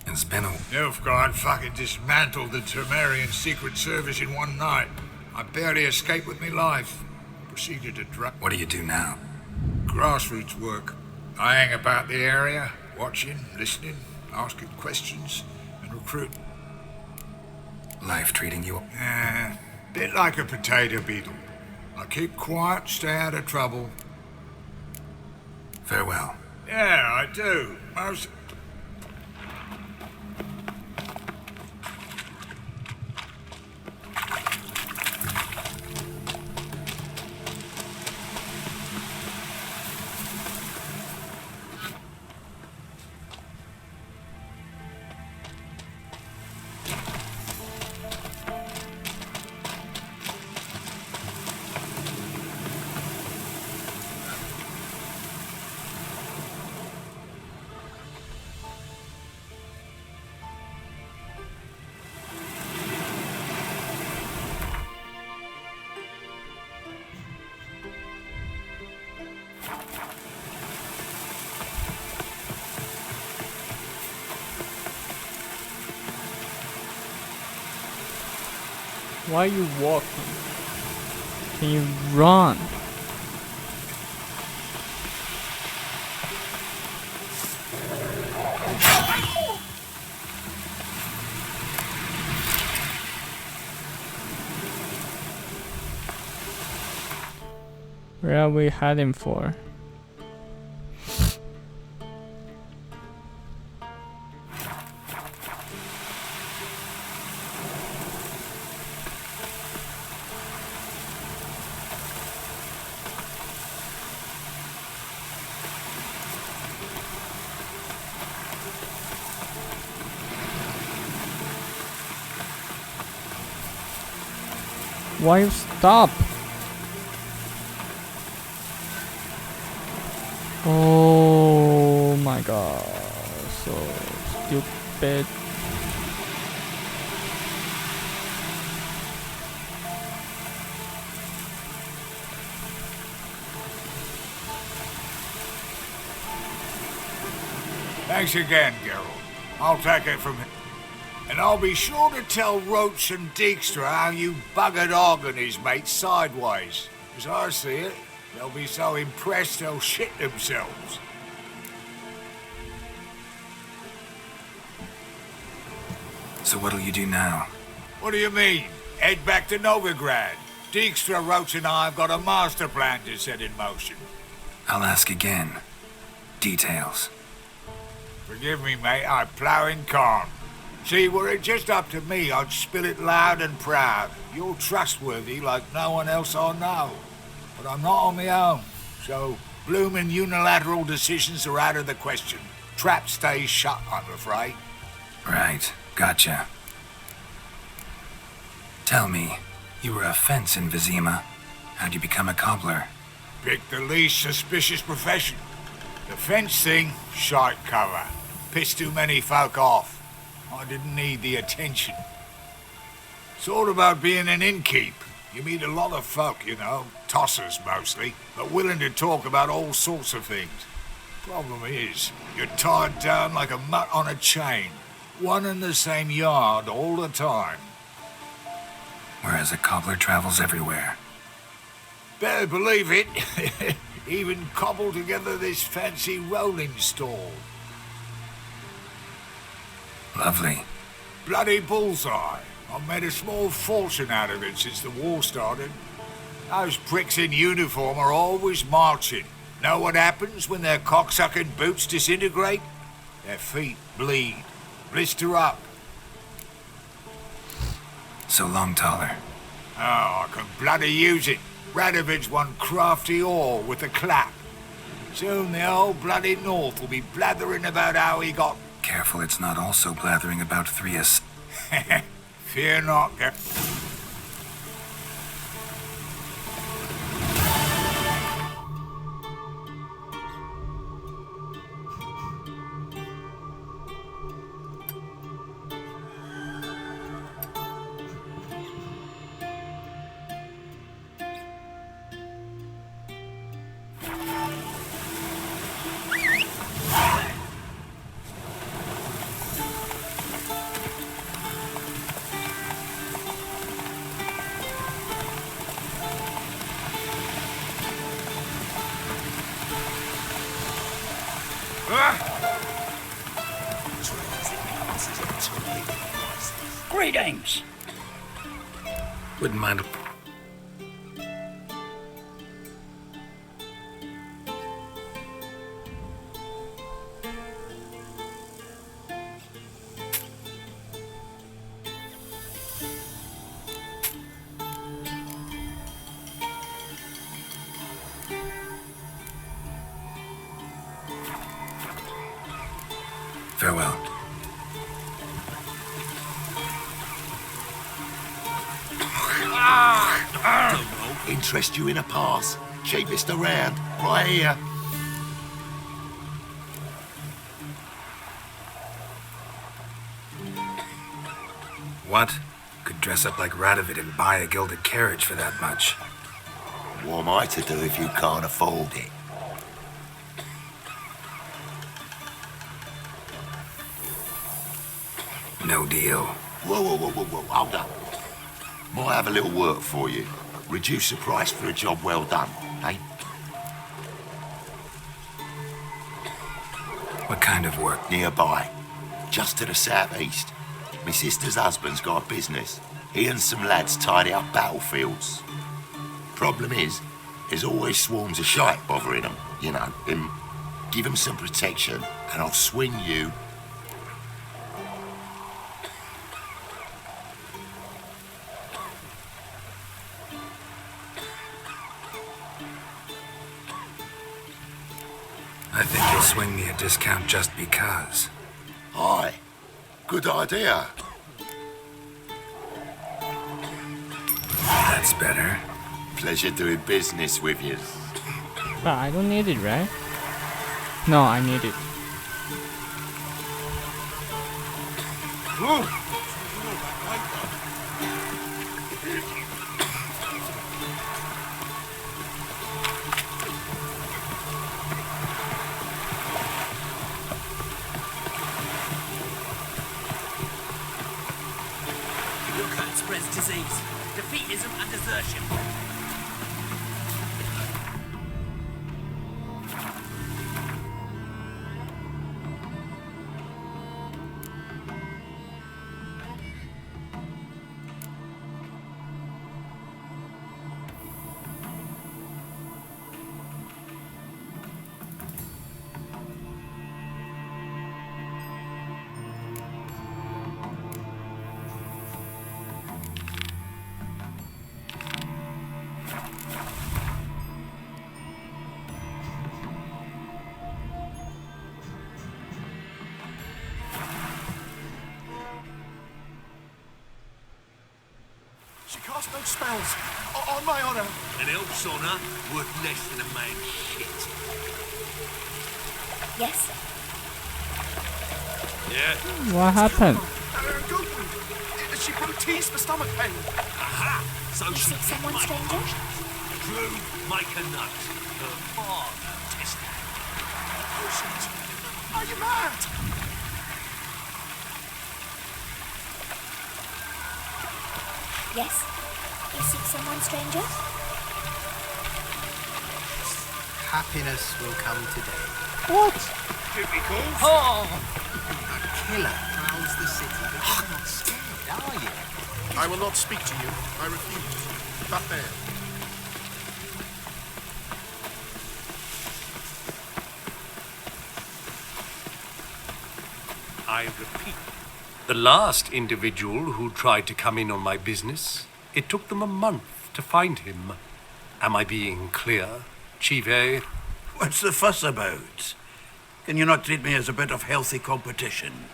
It's been a... Nilfgaard fucking dismantled the Temerian Secret Service in one night. I barely escaped with my life. Proceeded to drop. What do you do now? Grassroots work. I hang about the area, watching, listening, asking questions, and recruiting. Life treating you... Bit like a potato beetle. I keep quiet, stay out of trouble. Farewell. Yeah, I do. Most... Why are you walking? Can you run? Where are we heading for? Why you stop? Oh my god, so stupid. Thanks again, Geralt. I'll take it from here. And I'll be sure to tell Roach and Dijkstra how you buggered Og and his mates sideways. As I see it, they'll be so impressed they'll shit themselves. So what'll you do now? What do you mean? Head back to Novigrad. Dijkstra, Roach and I have got a master plan to set in motion. I'll ask again. Details. Forgive me, mate, I plough in corn. See, were it just up to me, I'd spill it loud and proud. You're trustworthy like no one else I know. But I'm not on my own, so bloomin' unilateral decisions are out of the question. Trap stays shut, I'm afraid. Right, gotcha. Tell me, you were a fence in Vizima. How'd you become a cobbler? Pick the least suspicious profession. The fence thing, shite cover. Pissed too many folk off. I didn't need the attention. It's all about being an innkeep. You meet a lot of folk, you know, tossers mostly, but willing to talk about all sorts of things. Problem is, you're tied down like a mutt on a chain. One and the same yard all the time. Whereas a cobbler travels everywhere. Better believe it. Even cobbled together this fancy rolling stall. Lovely. Bloody bullseye. I've made a small fortune out of it since the war started. Those pricks in uniform are always marching. Know what happens when their cocksucking boots disintegrate? Their feet bleed. Blister up. So long, Taller. Oh, I can bloody use it. Radovid's one crafty oar with a clap. Soon the whole bloody North will be blathering about how he got... Careful it's not also blathering about Threus. Fear not, Greetings. Wouldn't mind. Farewell. Interest you in a pass? Cheapest around, right here. What? Could dress up like Radovid and buy a gilded carriage for that much. What am I to do if you can't afford it? No deal. Whoa, hold up. Might have a little work for you. Reduce the price for a job well done, eh? What kind of work? Nearby. Just to the southeast. My sister's husband's got a business. He and some lads tidy up battlefields. Problem is, there's always swarms of shite bothering them. You know, give them some protection and I'll swing you... I think you'll swing me a discount just because. Aye. Good idea. That's better. Pleasure doing business with you. But I don't need it, right? No, I need it. Spreads disease, defeatism and desertion. cast no spells. On my honor. An elf's honor worth less than a man's shit. Yes? Yeah. What happened? She brewed teas for stomach pain. Aha! So You she see someone, stranger? Drew, make a note. Her father tested. Potions? Are you mad? Yes? You seek someone, stranger? Happiness will come today. What? Oh! A killer prowls the city, but you're not scared, are you? I will not speak to you. I refuse. Not there. I repeat, the last individual who tried to come in on my business, it took them a month to find him. Am I being clear, Chive? What's the fuss about? Can you not treat me as a bit of healthy competition?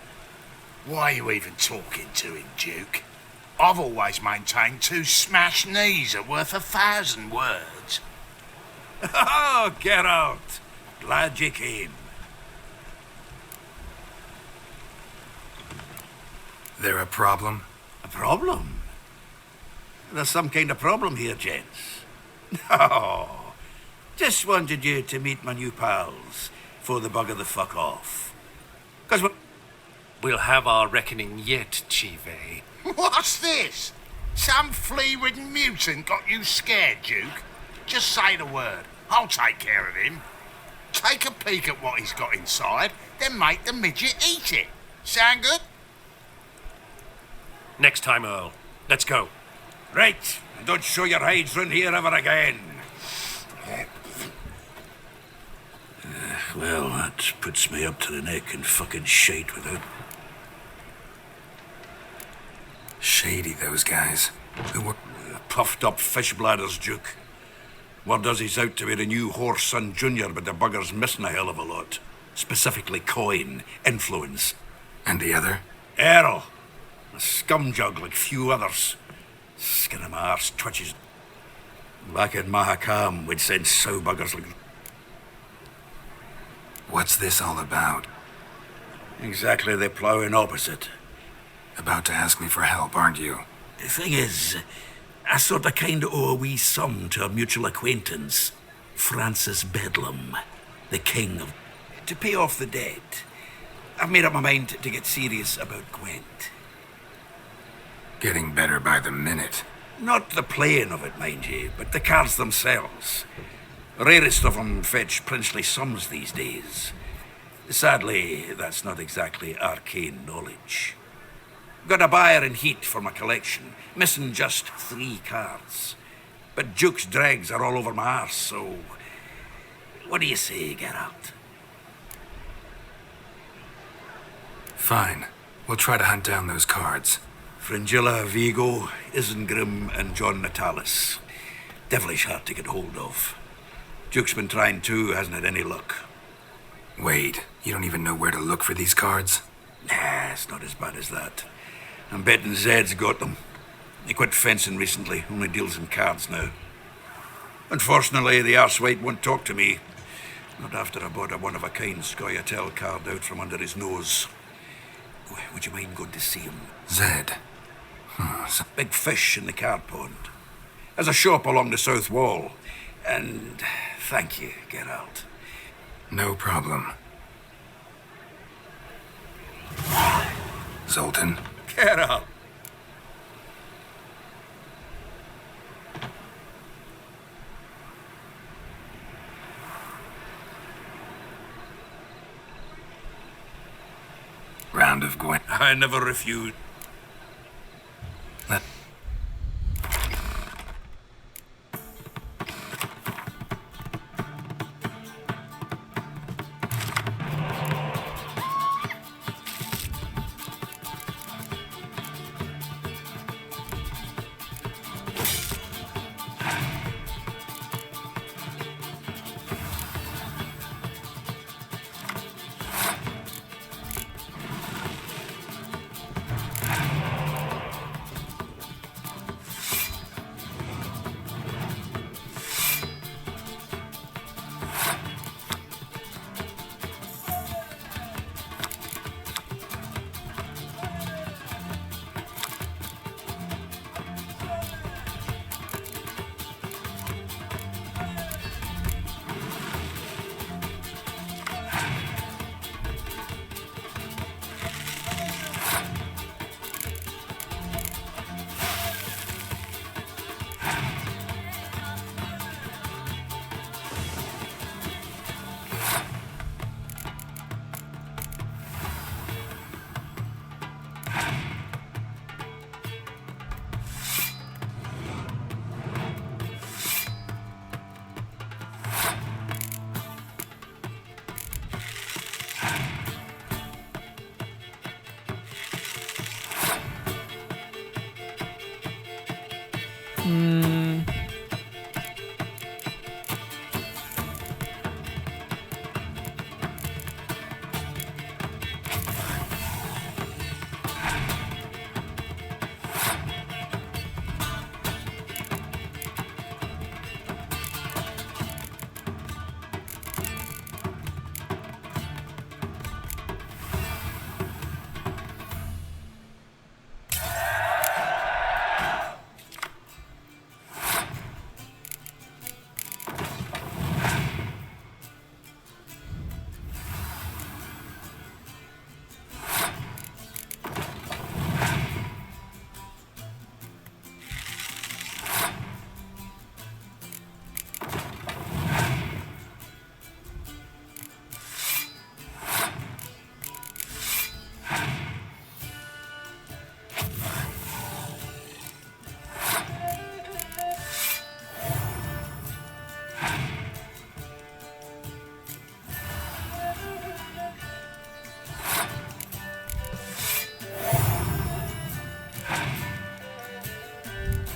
Why are you even talking to him, Duke? I've always maintained 2 smashed knees are worth 1,000 words. Oh, Geralt! Glad you came. There a problem? A problem? There's some kind of problem here, gents. No. Just wanted you to meet my new pals before they bugger the fuck off. 'Cause we'll have our reckoning yet, Chive. What's this? Some flea-ridden mutant got you scared, Duke? Just say the word. I'll take care of him. Take a peek at what he's got inside, then make the midget eat it. Sound good? Next time, Earl. Let's go. Right, and don't show your hides round here ever again. Well, that puts me up to the neck in fucking shite without... Shady, those guys. Who were... puffed up fish bladders, Duke. Word does he's out to be the new Horse Son Jr., but the bugger's missing a hell of a lot. Specifically coin, influence. And the other? Earl. A scumjug like few others. Skin of my arse twitches. Back in Mahakam, we'd send sow buggers like... What's this all about? Exactly the ploughing opposite. About to ask me for help, aren't you? The thing is, I sort of kind of owe a wee sum to a mutual acquaintance, Francis Bedlam, the king of... To pay off the debt, I've made up my mind to get serious about Gwent. Getting better by the minute. Not the playing of it, mind you, but the cards themselves. Rarest of them fetch princely sums these days. Sadly, that's not exactly arcane knowledge. Got a buyer in heat for my collection, missing just 3 cards. But Duke's dregs are all over my arse, so... What do you say, Geralt? Fine. We'll try to hunt down those cards. Fringilla, Vigo, Isengrim, and John Natalis. Devilish hard to get hold of. Duke's been trying too, hasn't had any luck. Wait, you don't even know where to look for these cards? Nah, it's not as bad as that. I'm betting Zed's got them. He quit fencing recently, only deals in cards now. Unfortunately, the arsewite won't talk to me. Not after I bought a one-of-a-kind Scoia'tael card out from under his nose. Would you mind going to see him? Zed? Big fish in the card pond. There's a shop along the south wall. And thank you, Geralt. No problem. Zoltan? Geralt! Round of Gwent. I never refuse.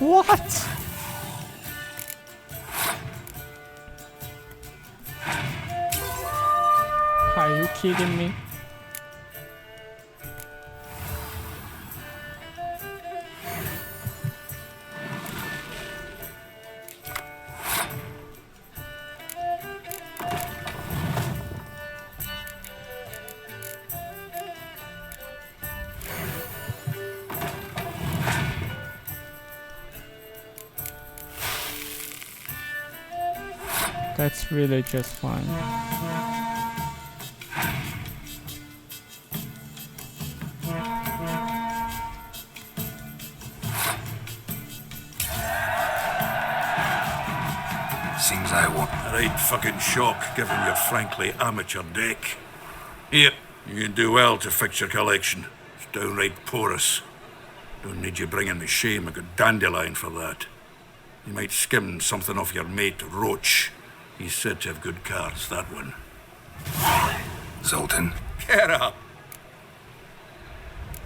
What? Are you kidding me? That's really just fine. Seems I won't. Right fucking shock, given your frankly amateur deck. Here, you can do well to fix your collection. It's downright porous. Don't need you bringing me shame. I got Dandelion for that. You might skim something off your mate Roach. He's said to have good cards, that one. Zoltan, Get up!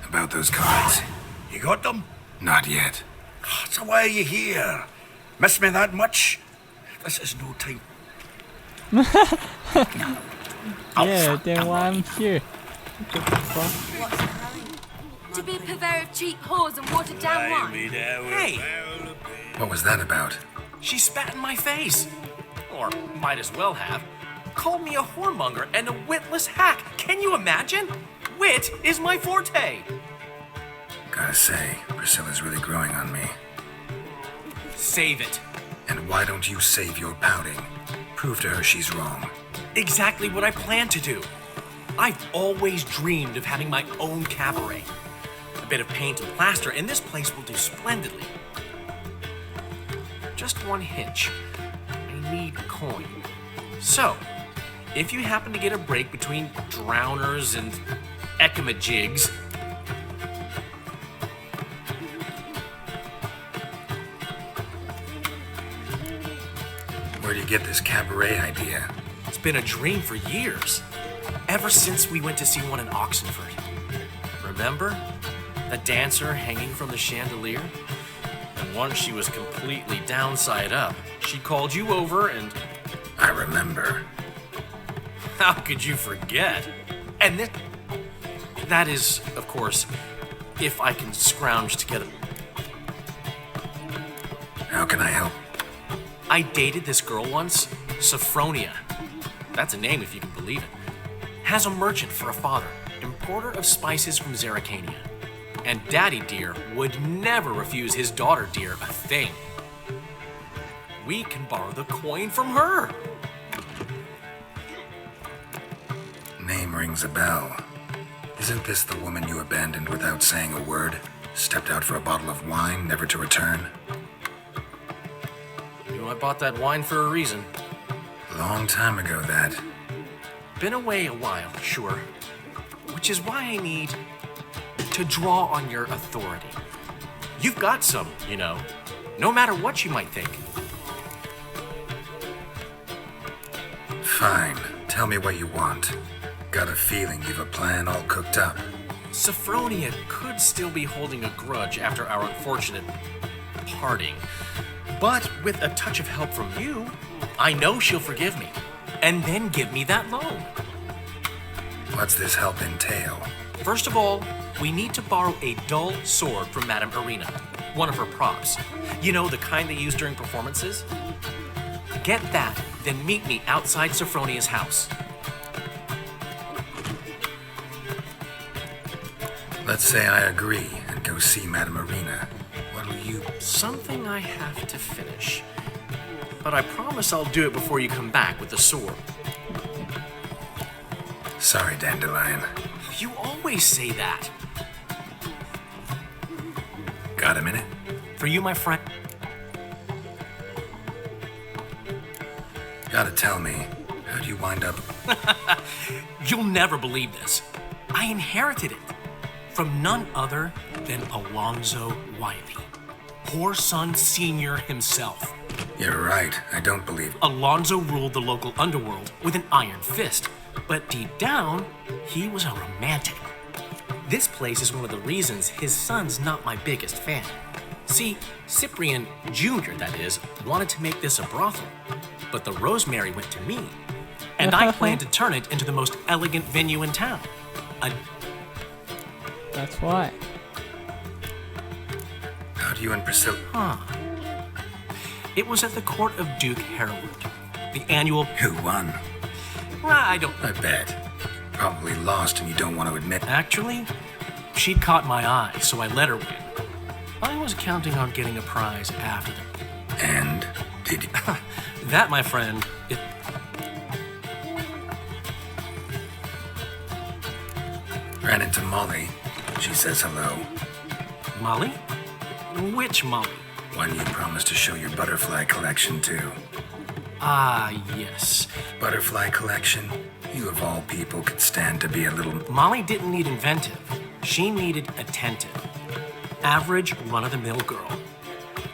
about those cards. You got them? Not yet. So why are you here? Miss me that much? This is no time. Yeah, then why I'm here? What the fuck? To be a purveyor of cheap whores and watered down wine. Hey, What was that about? she spat in my face. Or might as well have. Called me a whoremonger and a witless hack. Can you imagine? Wit is my forte. Gotta say, Priscilla's really growing on me. Save it. And why don't you save your pouting? Prove to her she's wrong. Exactly what I plan to do. I've always dreamed of having my own cabaret. A bit of paint and plaster, and this place will do splendidly. Just one hitch. I need coin. So, if you happen to get a break between drowners and ekamajigs, Where do you get this cabaret idea? it's been a dream for years. Ever since we went to see one in Oxenford. Remember? The dancer hanging from the chandelier? And once she was completely downside up, she called you over and... I remember. How could you forget? And that is, of course, if I can scrounge together. How can I help? I dated this girl once, Sophronia. That's a name if you can believe it. Has a merchant for a father, importer of spices from Zerrikania. And Daddy Dear would never refuse his daughter Dear a thing. We can borrow the coin from her. Name rings a bell. Isn't this the woman you abandoned without saying a word? Stepped out for a bottle of wine, never to return? You know, I bought that wine for a reason. Long time ago, that. Been away a while, sure. Which is why I need to draw on your authority. You've got some, you know, no matter what you might think. Fine. Tell me what you want. Got a feeling you've a plan all cooked up. Sophronia could still be holding a grudge after our unfortunate parting. But with a touch of help from you, I know she'll forgive me. And then give me that loan. What's this help entail? First of all, we need to borrow a dull sword from Madame Irina, one of her props. You know, the kind they use during performances? Get that, then meet me outside Sophronia's house. Let's say I agree and go see Madame Irina. What'll you... Something I have to finish. But I promise I'll do it before you come back with the sword. Sorry, Dandelion. You always say that. Got a minute? For you, my friend. Gotta tell me, how'd you wind up... You'll never believe this. I inherited it from none other than Alonzo Wiley, Whoreson Sr. himself. You're right, I don't believe... Alonzo ruled the local underworld with an iron fist, but deep down, he was a romantic. This place is one of the reasons his son's not my biggest fan. See, Cyprian Jr., that is, wanted to make this a brothel, but the Rosemary went to me, and I planned to turn it into the most elegant venue in town. That's why. How do you and Priscilla... Huh. It was at the court of Duke Harold. The annual... Who won? I don't... I bet. Probably lost and you don't want to admit... Actually, she'd caught my eye, so I let her win. I was counting on getting a prize after the... And? Did you... That, my friend, it... Ran into Molly. She says hello. Molly? Which Molly? One you promised to show your butterfly collection to. Ah, yes. Butterfly collection? You of all people could stand to be a little... Molly didn't need inventive. She needed attentive. Average, run-of-the-mill girl.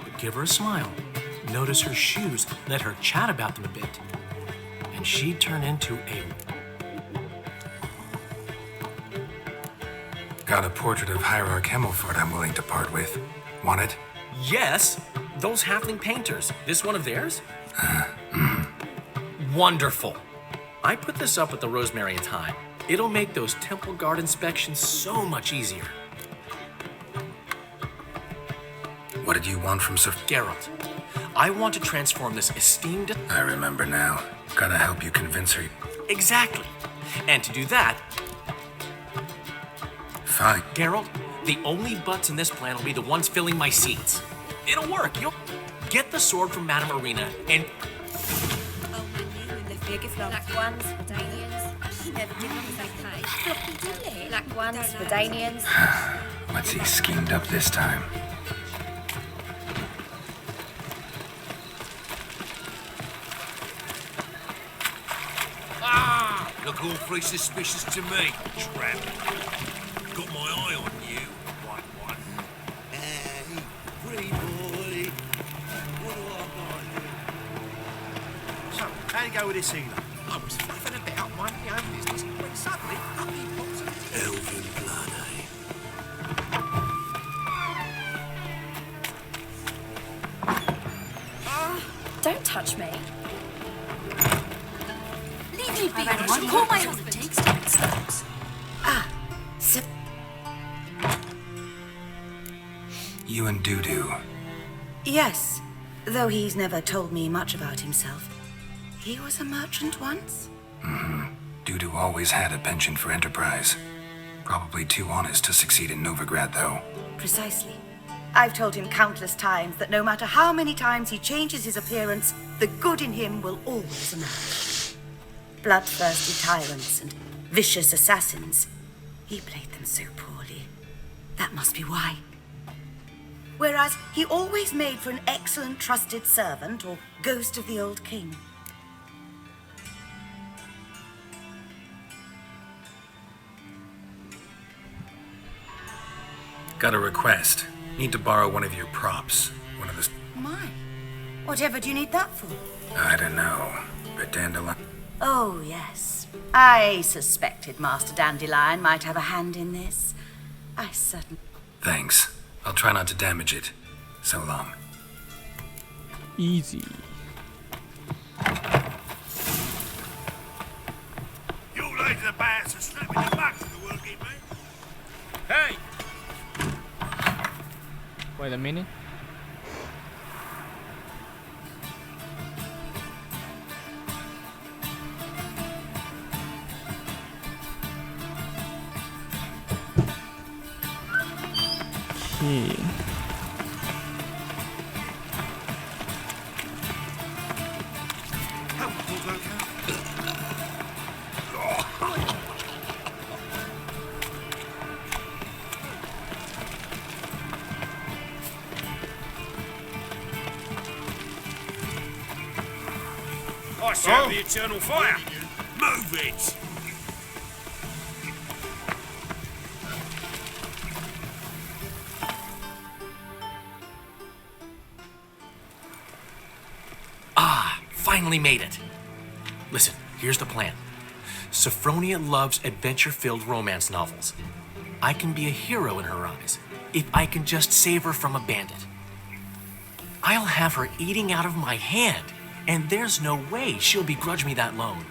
But give her a smile. Notice her shoes. Let her chat about them a bit. And she'd turn into a... Got a portrait of Hierarch Hemmelford I'm willing to part with. Want it? Yes! Those halfling painters. This one of theirs? Wonderful. I put this up at the Rosemary in time. It'll make those temple guard inspections so much easier. What did you want from Sir... Geralt, I want to transform this esteemed... I remember now. Gotta help you convince her. Exactly. And to do that... Fine. Geralt, the only butts in this plan will be the ones filling my seats. It'll work. You'll get the sword from Madame Arena and... Black ones for Danians. Never did what they paid. Floppy did it. Black ones for Danians. What's he schemed up this time? Look awfully suspicious to me, tramp. Got my eye on you, white one. Hey, pretty boy. What do I got? So, how'd it go with this healer? I was fluffing about minding my own business when suddenly up he pops and... Elven blood, Don't touch me. Leave me be. Call my husband. You and Dudu. Yes, though he's never told me much about himself. He was a merchant once? Mm-hmm. Dudu always had a penchant for enterprise. Probably too honest to succeed in Novigrad, though. Precisely. I've told him countless times that no matter how many times he changes his appearance, the good in him will always emerge. Bloodthirsty tyrants and vicious assassins. He played them so poorly. That must be why. Whereas he always made for an excellent trusted servant or ghost of the old king. Got a request. Need to borrow one of your props. One of the... My. Whatever do you need that for? I don't know. But Dandelion... Oh, yes. I suspected Master Dandelion might have a hand in this. I certainly... Thanks. I'll try not to damage it. So long. Easy. You lay to the bats and snapping your back to the working man. Hey! Wait a minute. Okay. I serve the eternal fire. Move it! Finally made it. Listen, here's the plan. Sophronia loves adventure-filled romance novels. I can be a hero in her eyes if I can just save her from a bandit. I'll have her eating out of my hand, and there's no way she'll begrudge me that loan.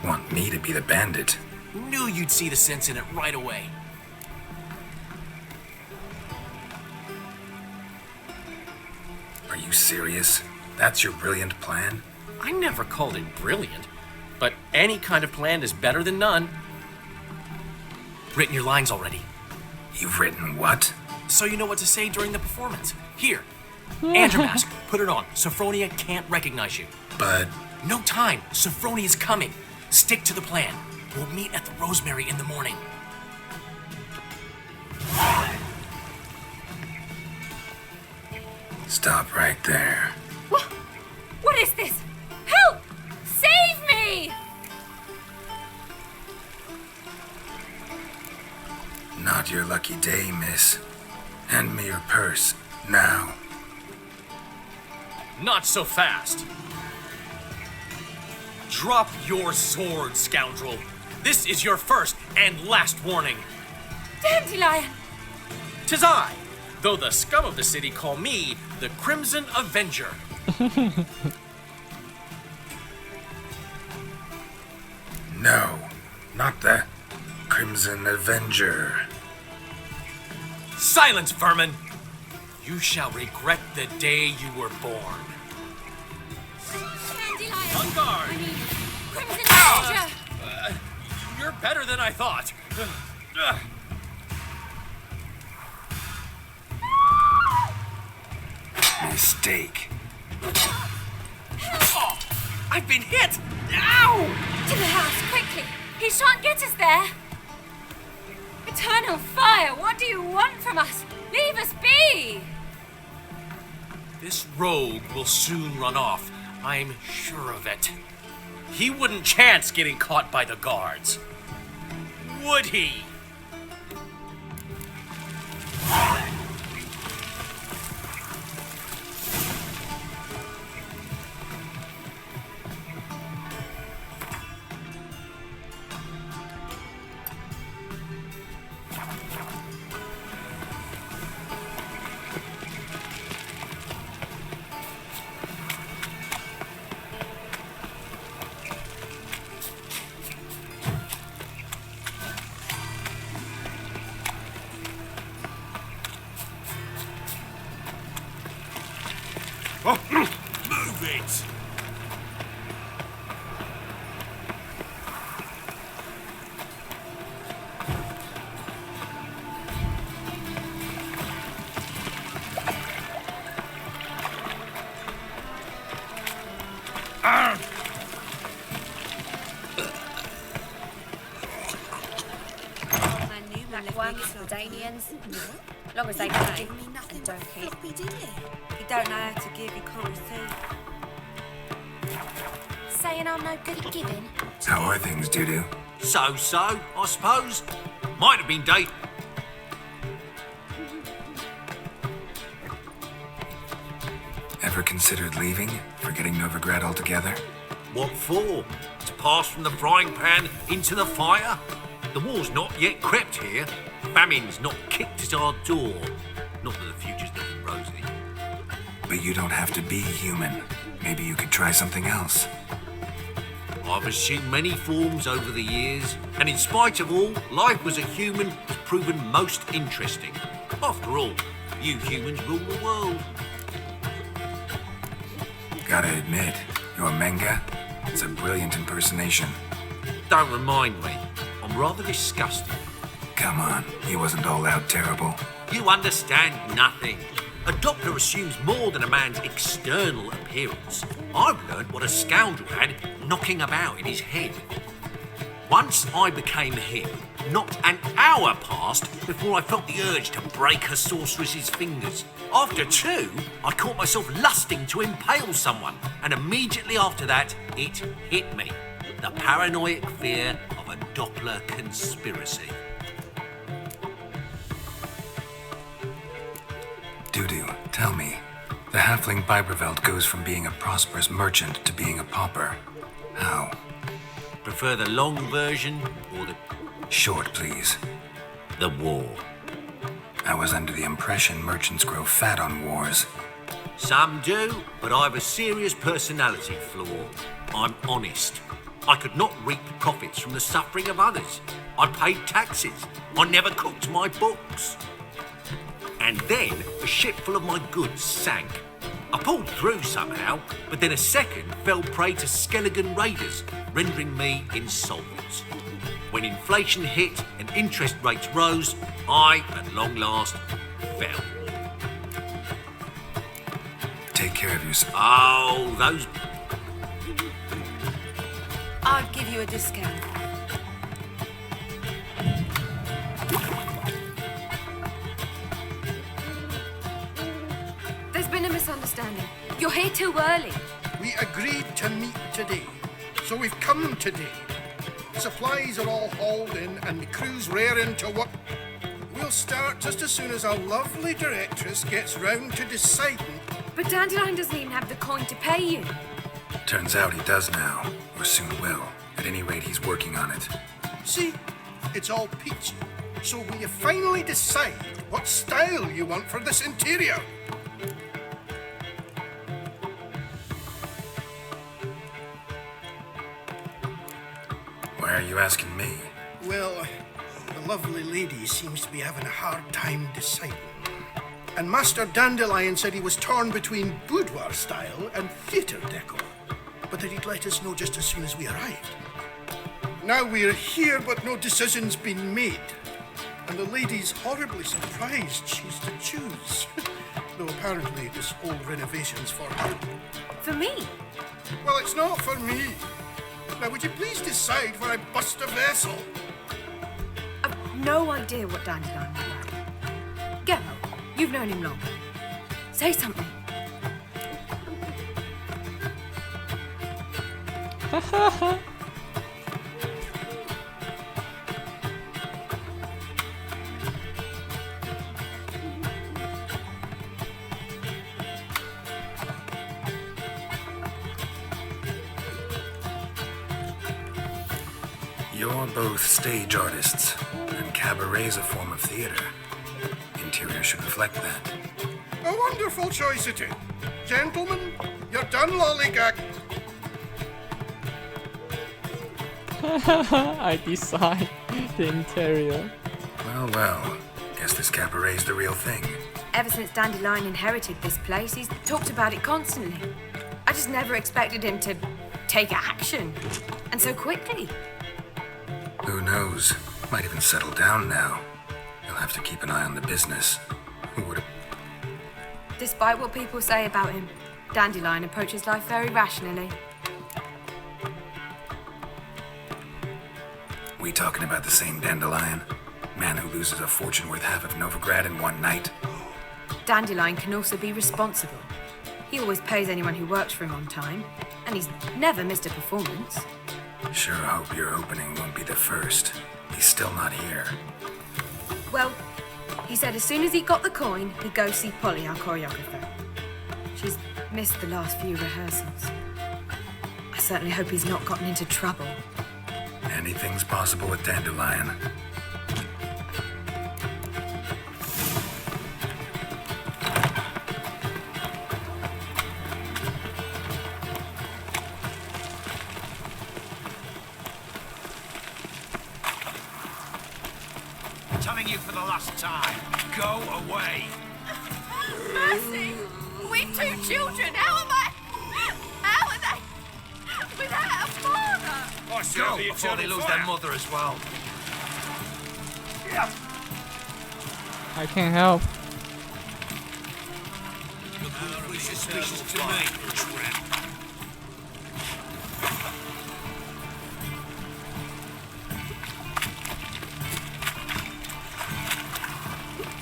Want me to be the bandit? Knew you'd see the sense in it right away. Are you serious? That's your brilliant plan? I never called it brilliant, but any kind of plan is better than none. Written your lines already. You've written what? So you know what to say during the performance. Here, and your mask. Put it on. Sophronia can't recognize you. But... No time. Sophronia's coming. Stick to the plan. We'll meet at the Rosemary in the morning. Stop right there. What is this? Help! Save me! Not your lucky day, miss. Hand me your purse, now. Not so fast. Drop your sword, scoundrel. This is your first and last warning. Dandelion! 'Tis I, though the scum of the city call me the Crimson Avenger. No, not the Crimson Avenger. Silence, vermin! You shall regret the day you were born. Dandelion! On guard! I mean, Crimson Avenger! You're better than I thought. Mistake. Oh, I've been hit! Ow! To the house, quickly! He shan't get us there! Eternal fire, what do you want from us? Leave us be! This rogue will soon run off. I'm sure of it. He wouldn't chance getting caught by the guards. Would he? Move it! Black ones, Danians. Long as they pay and don't hit. You don't know how to give, you can't receive. Saying I'm no good at giving? How are things, Dudu? So, I suppose. Might have been date. Ever considered leaving? Forgetting Novigrad altogether? What for? To pass from the frying pan into the fire? The war's not yet crept here. Famine's not kicked at our door. Not that the future's looking rosy. But you don't have to be human. Maybe you could try something else. I've assumed many forms over the years, and in spite of all, life as a human has proven most interesting. After all, you humans rule the world. Gotta admit, your manga, it's a brilliant impersonation. Don't remind me. I'm rather disgusted. Come on, he wasn't all out terrible. You understand nothing. A Doppler assumes more than a man's external appearance. I've learned what a scoundrel had knocking about in his head. Once I became him, not an hour passed before I felt the urge to break a sorceress's fingers. After two, I caught myself lusting to impale someone, and immediately after that, it hit me. The paranoid fear of a Doppler conspiracy. Dudu, tell me, the halfling Biberveld goes from being a prosperous merchant to being a pauper. How? Prefer the long version or the... Short, please. The war. I was under the impression merchants grow fat on wars. Some do, but I've a serious personality flaw. I'm honest. I could not reap profits from the suffering of others. I paid taxes. I never cooked my books. And then a ship full of my goods sank. I pulled through somehow, but then a second fell prey to Skelligan raiders, rendering me insolvent. When inflation hit and interest rates rose, I, at long last, fell. Take care of yourself. Oh, those... I'll give you a discount. There's been a misunderstanding. You're here too early. We agreed to meet today, so we've come today. Supplies are all hauled in and the crew's raring to work. We'll start just as soon as our lovely directress gets round to deciding. But Dandelion doesn't even have the coin to pay you. Turns out he does now, or soon will. At any rate, he's working on it. See, it's all peachy. So will you finally decide what style you want for this interior? Why are you asking me? Well, the lovely lady seems to be having a hard time deciding. And Master Dandelion said he was torn between boudoir style and theatre decor, but that he'd let us know just as soon as we arrived. Now we're here, but no decision's been made. And the lady's horribly surprised she's to choose. Though apparently this whole renovation's for her. For me? Well, it's not for me. Now, would you please decide where I bust a vessel? I've no idea what Dandelion would like. Go. You've known him long. Say something. Ha ha ha. You're both stage artists, and cabaret's a form of theater. Interior should reflect that. A wonderful choice it is. Gentlemen, you're done lollygag. I decide the interior. Well, well. Guess this cabaret's the real thing. Ever since Dandelion inherited this place, he's talked about it constantly. I just never expected him to take action. And so quickly. Who knows? Might even settle down now. You'll have to keep an eye on the business. Who would have... Despite what people say about him, Dandelion approaches life very rationally. We talking about the same Dandelion? Man who loses a fortune worth half of Novigrad in one night? Dandelion can also be responsible. He always pays anyone who works for him on time, and he's never missed a performance. Sure hope your opening won't be the first. He's still not here. Well, he said as soon as he got the coin, he'd go see Polly, our choreographer. She's missed the last few rehearsals. I certainly hope he's not gotten into trouble. Anything's possible with Dandelion. Telling you for the last time, go away. Mercy! We're two children. How are they? Without a father? I saw before they lose their mother as well. I can't help. You're suspicious to me, tramp.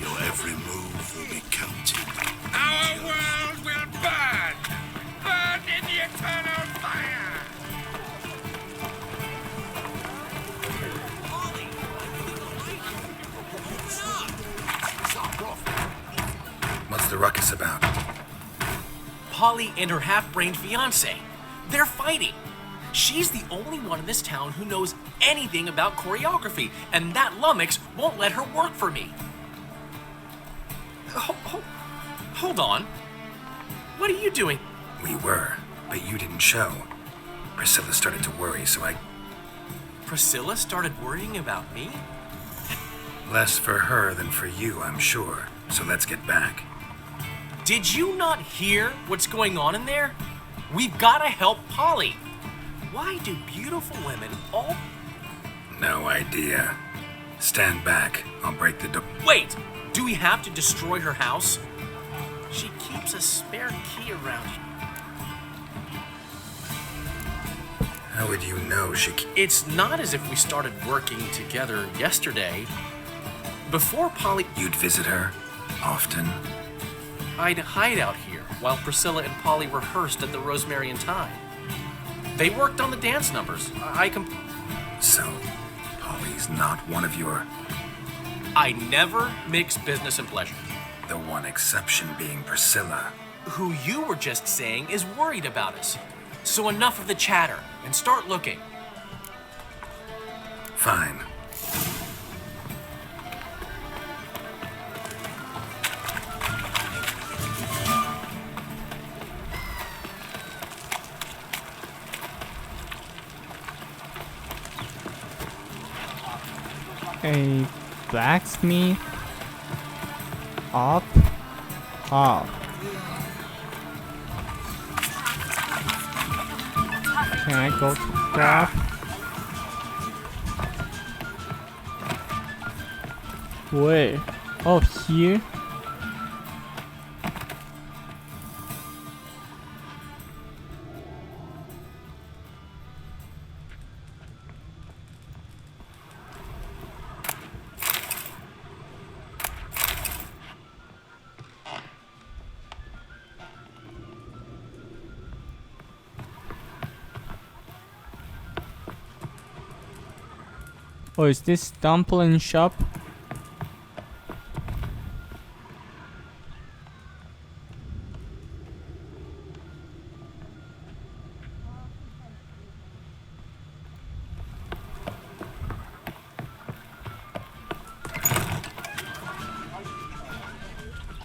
Your every move will be counted. Our world will burn! Burn in the eternal fire! What's the ruckus about? Polly and her half-brained fiancé. They're fighting. She's the only one in this town who knows anything about choreography, and that lummox won't let her work for me. Hold on. What are you doing? We were, but you didn't show. Priscilla started to worry, so I... Priscilla started worrying about me? Less for her than for you, I'm sure. So let's get back. Did you not hear what's going on in there? We've got to help Polly. Why do beautiful women all... No idea. Stand back. I'll break the door. Wait! Do we have to destroy her house? She keeps a spare key around here. How would you know she... It's not as if we started working together yesterday. Before Polly... You'd visit her? Often? I'd hide out here while Priscilla and Polly rehearsed at the Rosemary and Thyme. They worked on the dance numbers. So, Polly's not one of your... I never mix business and pleasure. The one exception being Priscilla. Who you were just saying is worried about us. So enough of the chatter, and start looking. Fine. A blacksmith. Up. Can I go to grab? Wait. Oh, here? Oh, is this dumpling shop?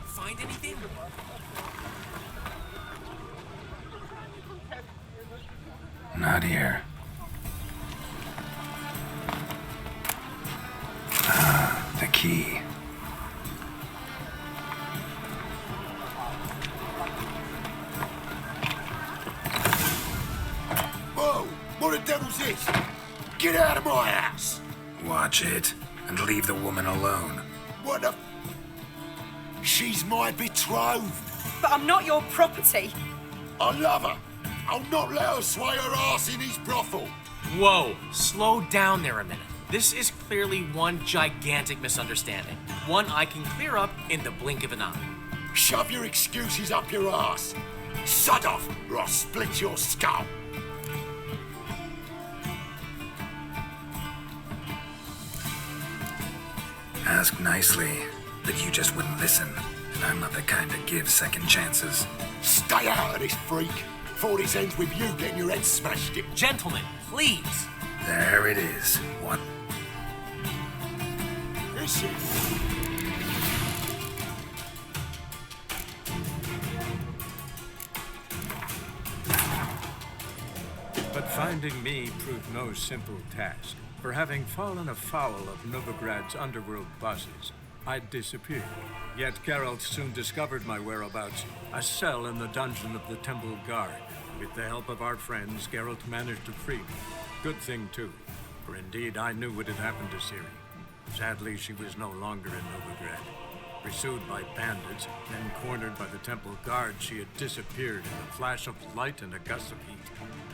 Find anything? Not here. The key. Whoa! What the devil's this? Get out of my house! Watch it, and leave the woman alone. What the... She's my betrothed. But I'm not your property. I love her. I'll not let her sway her ass in his brothel. Whoa, slow down there a minute. This is clearly one gigantic misunderstanding. One I can clear up in the blink of an eye. Shove your excuses up your ass. Sod off, or I'll split your skull. Ask nicely, but you just wouldn't listen. And I'm not the kind to give second chances. Stay out of this, freak. Before this ends with you getting your head smashed in. Gentlemen, please. There it is. What? This is... But finding me proved no simple task. For having fallen afoul of Novigrad's underworld bosses, I disappeared. Yet Geralt soon discovered my whereabouts, a cell in the dungeon of the Temple Guard. With the help of our friends, Geralt managed to free me. Good thing, too, for indeed I knew what had happened to Ciri. Sadly, she was no longer in Novigrad. Pursued by bandits, then cornered by the Temple Guard, she had disappeared in a flash of light and a gust of heat.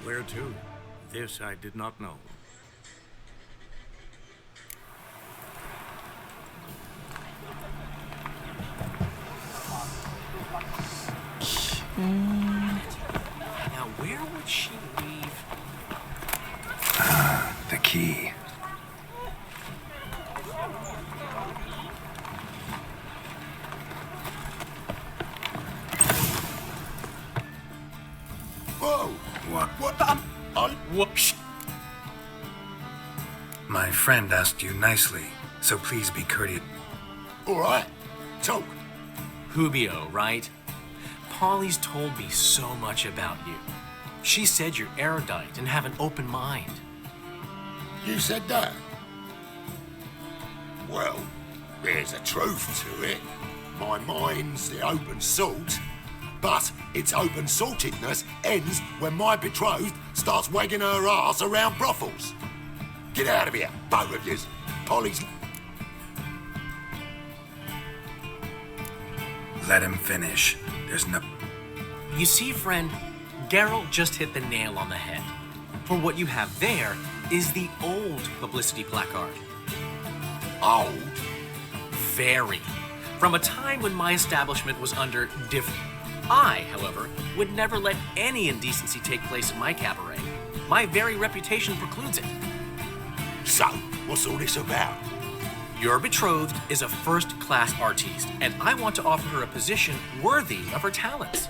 Where to? This I did not know. Now, where would she leave? The key. Whoa! What? What? What? My friend asked you nicely, so please be courteous. All right. Talk. Hubio, right? Polly's told me so much about you. She said you're erudite and have an open mind. You said that? Well, there's a truth to it. My mind's the open salt, but its open saltedness ends when my betrothed starts wagging her ass around brothels. Get out of here, both of yous. Polly's... Let him finish. There's no... You see, friend, Geralt just hit the nail on the head. For what you have there is the old publicity placard. Old? Very. From a time when my establishment was under different. I, however, would never let any indecency take place in my cabaret. My very reputation precludes it. So, what's all this about? Your betrothed is a first-class artiste, and I want to offer her a position worthy of her talents.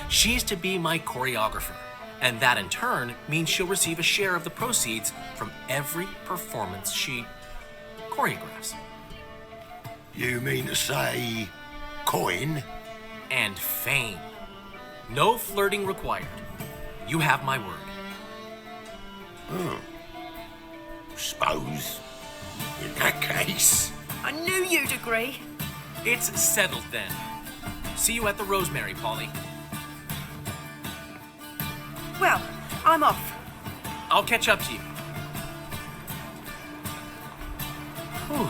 She's to be my choreographer, and that in turn means she'll receive a share of the proceeds from every performance she choreographs. You mean to say... coin? And fame. No flirting required. You have my word. Suppose... in that case... I knew you'd agree. It's settled then. See you at the Rosemary, Polly. Well, I'm off. I'll catch up to you. Whew.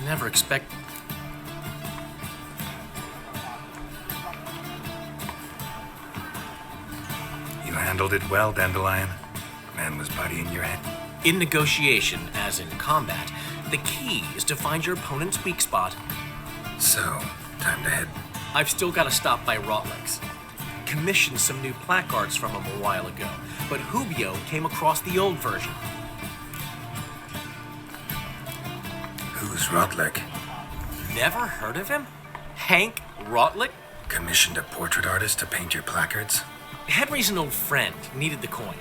Never expect... You handled it well, Dandelion. Man was bodying your head. In negotiation, as in combat, the key is to find your opponent's weak spot. So, time to head. I've still got to stop by Rotlegs. Commissioned some new placards from him a while ago, but Hubio came across the old version. Who's Rotlick? Never heard of him? Hank Rotlick? Commissioned a portrait artist to paint your placards? Henry's an old friend, needed the coin.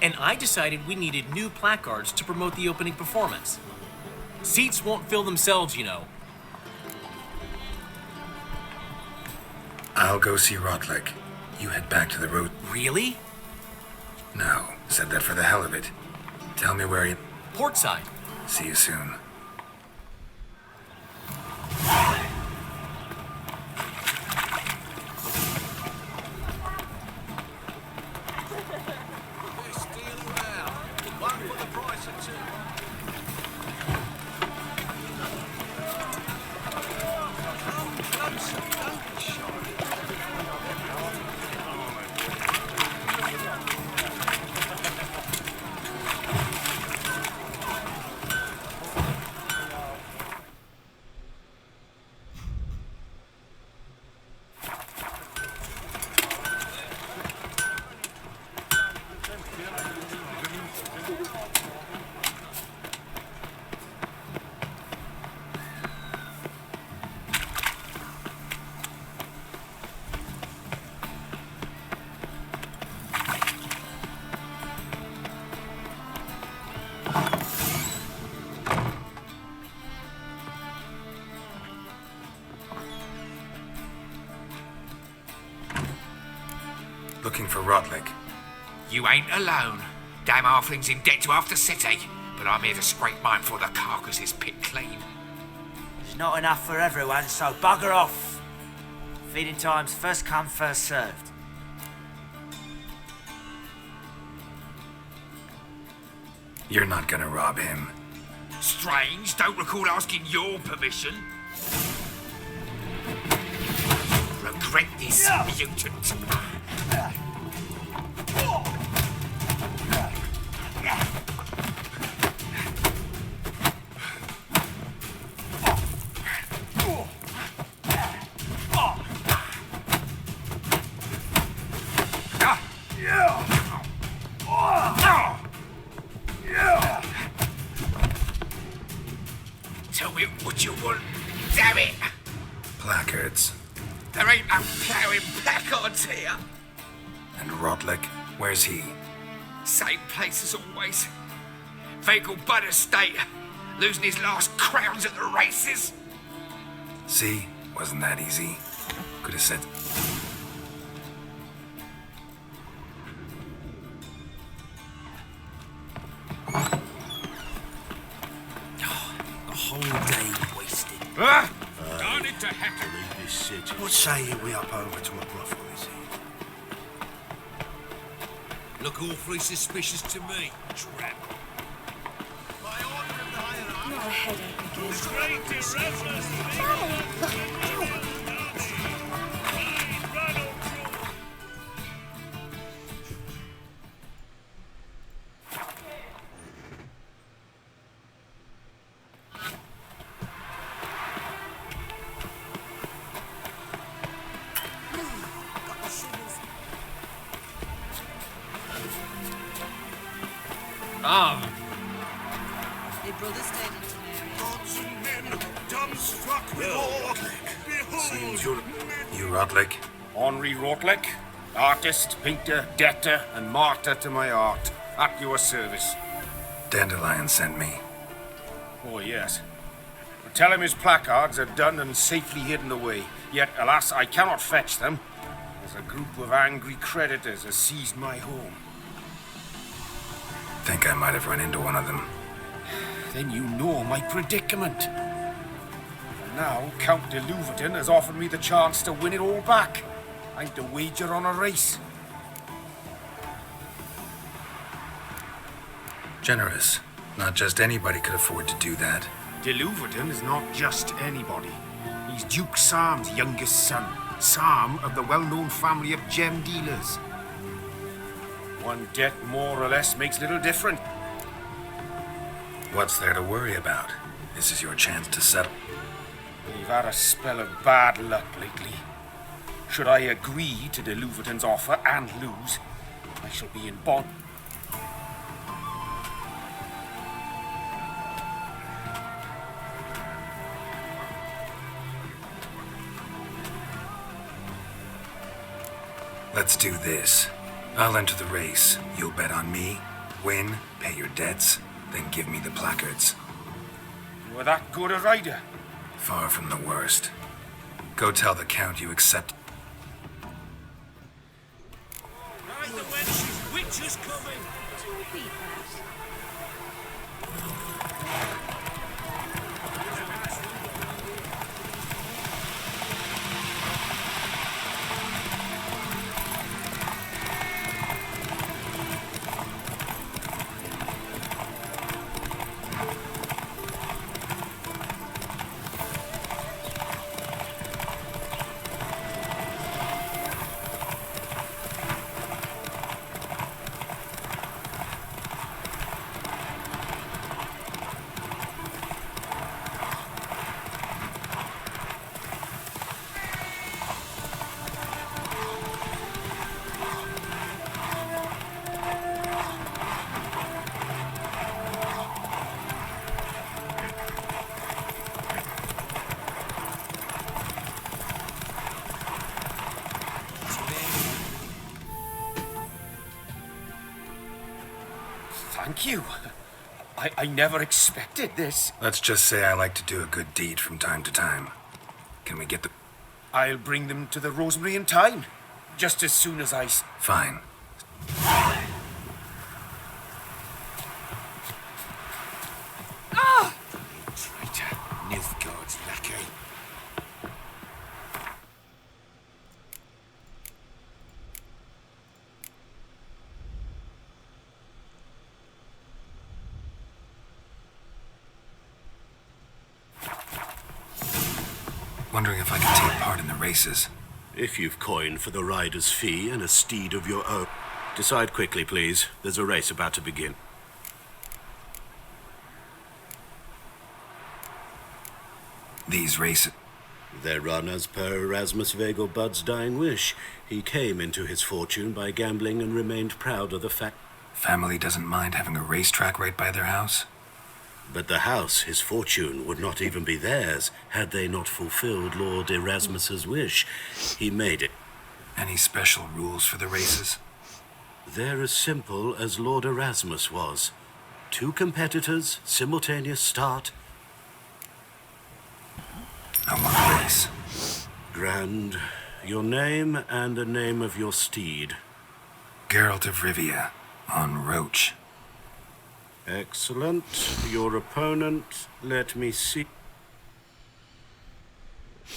And I decided we needed new placards to promote the opening performance. Seats won't fill themselves, you know. I'll go see Rotlick. You head back to the road. Really? No, said that for the hell of it. Tell me where you... Portside. See you soon. Looking for Rotlick. You ain't alone. Damn halfling's in debt to half the city, but I'm here to scrape mine before the carcass is picked clean. There's not enough for everyone, so bugger off. Feeding time's first come, first served. You're not gonna rob him. Strange, don't recall asking your permission. Regret this, mutant. Tell me what you want, damn it! Placards. There ain't no ploughing placards here. And Rotlick, where's he? Same place as always. Vegal Bud Estate, losing his last crowns at the races. See? Wasn't that easy? Could have said... A whole day wasted. Darn it to heck to leave this city. What say we up over to a brothel, is it? Look awfully suspicious to me, tramp. Not a headache again. Straight to Erasmus! Your brother stayed in Temeria. Gods and men, dumbstruck with awe. Behold! Seems you're Rotlick. Henri Rotlick, artist, painter, debtor, and martyr to my art. At your service. Dandelion sent me. Oh, yes. Tell him his placards are done and safely hidden away. Yet, alas, I cannot fetch them, as a group of angry creditors has seized my home. Think I might have run into one of them. Then you know my predicament. And now, Count de Louverton has offered me the chance to win it all back. I'm to wager on a race. Generous. Not just anybody could afford to do that. De Louverton is not just anybody. He's Duke Sam's youngest son. Sam of the well-known family of gem dealers. One debt more or less makes little difference. What's there to worry about? This is your chance to settle. We've had a spell of bad luck lately. Should I agree to de Louverton's offer and lose, I shall be in bond. Let's do this. I'll enter the race. You'll bet on me, win, pay your debts, then give me the placards. You were that good a rider? Far from the worst. Go tell the Count you accept. Right, the wench's witch is coming! Could you repeat that? Thank you. I never expected this. Let's just say I like to do a good deed from time to time. Can we get the... I'll bring them to the Rosemary in time. Just as soon as I... Fine. Ah! Traitor. Nilfgaard's lackey. Wondering if I can take part in the races. If you've coin for the rider's fee and a steed of your own. Decide quickly, please. There's a race about to begin. These races... They're run as per Erasmus Vegelbud's dying wish. He came into his fortune by gambling and remained proud of the fact... Family doesn't mind having a racetrack right by their house? But the house, his fortune, would not even be theirs had they not fulfilled Lord Erasmus's wish. He made it. Any special rules for the races? They're as simple as Lord Erasmus was. 2 competitors, simultaneous start. I want a race. Grand. Your name and the name of your steed. Geralt of Rivia, on Roach. Excellent. Your opponent, let me see. On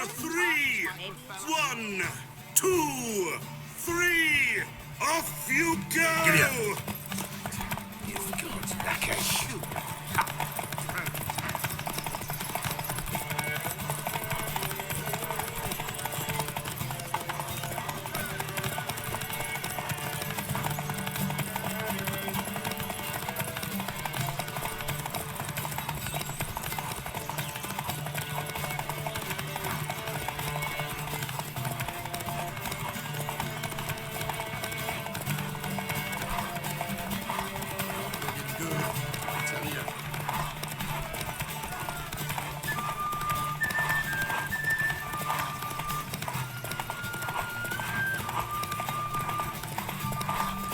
3! 1, 2, 3! Off you go! Giddy up. You've got like a human.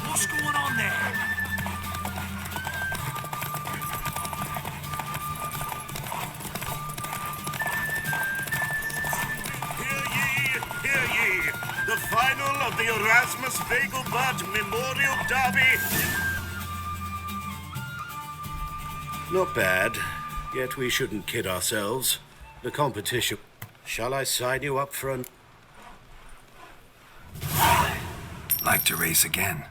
What's going on there? Hear ye! The final of the Erasmus Vegelbud Memorial Derby. Not bad. Yet we shouldn't kid ourselves. The competition. Shall I sign you up for an... Like to race again.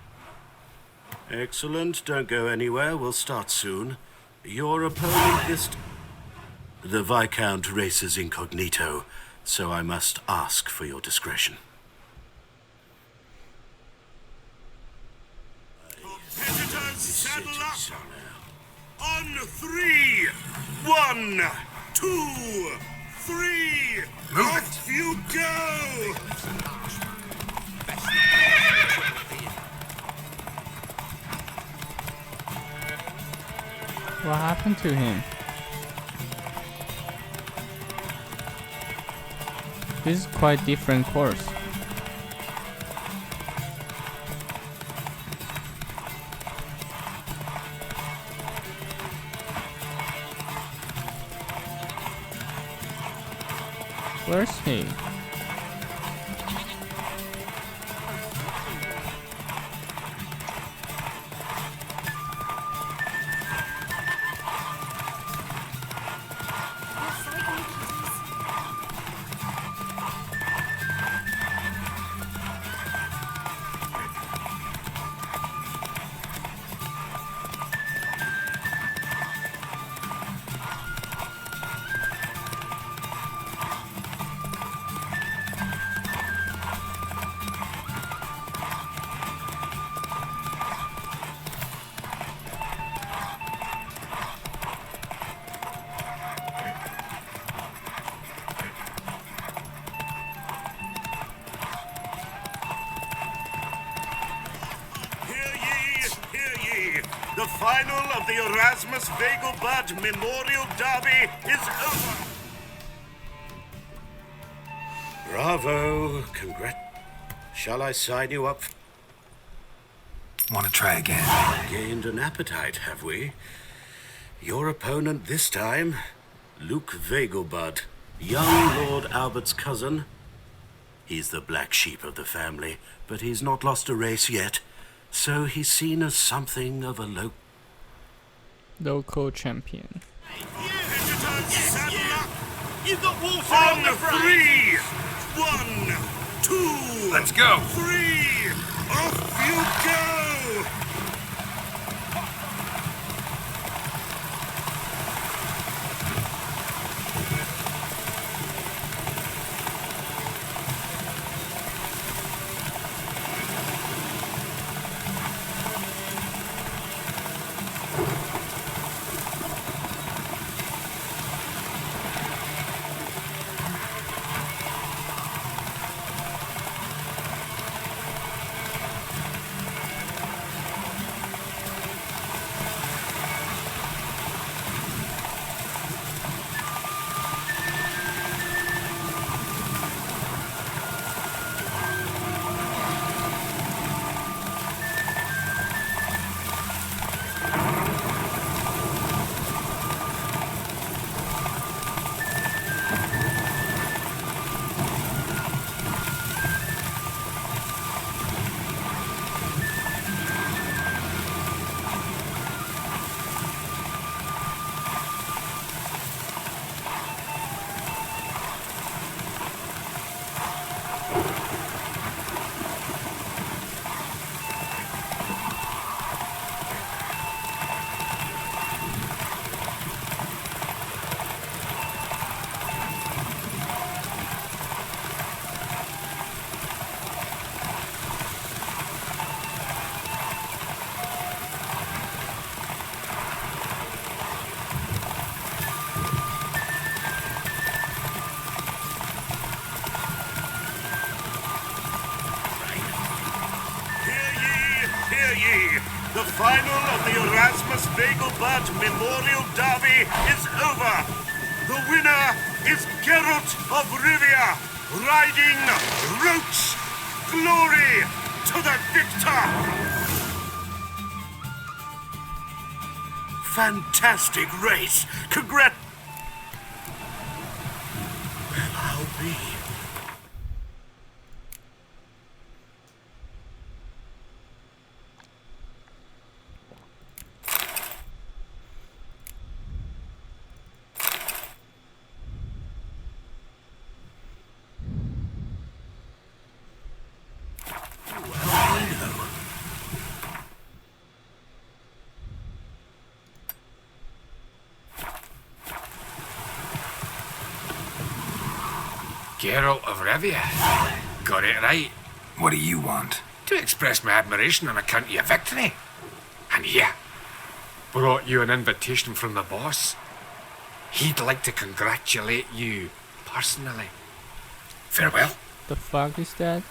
Excellent. Don't go anywhere. We'll start soon. Your opponent is... The Viscount races incognito, so I must ask for your discretion. Competitors saddle up. On 3! 1, 2, 3! Off you go! What happened to him? This is quite different course. Where's he? The final of the Erasmus Vegelbud Memorial Derby is over. Bravo. Shall I sign you up? Want to try again? Gained an appetite, have we? Your opponent this time, Luke Vegelbud, young Lord Albert's cousin. He's the black sheep of the family, but he's not lost a race yet. So he's seen as something of a local champion. You've got water on the 3, 1, 2, let's go. 3, off you go! hear ye! The final of the Erasmus Vegelbud Memorial Derby is over! The winner is Geralt of Rivia, riding Roach! Glory to the victor! Fantastic race! Well, I'll be. Geralt of Rivia. Got it right. What do you want? To express my admiration on account of your victory. And here, brought you an invitation from the boss. He'd like to congratulate you personally. Farewell. The fuck is that?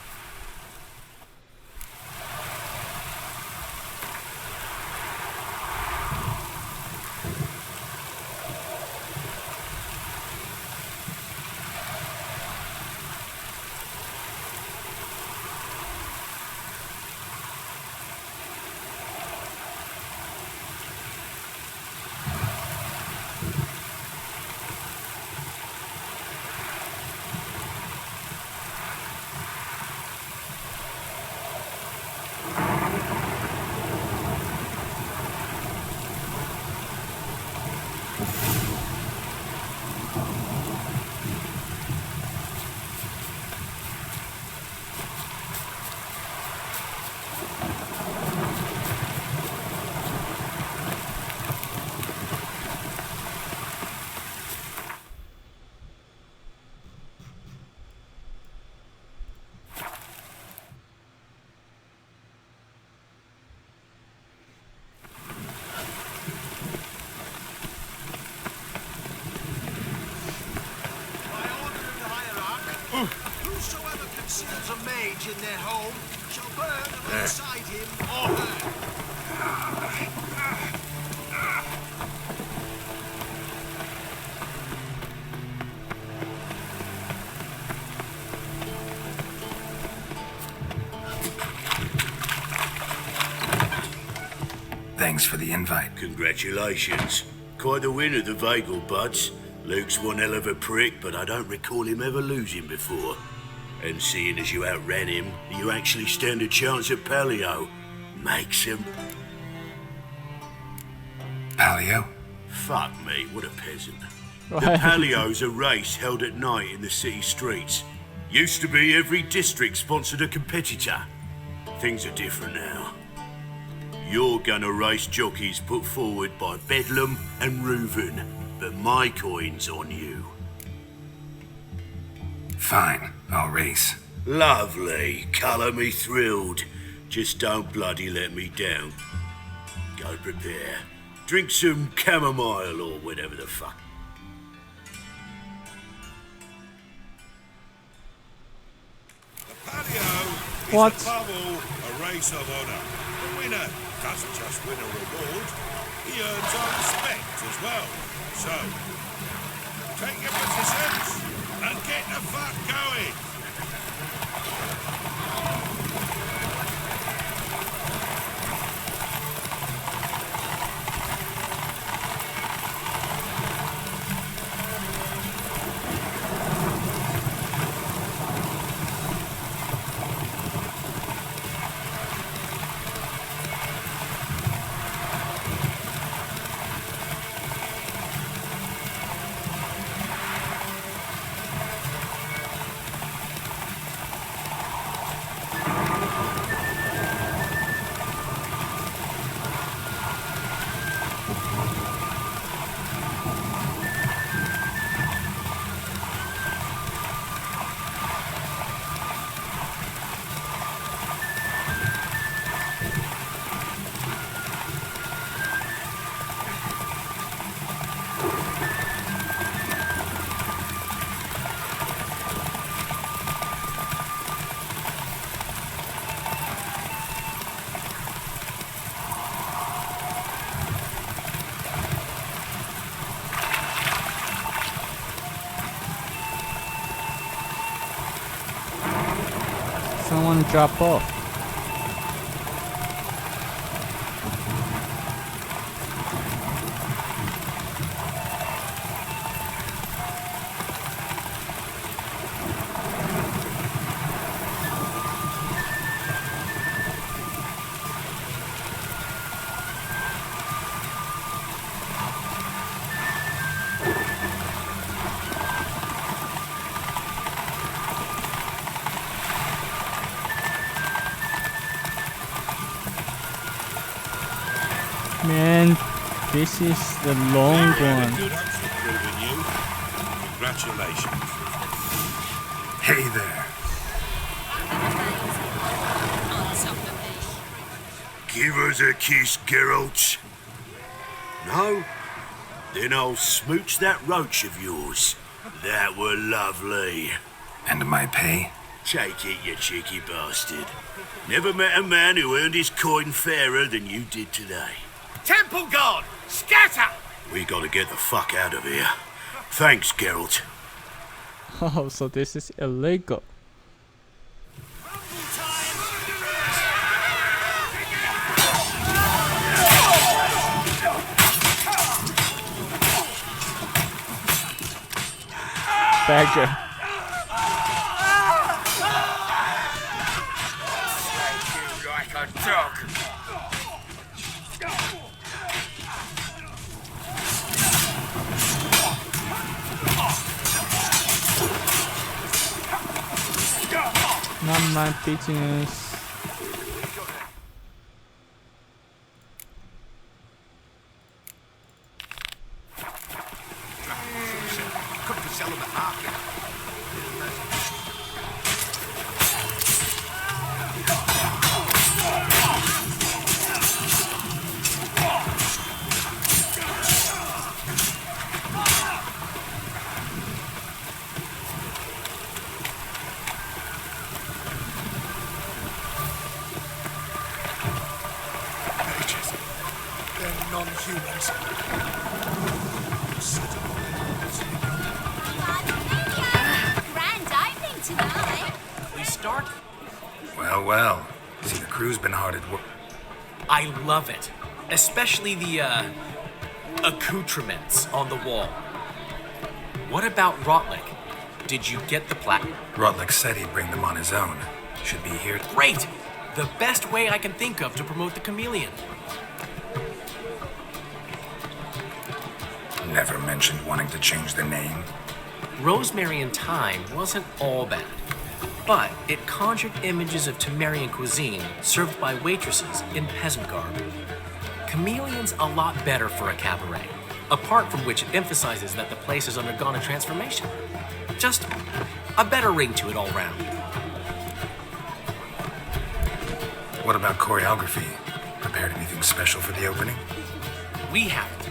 Whosoever conceals a mage in their home shall burn alongside him or her. Thanks for the invite. Congratulations. Quite the winner, the Vegelbuds. Luke's one hell of a prick, but I don't recall him ever losing before. And seeing as you outran him, you actually stand a chance at Palio. Makes him. Palio? Fuck me, what a peasant. Right. The Palio's a race held at night in the city streets. Used to be every district sponsored a competitor. Things are different now. You're gonna race jockeys put forward by Bedlam and Reuven, but my coin's on you. Fine, I'll race. Lovely, colour me thrilled. Just don't bloody let me down. Go prepare. Drink some chamomile or whatever the fuck. What? Is above all a race of honour. The winner doesn't just win a reward, he earns our respect as well. So, take your positions and get the fuck going. one drop off? Man, this is the long one. Congratulations. Hey there. Give us a kiss, Geralt. No? Then I'll smooch that roach of yours. That were lovely. And my pay? Take it, you cheeky bastard. Never met a man who earned his coin fairer than you did today. Temple Guard, scatter! We gotta get the fuck out of here. Thanks, Geralt. Oh, so this is illegal. Badger. Like a dog. Not my business. Couldn't sell them at market. They're non-humans. Grand opening tonight. We start? Well, well. See, the crew's been hard at work. I love it. Especially the, accoutrements on the wall. What about Rotlick? Did you get the plaque? Rotlick said he'd bring them on his own. Should be here. Great! The best way I can think of to promote the chameleon. Never mentioned wanting to change the name. Rosemary and Thyme wasn't all bad, but it conjured images of Temerian cuisine served by waitresses in peasant garb. Chameleon's a lot better for a cabaret, apart from which it emphasizes that the place has undergone a transformation. Just a better ring to it all round. What about choreography? Prepared anything special for the opening? We haven't.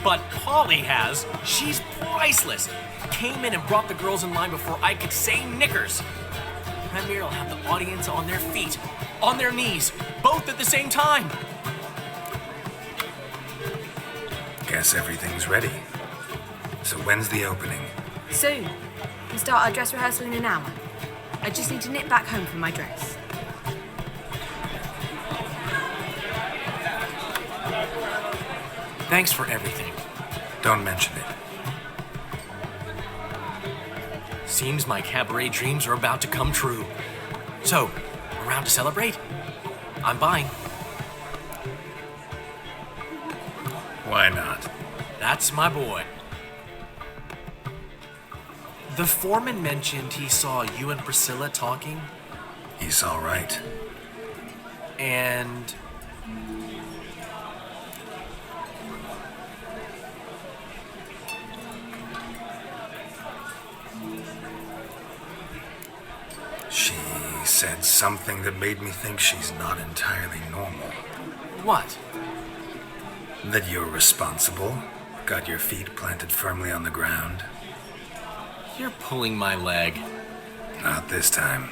But Polly has. She's priceless. Came in and brought the girls in line before I could say knickers. Premier will have the audience on their feet, on their knees, both at the same time. Guess everything's ready. So when's the opening? Soon. We start our dress rehearsal in an hour. I just need to nip back home for my dress. Thanks for everything. Don't mention it. Seems my cabaret dreams are about to come true. So, around to celebrate? I'm buying. Why not? That's my boy. The foreman mentioned he saw you and Priscilla talking. He's all right. And she said something that made me think she's not entirely normal. what? That you're responsible, got your feet planted firmly on the ground. You're pulling my leg. Not this time.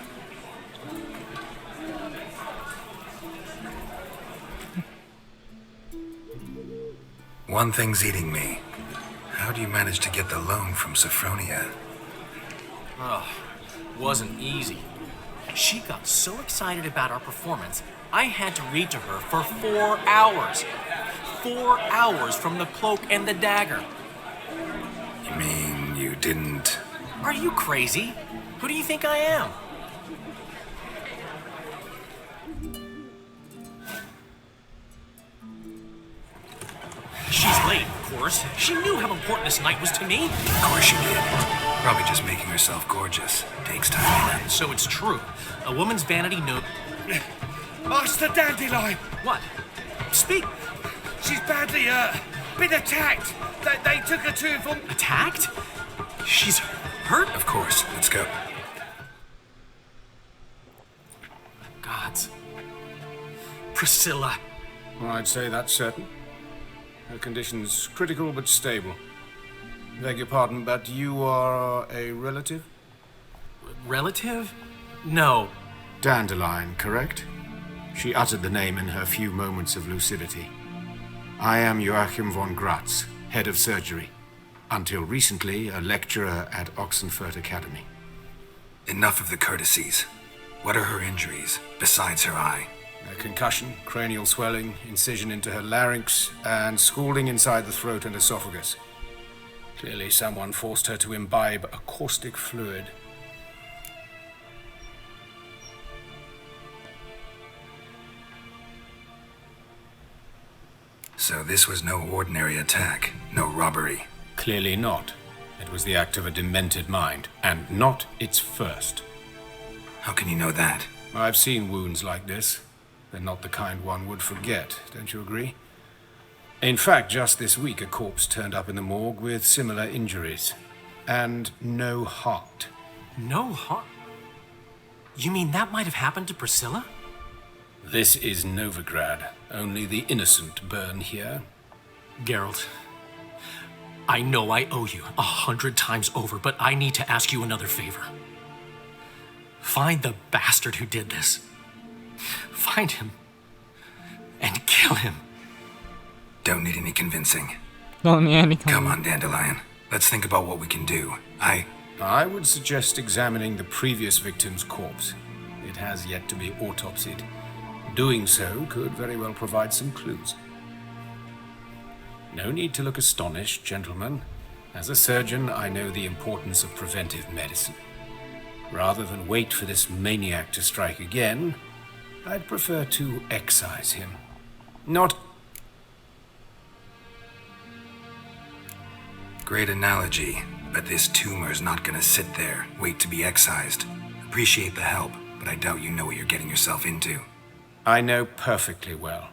One thing's eating me. How do you manage to get the loan from Sophronia? Oh, wasn't easy. She got so excited about our performance, I had to read to her for 4 hours. 4 hours from The Cloak and the Dagger. You mean you didn't... Are you crazy? Who do you think I am? She's late, of course. She knew how important this night was to me. Of course she did. Probably just making herself gorgeous. Takes time. So it's true. A woman's vanity knows... Master Dandelion! What? Speak! She's badly, been attacked. They took her to from... Attacked? She's hurt? Of course. Let's go. Gods. Priscilla. I'd say that's certain. Her condition's critical but stable. Beg your pardon, but you are a relative? Relative? No. Dandelion, correct? She uttered the name in her few moments of lucidity. I am Joachim von Gratz, head of surgery. Until recently, a lecturer at Oxenfurt Academy. Enough of the courtesies. What are her injuries, besides her eye? A concussion, cranial swelling, incision into her larynx, and scalding inside the throat and esophagus. Clearly someone forced her to imbibe a caustic fluid. So this was no ordinary attack, no robbery. Clearly not. It was the act of a demented mind, and not its first. How can you know that? I've seen wounds like this. They're not the kind one would forget, don't you agree? In fact, just this week, a corpse turned up in the morgue with similar injuries. And no heart. No heart? You mean that might have happened to Priscilla? This is Novigrad. Only the innocent burn here. Geralt, I know I owe you 100 times over, but I need to ask you another favor. Find the bastard who did this. Find him and kill him. Don't need any convincing. Don't need any Come on, Dandelion. Let's think about what we can do. I would suggest examining the previous victim's corpse. It has yet to be autopsied. Doing so could very well provide some clues. No need to look astonished, gentlemen. As a surgeon, I know the importance of preventive medicine. Rather than wait for this maniac to strike again, I'd prefer to excise him. Not... Great analogy, but this tumor's not gonna sit there, wait to be excised. Appreciate the help, but I doubt you know what you're getting yourself into. I know perfectly well,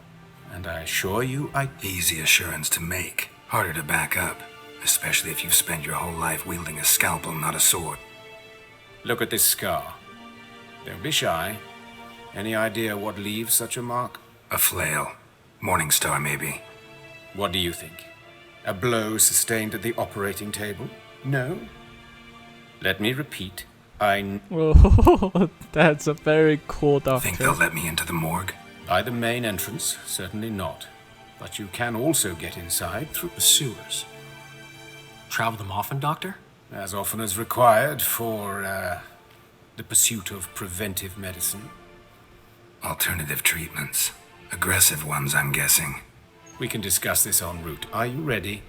and I assure you Easy assurance to make, harder to back up, especially if you've spent your whole life wielding a scalpel, not a sword. Look at this scar. Don't be shy. Any idea what leaves such a mark? A flail. Morningstar, maybe. What do you think? A blow sustained at the operating table? No? Let me repeat. Oh, that's a very cool doctor. Think they'll let me into the morgue? By the main entrance, certainly not. But you can also get inside through the sewers. Travel them often, Doctor? As often as required for, the pursuit of preventive medicine. Alternative treatments. Aggressive ones, I'm guessing. We can discuss this en route. Are you ready?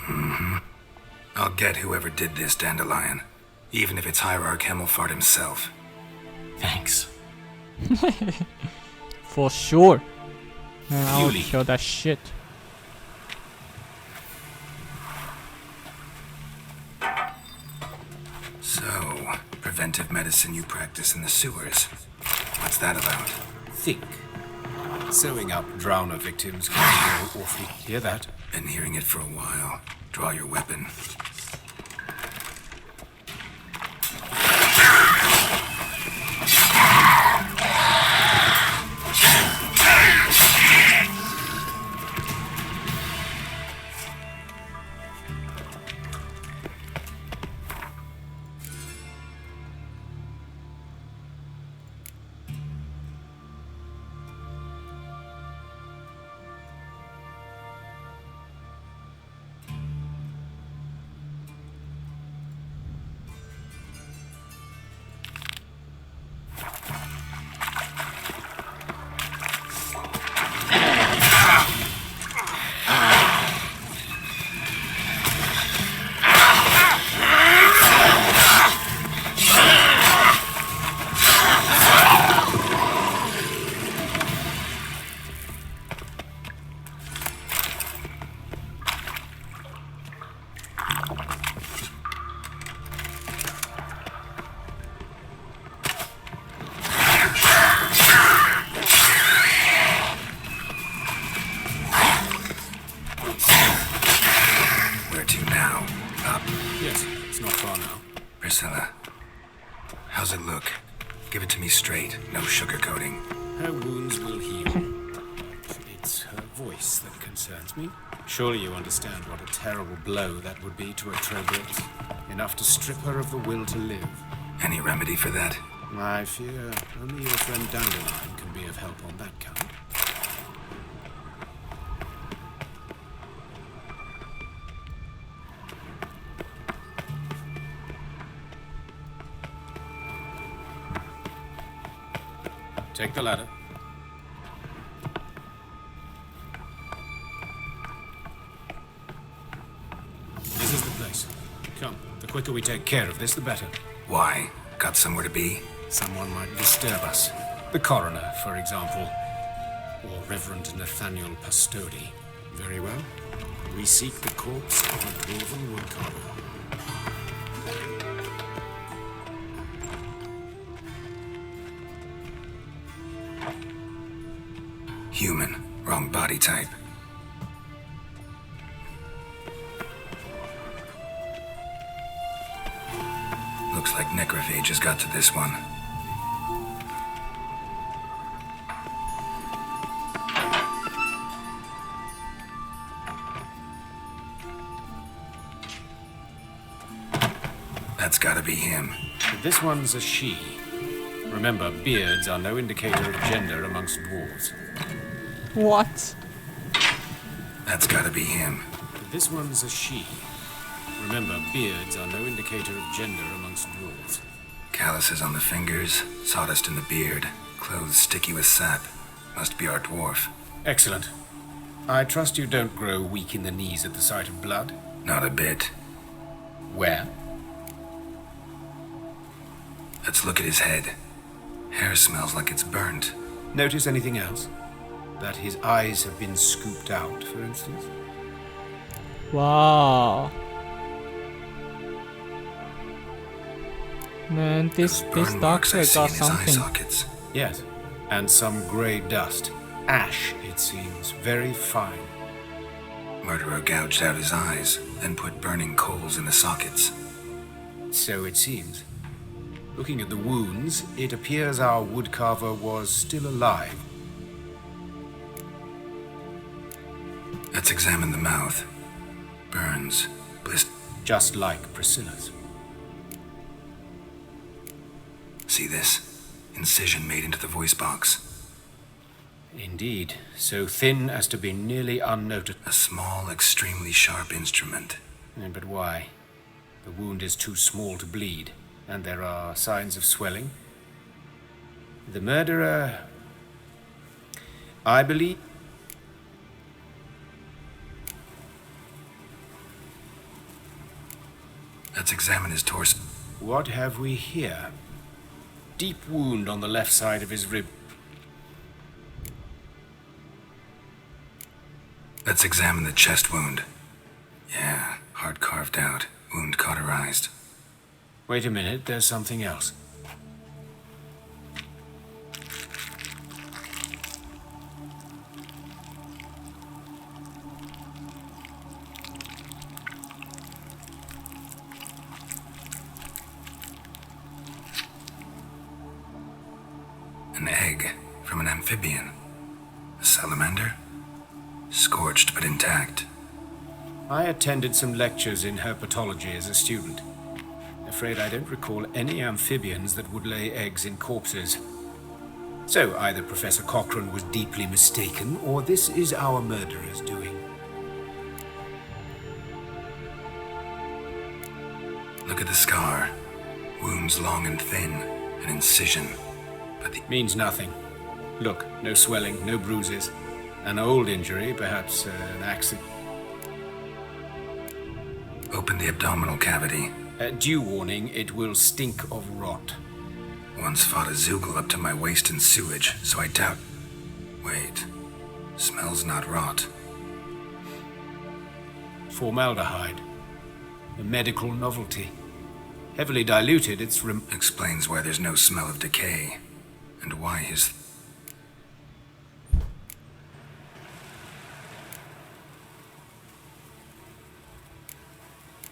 Mm-hmm. I'll get whoever did this, Dandelion. Even if it's Hierarch Hemmelfart himself. Thanks. For sure. And I'll Yuli. kill that shit. So, preventive medicine you practice in the sewers. What's that about? Think. Sewing up drowner victims can go awfully... Hear that? Been hearing it for a while. Draw your weapon. straight, no sugarcoating. Her wounds will heal. It's her voice that concerns me. Surely you understand what a terrible blow that would be to a Trowbridge. Enough to strip her of the will to live. Any remedy for that? I fear only your friend Dandelion can be of help on that count. Take the ladder. This is the place. Come, the quicker we take care of this, the better. Why? Got somewhere to be? Someone might disturb us. The coroner, for example. Or Reverend Nathaniel Pastodi. Very well. We seek the corpse of a dwarven woodcarver. Human. Wrong body type. Looks like necrophages got to this one. That's gotta be him. This one's a she. Remember, beards are no indicator of gender amongst dwarves. What? That's gotta be him. This one's a she. Remember, beards are no indicator of gender amongst dwarves. Calluses on the fingers, sawdust in the beard, clothes sticky with sap. Must be our dwarf. Excellent. I trust you don't grow weak in the knees at the sight of blood? Not a bit. Where? Let's look at his head. Hair smells like it's burnt. Notice anything else? That his eyes have been scooped out, for instance? Wow. Man, this doctor got something. Yes, and some grey dust. Ash, it seems. Very fine. Murderer gouged out his eyes, then put burning coals in the sockets. So it seems. Looking at the wounds, it appears our woodcarver was still alive. Let's examine the mouth. Burns, blisters. Just like Priscilla's. See this? Incision made into the voice box. Indeed, so thin as to be nearly unnoticed. A small, extremely sharp instrument. But why? The wound is too small to bleed, and there are signs of swelling. The murderer, I believe... Let's examine his torso. What have we here? Deep wound on the left side of his rib. Let's examine the chest wound. Yeah, heart carved out, wound cauterized. Wait a minute, there's something else. An egg from an amphibian. A salamander? Scorched but intact. I attended some lectures in herpetology as a student. Afraid I don't recall any amphibians that would lay eggs in corpses. So either Professor Cochrane was deeply mistaken, or this is our murderer's doing. Look at the scar. Wounds long and thin. An incision. But the... Means nothing. Look, no swelling, no bruises. An old injury, perhaps an accident. Open the abdominal cavity. Due warning, it will stink of rot. Once fought a Zoogle up to my waist in sewage, so I doubt... Wait. Smells not rot. Formaldehyde. A medical novelty. Heavily diluted, it's explains why there's no smell of decay. And why his...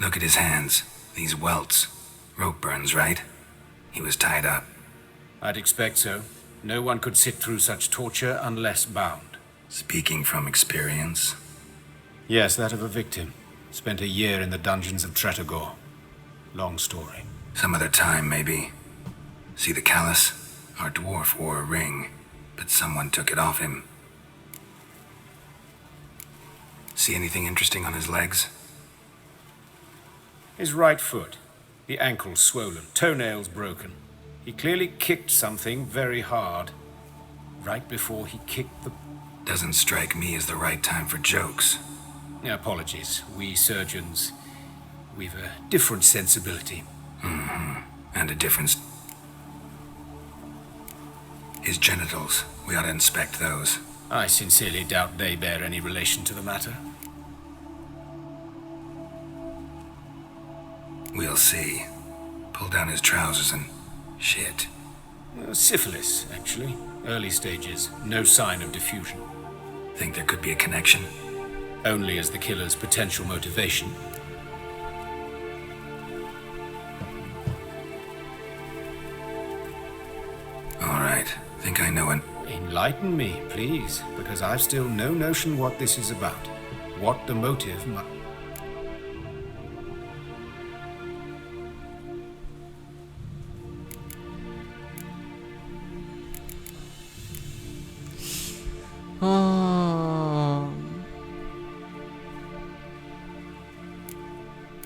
Look at his hands. These welts. Rope burns, right? He was tied up. I'd expect so. No one could sit through such torture unless bound. Speaking from experience? Yes, that of a victim. Spent a year in the dungeons of Tretogor. Long story. Some other time, maybe. See the callus? Our dwarf wore a ring, but someone took it off him. See anything interesting on his legs? His right foot. The ankle swollen, toenails broken. He clearly kicked something very hard. Right before he kicked the... Doesn't strike me as the right time for jokes. Apologies. We surgeons, we've a different sensibility. Mm-hmm. And a difference. His genitals. We ought to inspect those. I sincerely doubt they bear any relation to the matter. We'll see. Pull down his trousers and... shit. Syphilis, actually. Early stages. No sign of diffusion. Think there could be a connection? Only as the killer's potential motivation. All right. Think I know it. Enlighten me, please, because I've still no notion what this is about. What the motive might...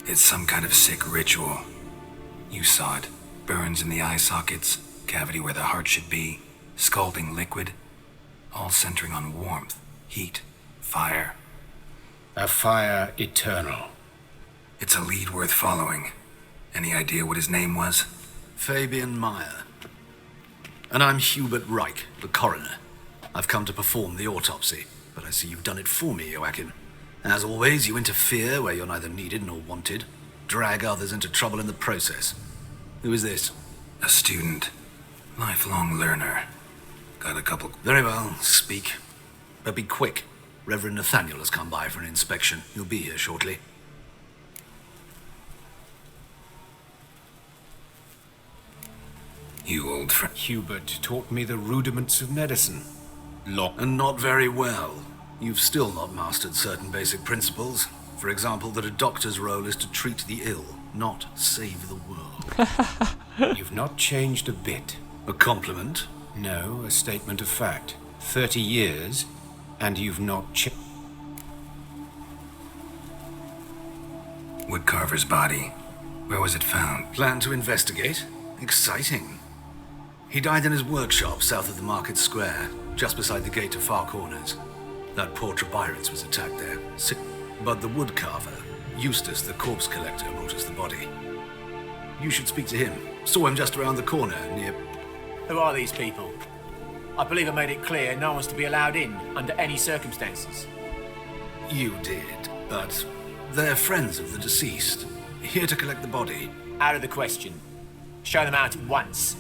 It's some kind of sick ritual. You saw it. Burns in the eye sockets, cavity where the heart should be, scalding liquid, all centering on warmth, heat, fire. A fire eternal. It's a lead worth following. Any idea what his name was? Fabian Meyer. And I'm Hubert Reich, the coroner. I've come to perform the autopsy, but I see you've done it for me, Joachim. As always, you interfere where you're neither needed nor wanted. Drag others into trouble in the process. Who is this? A student. Lifelong learner. Got a couple... Very well, speak. But be quick. Reverend Nathaniel has come by for an inspection. He'll be here shortly. You old friend. Hubert taught me the rudiments of medicine. And not very well. You've still not mastered certain basic principles. For example, that a doctor's role is to treat the ill, not save the world. You've not changed a bit. A compliment? No, a statement of fact. 30 years, and you've not changed. Woodcarver's body. Where was it found? Plan to investigate? Exciting. He died in his workshop south of the market square, just beside the gate to Far Corners. That poor Trebirans was attacked there. But the woodcarver, Eustace, the corpse collector, brought us the body. You should speak to him. Saw him just around the corner, near... Who are these people? I believe I made it clear no one's to be allowed in, under any circumstances. You did, but they're friends of the deceased. Here to collect the body. Out of the question. Show them out at once.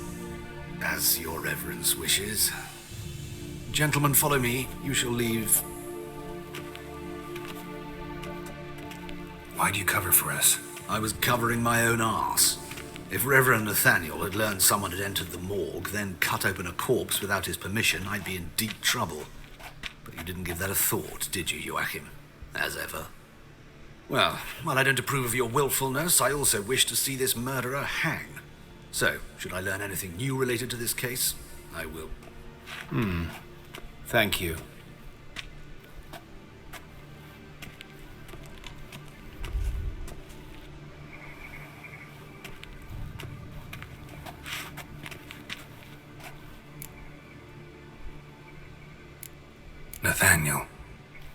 As your reverence wishes. Gentlemen, follow me. You shall leave. Why'd you cover for us? I was covering my own arse. If Reverend Nathaniel had learned someone had entered the morgue, then cut open a corpse without his permission, I'd be in deep trouble. But you didn't give that a thought, did you, Joachim? As ever. Well, while I don't approve of your willfulness, I also wish to see this murderer hang. So, should I learn anything new related to this case, I will. Thank you. Nathaniel.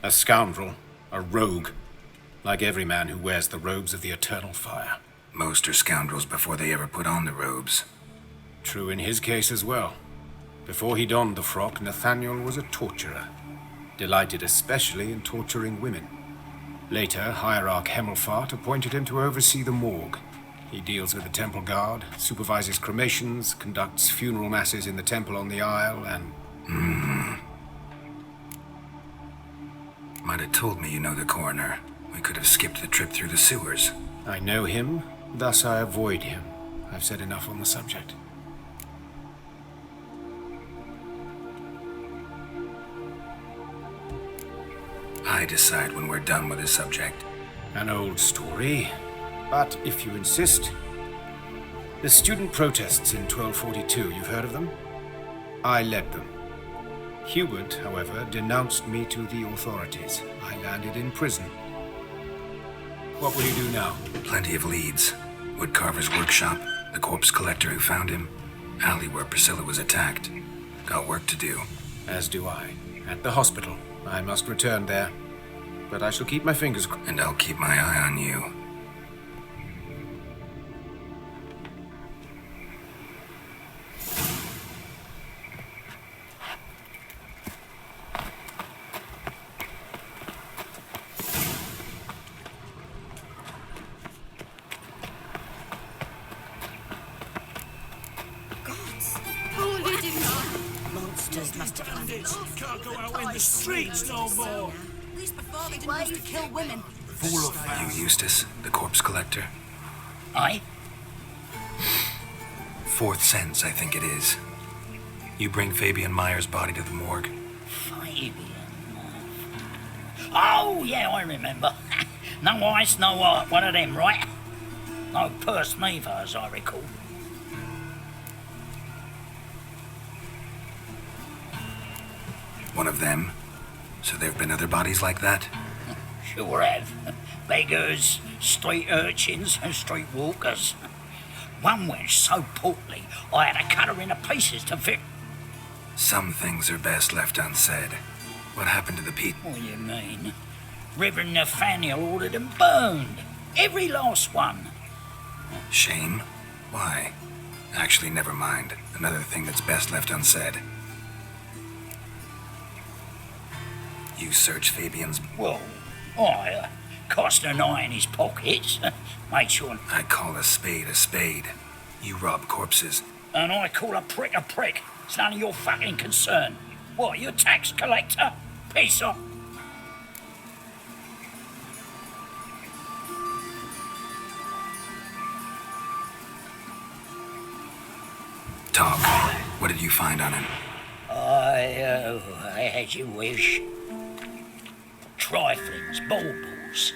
A scoundrel. A rogue. Like every man who wears the robes of the eternal fire. Most are scoundrels before they ever put on the robes. True in his case as well. Before he donned the frock, Nathaniel was a torturer. Delighted especially in torturing women. Later, Hierarch Hemmelfart appointed him to oversee the morgue. He deals with the temple guard, supervises cremations, conducts funeral masses in the temple on the Isle, and... Might have told me you know the coroner. We could have skipped the trip through the sewers. I know him, thus I avoid him. I've said enough on the subject. I decide when we're done with this subject. An old story, but if you insist. The student protests in 1242, you've heard of them? I led them. Hubert, however, denounced me to the authorities. I landed in prison. What will you do now? Plenty of leads. Woodcarver's workshop, the corpse collector who found him, alley where Priscilla was attacked. Got work to do. As do I. At the hospital. I must return there. But I shall keep my fingers crossed. And I'll keep my eye on you. Monsters must have found it. Can't go out in the streets no more. At least before they didn't used to kill women. Full of You, Eustace, the corpse collector. Aye? Fourth Sense, I think it is. You bring Fabian Meyer's body to the morgue. Fabian. Oh, yeah, I remember. No ice, no art, one of them, right? No purse neither, as I recall. One of them? So there have been other bodies like that? Sure have. Beggars, street urchins, and street walkers. One went so portly, I had to cut her into pieces to fit. Some things are best left unsaid. What happened to the people? What do you mean? Reverend Nathaniel ordered them burned. Every last one. Shame? Why? Actually, never mind. Another thing that's best left unsaid. You searched Fabian's... Well, I cast an eye in his pockets. Made sure... I call a spade a spade. You rob corpses. And I call a prick a prick. It's none of your fucking concern. What, you a tax collector? Piss off. Talk. What did you find on him? I as you wish. Triflings, baubles,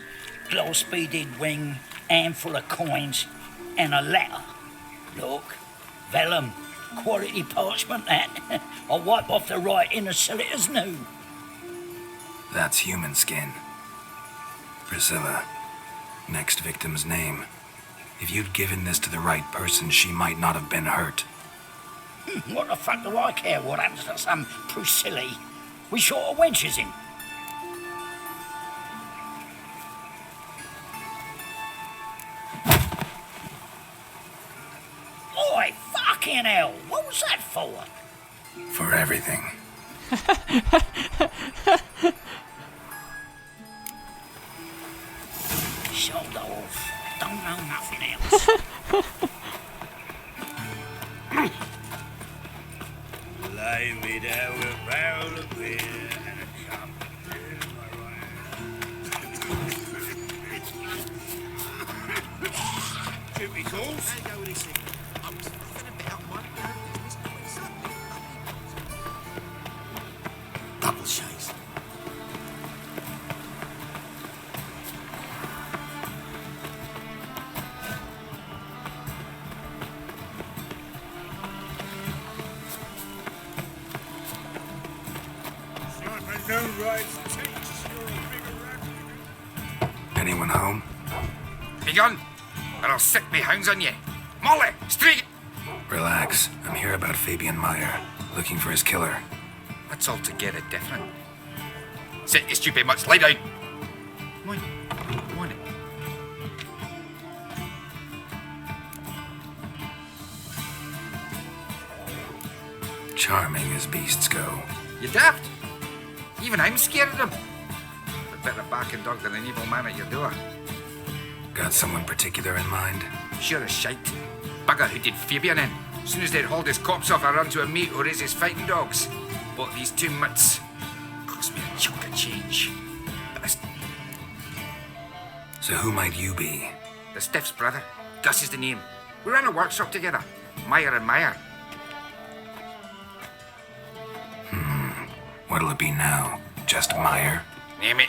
glass-beaded ring, handful of coins, and a letter. Look, vellum, quality parchment that. I'll wipe off the writing and sell it as new. That's human skin. Priscilla. Next victim's name. If you'd given this to the right person, she might not have been hurt. What the fuck do I care what happens to some Priscilla? We shot a wenches in. Oi, fucking hell! What was that for? For everything. Sold off. Don't know nothing else. Lay me down with a barrel of beer and a cup of beer in my right. Jimmy calls. Double shades. Anyone home? Begone, or I'll set me hounds on you. Molly, street! Relax. I'm here about Fabian Meyer, looking for his killer. That's altogether different. Sit, you stupid mutts, lie down. Come on, come on. Charming as beasts go. You daft? Even I'm scared of them. But better barking dog than an evil man at your door. Got someone particular in mind? Sure as shite. Bugger who did Fabian in. As soon as they'd hauled his corpse off, I ran to a mate who raises fighting dogs. Bought these 2 mutts. Cost me a chunk of change. But So who might you be? the Stiff's brother. Gus is the name. We ran a workshop together. Meyer and Meyer. What'll it be now? Just Meyer? Name it.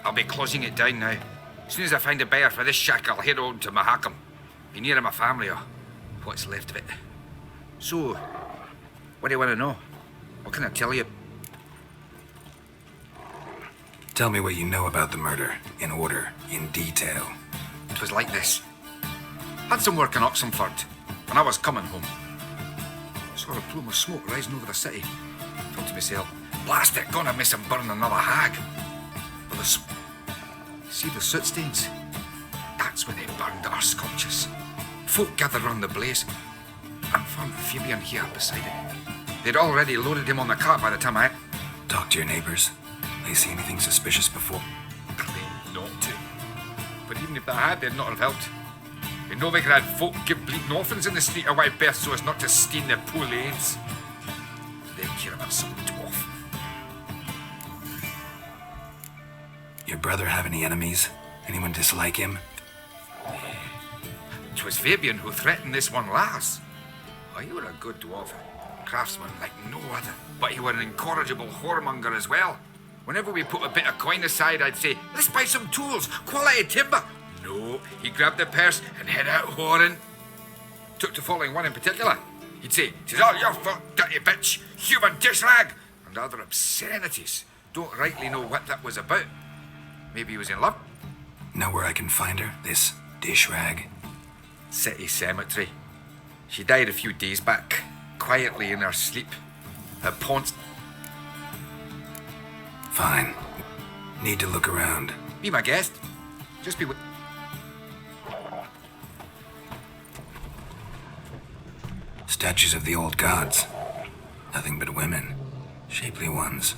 I'll be closing it down now. As soon as I find a buyer for this shack, I'll head on to Mahakam. Be near my family, or what's left of it. So, what do you want to know? What can I tell you? Tell me what you know about the murder, in order, in detail. It was like this. Had some work in Oxenford, and I was coming home. Saw a plume of smoke rising over the city. Thought to myself, blast it, gonna miss him burn another hag. But see the soot stains? That's when they burned our sculptures. Folk gathered round the blaze, and found Fabian here beside it. They'd already loaded him on the cart by the time I... Talk to your neighbors. They see anything suspicious before? Claimed not to. But even if they had, they'd not have helped. In Novigrad, folk give bleeding orphans in the street a wide berth so as not to stain their poor lanes. They care about some dwarf. Your brother have any enemies? Anyone dislike him? 'Twas Fabian who threatened this one last. Oh, he were a good dwarf. Craftsman like no other. But he were an incorrigible whoremonger as well. Whenever we put a bit of coin aside, I'd say, let's buy some tools, quality timber. No, he grabbed the purse and head out whoring. Took to following one in particular. He'd say, "'Tis all your fault, dirty bitch, human dish rag," and other obscenities. Don't rightly know what that was about. Maybe he was in love. Know where I can find her, this dish rag? City cemetery. She died a few days back, quietly in her sleep. At Ponce. Fine. Need to look around. Be my guest. Just be with... Statues of the old gods. Nothing but women. Shapely ones.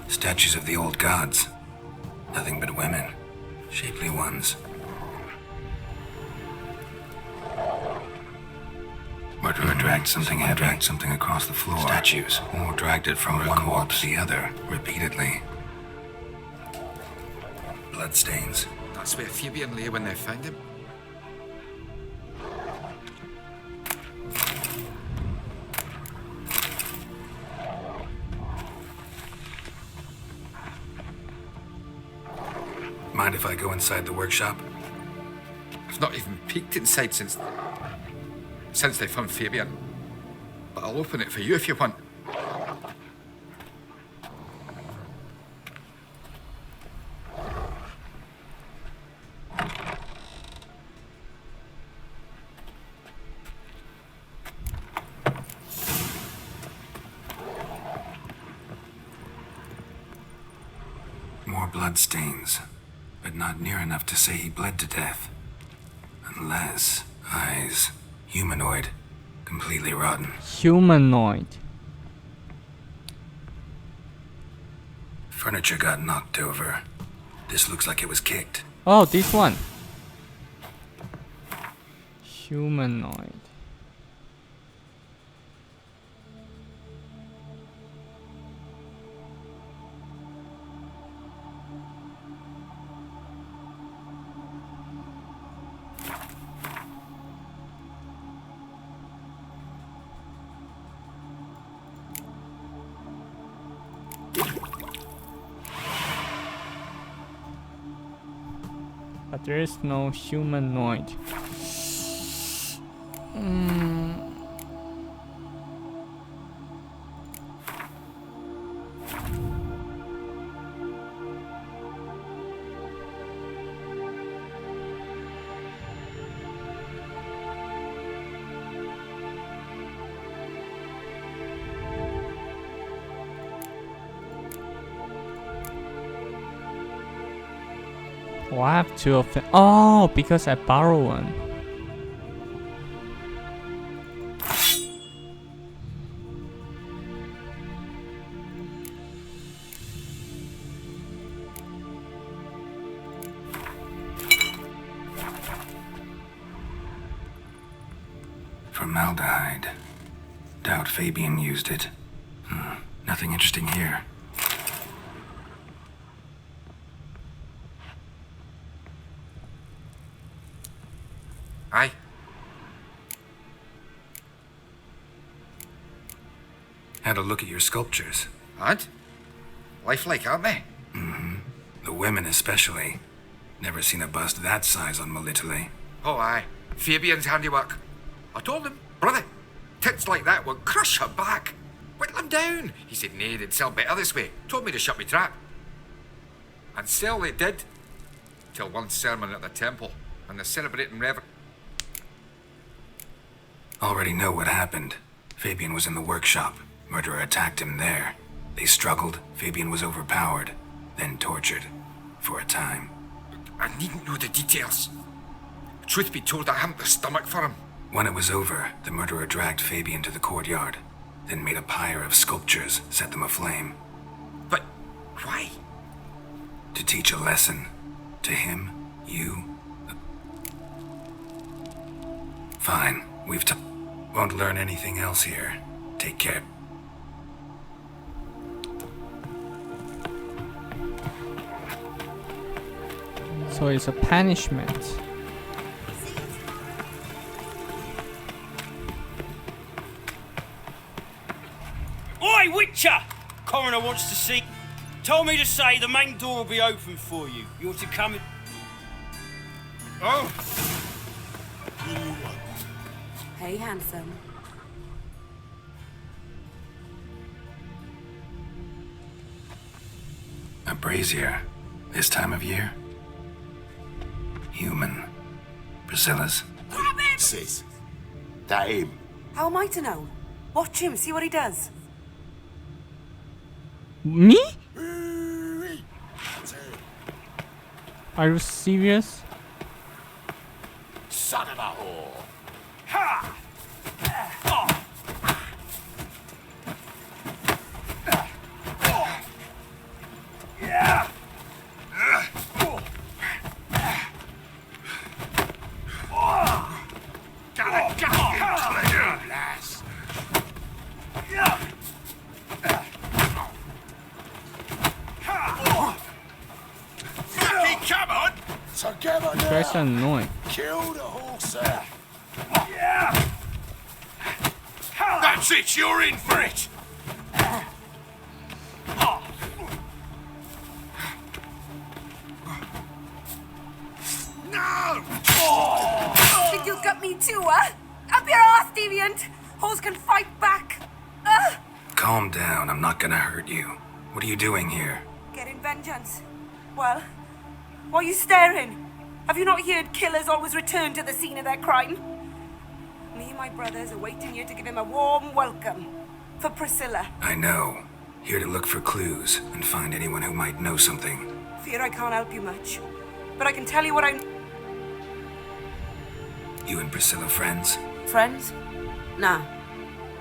Statues of the old gods. Nothing but women. Shapely ones. Murderer dragged something heavy. Dragged something across the floor. Statues. Or dragged it from one wall to the other, repeatedly. Bloodstains. That's where Fabian lay when they found him. Mind if I go inside the workshop? I've not even peeked inside since they found Fabian. But I'll open it for you if you want. More bloodstains. But not near enough to say he bled to death. Unless... eyes. Humanoid. Completely rotten. Humanoid. Furniture got knocked over. This looks like it was kicked. Oh, this one. Humanoid. But there is no humanoid. Oh, I have two of them. Oh, because I borrow one. Formaldehyde. Doubt Fabian used it. Nothing interesting here. Aye. Had a look at your sculptures. And? Lifelike, aren't they? The women especially. Never seen a bust that size on Melitele. Oh, aye. Fabian's handiwork. I told him, brother, tits like that will crush her back. Whittle him down. He said, nay, they'd sell better this way. Told me to shut me trap. And still they did. Till one sermon at the temple, and the celebrating reverend. Already know what happened. Fabian was in the workshop. Murderer attacked him there. They struggled. Fabian was overpowered, then tortured. For a time. I needn't know the details. Truth be told, I haven't the stomach for him. When it was over, the murderer dragged Fabian to the courtyard, then made a pyre of sculptures, set them aflame. But why? To teach a lesson. To him, you. Fine, won't learn anything else here. Take care. So it's a punishment. Oi, Witcher! Coroner wants to see. Told me to say the main door will be open for you. You're to come in. Oh! Hey, handsome. A brazier. This time of year? Human. Priscilla's. Sis, that him? How am I to know? Watch him, see what he does. Me? Are you serious? Son of a whore. Ha! Yeah! Gotta get you, lass. Fucking come on! Together You guys are annoying. Kill the horse there. Yeah! That's it, you're in for it! No! Think you'll gut me too, huh? Up your ass, deviant! Hoes can fight back! Calm down, I'm not gonna hurt you. What are you doing here? Getting vengeance. Well, why are you staring? Have you not heard killers always return to the scene of their crime? Me and my brothers are waiting here to give him a warm welcome. For Priscilla. I know. Here to look for clues and find anyone who might know something. Fear I can't help you much. But I can tell you what I... You and Priscilla friends? Friends? Nah.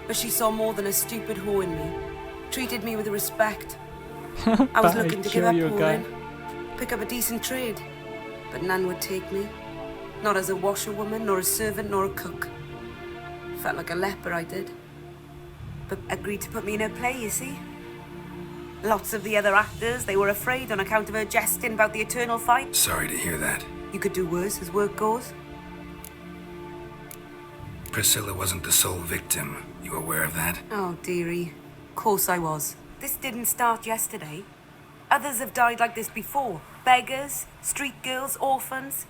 But she saw more than a stupid whore in me. Treated me with respect. I was looking to give up whoring. Pick up a decent trade. But none would take me. Not as a washerwoman, nor a servant, nor a cook. Felt like a leper, I did. But agreed to put me in her play, you see. Lots of the other actors, they were afraid on account of her jesting about the eternal fight. Sorry to hear that. You could do worse as work goes. Priscilla wasn't the sole victim. You aware of that? Oh, dearie. Course I was. This didn't start yesterday. Others have died like this before. Beggars, street girls, orphans.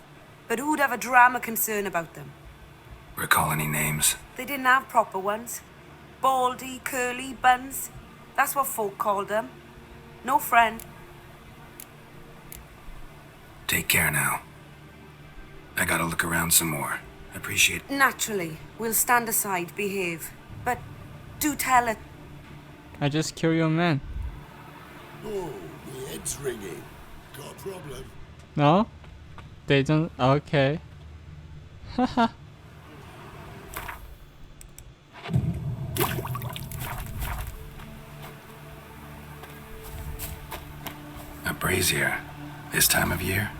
But who'd have a drama concern about them? Recall any names? They didn't have proper ones. Baldy, curly, buns. That's what folk called them. No friend. Take care now. I gotta look around some more. Appreciate... Naturally. We'll stand aside, behave. But do tell it. I just kill your man. Oh, my head's ringing. Got a problem? No? They don't... Okay. Haha. A brazier. This time of year?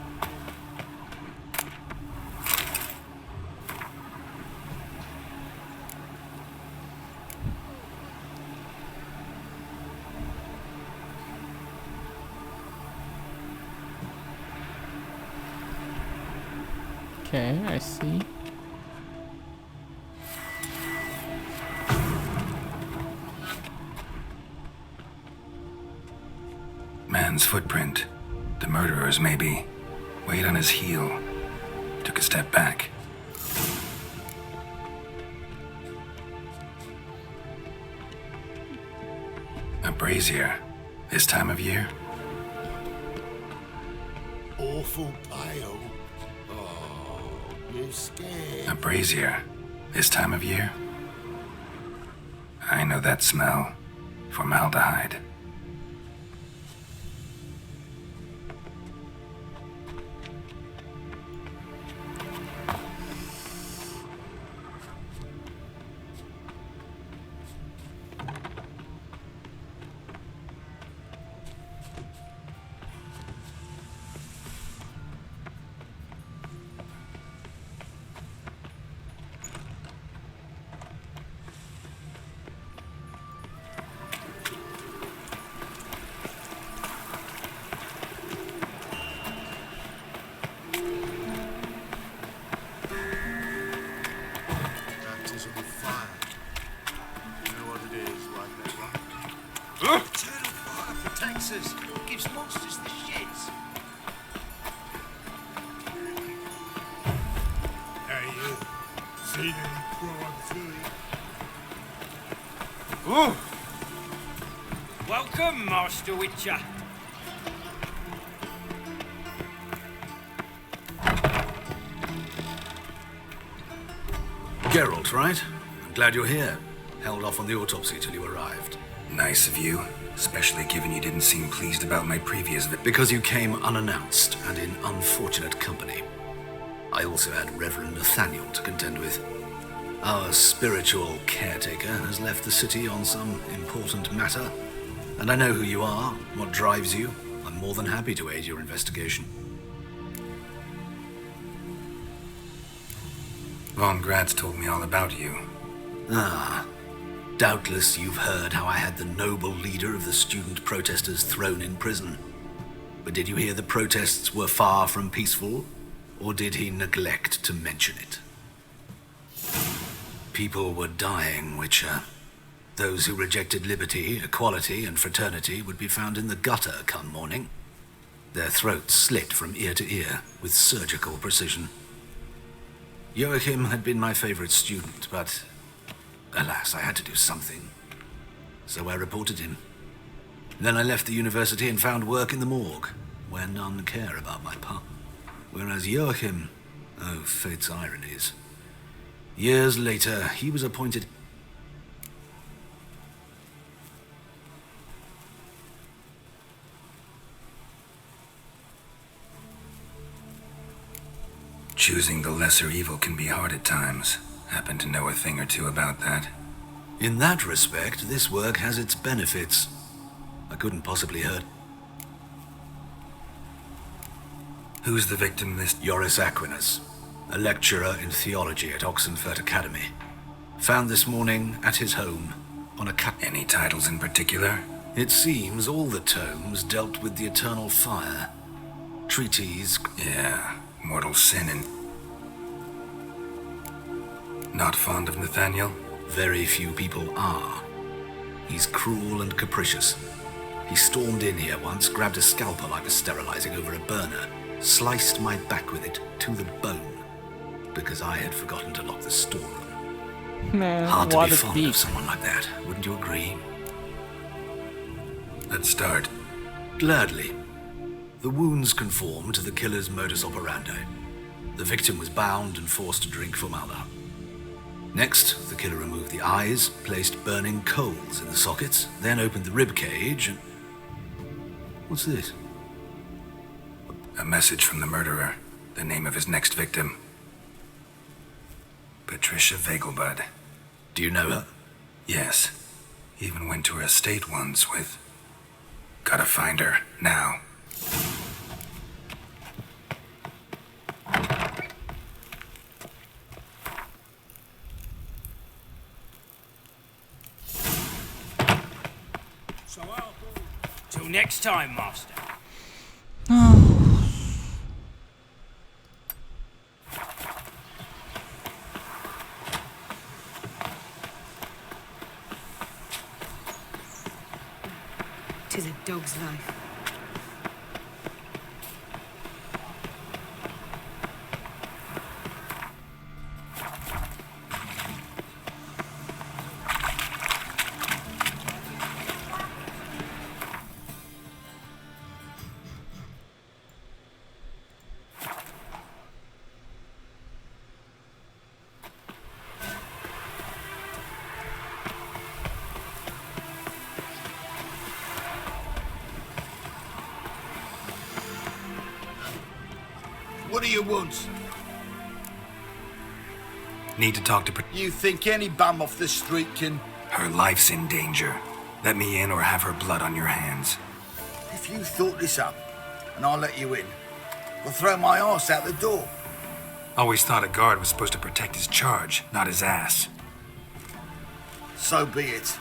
Okay, I see. Man's footprint. The murderer's, maybe. Weight on his heel. Took a step back. A brazier. This time of year? Awful pale. Oh, you're scared. A brazier. This time of year? I know that smell. Formaldehyde. Eternal fire protects us. Gives monsters the shits. Hey, you. Seen any crime through? Ooh. Welcome, Master Witcher. Geralt, right? I'm glad you're here. Held off on the autopsy till you arrived. Nice of you, especially given you didn't seem pleased about my previous Because you came unannounced and in unfortunate company. I also had Reverend Nathaniel to contend with. Our spiritual caretaker has left the city on some important matter, and I know who you are, what drives you. I'm more than happy to aid your investigation. Von Gratz told me all about you. Ah. Doubtless you've heard how I had the noble leader of the student protesters thrown in prison. But did you hear the protests were far from peaceful? Or did he neglect to mention it? People were dying, Witcher. Those who rejected liberty, equality, and fraternity would be found in the gutter come morning. Their throats slit from ear to ear with surgical precision. Joachim had been my favorite student, but alas, I had to do something. So I reported him. Then I left the university and found work in the morgue, where none care about my past. Whereas Joachim, oh, fate's ironies. Years later, he was appointed... Choosing the lesser evil can be hard at times. Happen to know a thing or two about that. In that respect, this work has its benefits. I couldn't possibly hurt. Who's the victim this? Joris Aquinas, a lecturer in theology at Oxenfurt Academy. Found this morning at his home on a Any titles in particular? It seems all the tomes dealt with the eternal fire. Treatise... Yeah, mortal sin and... Not fond of Nathaniel? Very few people are. He's cruel and capricious. He stormed in here once, grabbed a scalpel I was sterilizing over a burner, sliced my back with it to the bone, because I had forgotten to lock the storeroom. Man, hard to what be a fond thief. of someone like that, wouldn't you agree? Let's start. Gladly. The wounds conform to the killer's modus operandi. The victim was bound and forced to drink formaldehyde. Next, the killer removed the eyes, placed burning coals in the sockets, then opened the rib cage and... What's this? A message from the murderer. The name of his next victim. Patricia Vegelbud. Do you know her? Yes. Even went to her estate once with... Gotta find her, now. Till next time, Master. dog's life. What do you want? Need to talk to... You think any bum off the street can... Her life's in danger. Let me in or have her blood on your hands. If you thought this up, and I'll let you in, I'll throw my ass out the door. Always thought a guard was supposed to protect his charge, not his ass. So be it.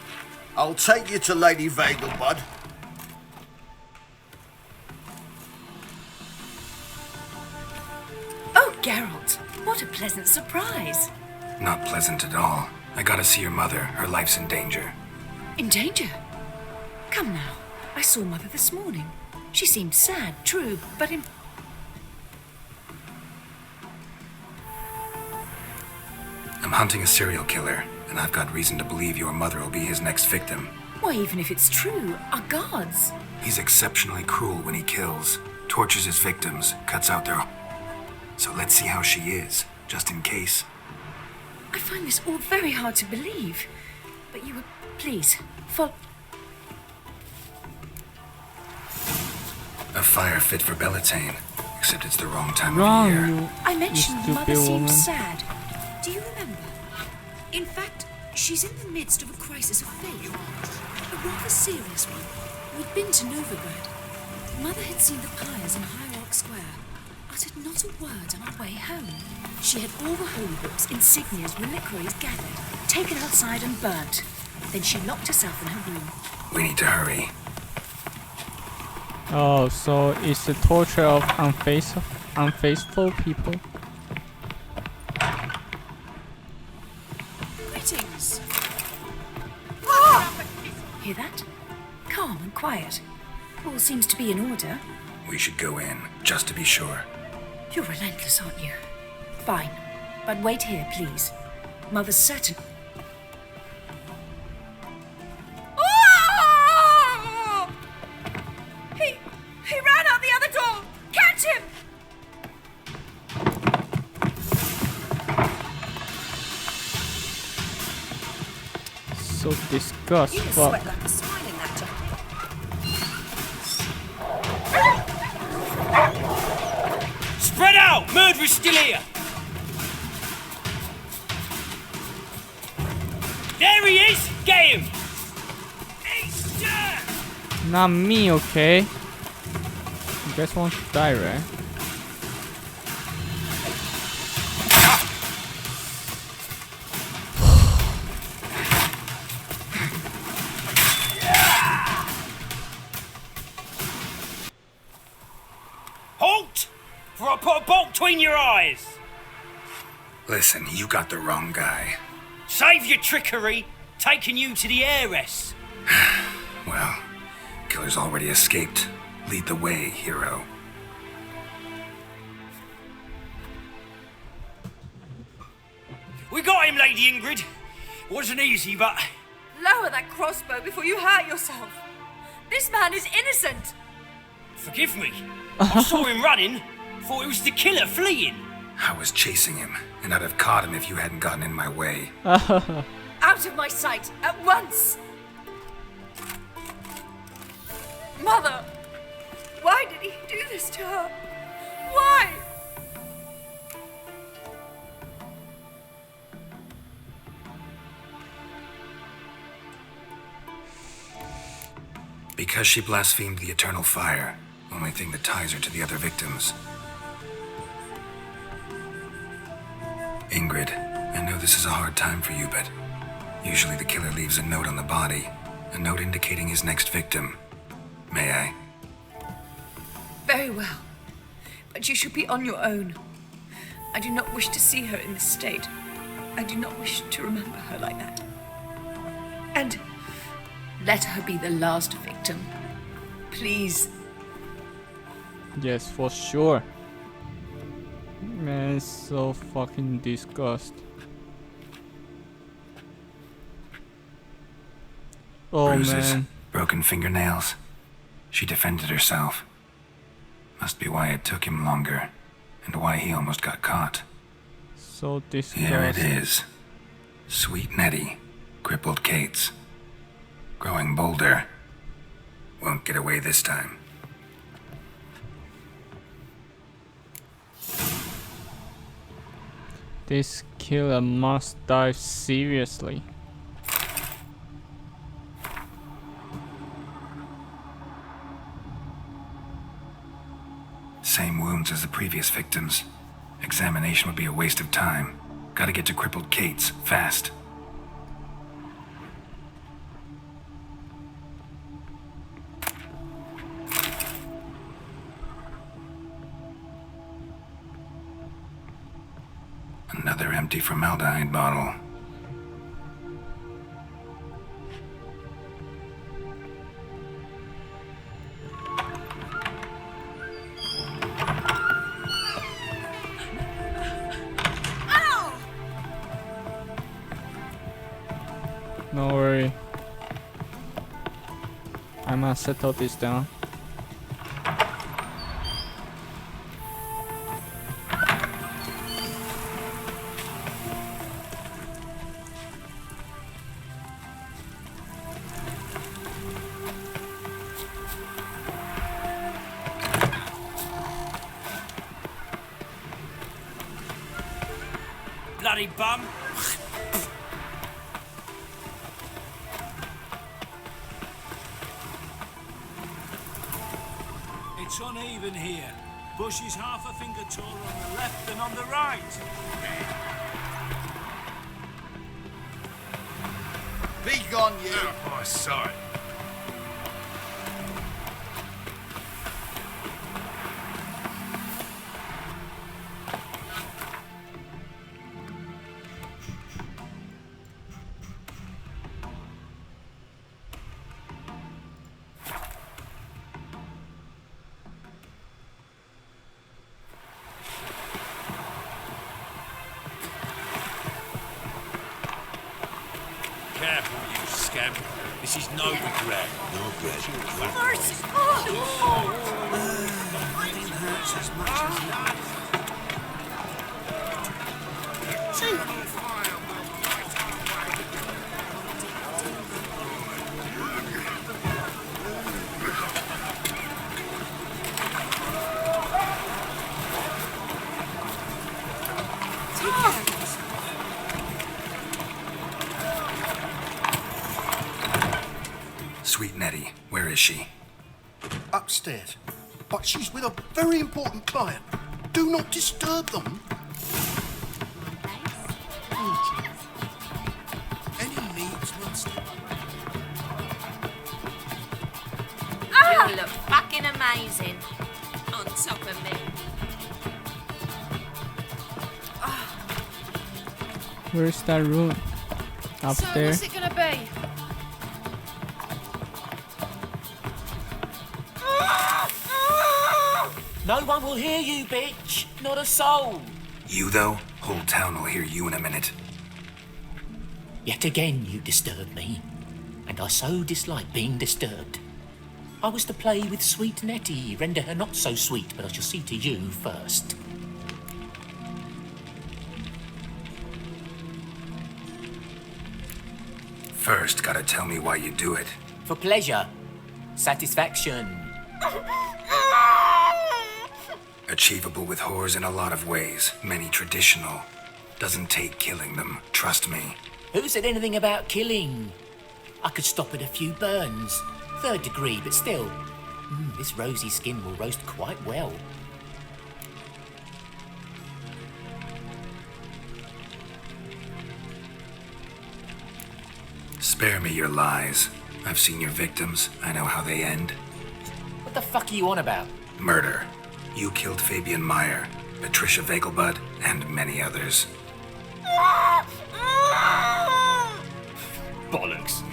I'll take you to Lady Vegelbud. Oh, Geralt, what a pleasant surprise. Not pleasant at all. I gotta see your mother. Her life's in danger. In danger? Come now. I saw Mother this morning. She seemed sad, true, but in... I'm hunting a serial killer, and I've got reason to believe your mother will be his next victim. Why, even if it's true, our guards... He's exceptionally cruel when he kills, tortures his victims, cuts out their... So let's see how she is, just in case. I find this all very hard to believe. But you were... Please, follow... A fire fit for Bellatane, except it's the wrong time of year. I mentioned you Mother stupid seems woman. sad. Do you remember? In fact, she's in the midst of a crisis of faith. A rather serious one. We'd been to Novigrad. Mother had seen the pyres in High Rock Square. Uttered not a word on our way home. She had all the holy books, insignias, reliquaries gathered, taken outside and burnt. Then she locked herself in her room. We need to hurry. Oh, so it's the torture of unfaithful people. Greetings. Hear that? Calm and quiet. All seems to be in order. We should go in, just to be sure. You're relentless, aren't you? Fine. But wait here, please. Mother's certain... He ran out the other door! Catch him! So disgusting. You sweat like a swine in that jacket. Spread out! Murderer's still here! There he is! Get him! Not me, okay? You guys want to die, right? Halt! For I put a bolt between your eyes! Listen, you got the wrong guy. Save your trickery! Taking you to the heiress! Well, killer's already escaped. Lead the way, hero. We got him, Lady Ingrid. Wasn't easy, but... Lower that crossbow before you hurt yourself. This man is innocent. Forgive me. I saw him running. Thought it was the killer fleeing. I was chasing him, and I'd have caught him if you hadn't gotten in my way. Out of my sight, at once! Mother! Why did he do this to her? Why? Because she blasphemed the eternal fire. Only thing that ties her to the other victims. Ingrid, I know this is a hard time for you, but usually the killer leaves a note on the body. A note indicating his next victim. May I? Very well. But you should be on your own. I do not wish to see her in this state. I do not wish to remember her like that. And let her be the last victim. Please. Yes, for sure. Man, it's so fucking disgusting. Oh Bruises, man. broken fingernails. She defended herself. Must be why it took him longer, and why he almost got caught. So disgusting. Here it is. Sweet Nettie, crippled Kate's. Growing bolder. Won't get away this time. This killer must die seriously. Same wounds as the previous victims. Examination would be a waste of time. Gotta get to crippled Kate's, fast. Another empty formaldehyde bottle. No worry. I must settle this down. Bloody bum. It's uneven here. Bush is half a finger taller on the left than on the right. Be gone, you. Oh, my sight. Careful, you scamp. This is no regret. No bread. Nothing hurts as much as Sweet Nettie, where is she? upstairs. But she's with a very important client. Do not disturb them. Any needs must. You look fucking amazing. On top of me. Where's that room? Up So there. what's it gonna be? No one will hear you, bitch. Not a soul. You, though? Whole town will hear you in a minute. Yet again you disturb me, and I so dislike being disturbed. I was to play with sweet Nettie, render her not so sweet, but I shall see to you first. First, gotta tell me why you do it. For pleasure, satisfaction. Achievable with whores in a lot of ways, many traditional. Doesn't take killing them, trust me. Who said anything about killing? I could stop at a few burns. 3rd degree, but still. This rosy skin will roast quite well. Spare me your lies. I've seen your victims. I know how they end. What the fuck are you on about? Murder. You killed Fabian Meyer, Patricia Vegelbud, and many others. Bollocks.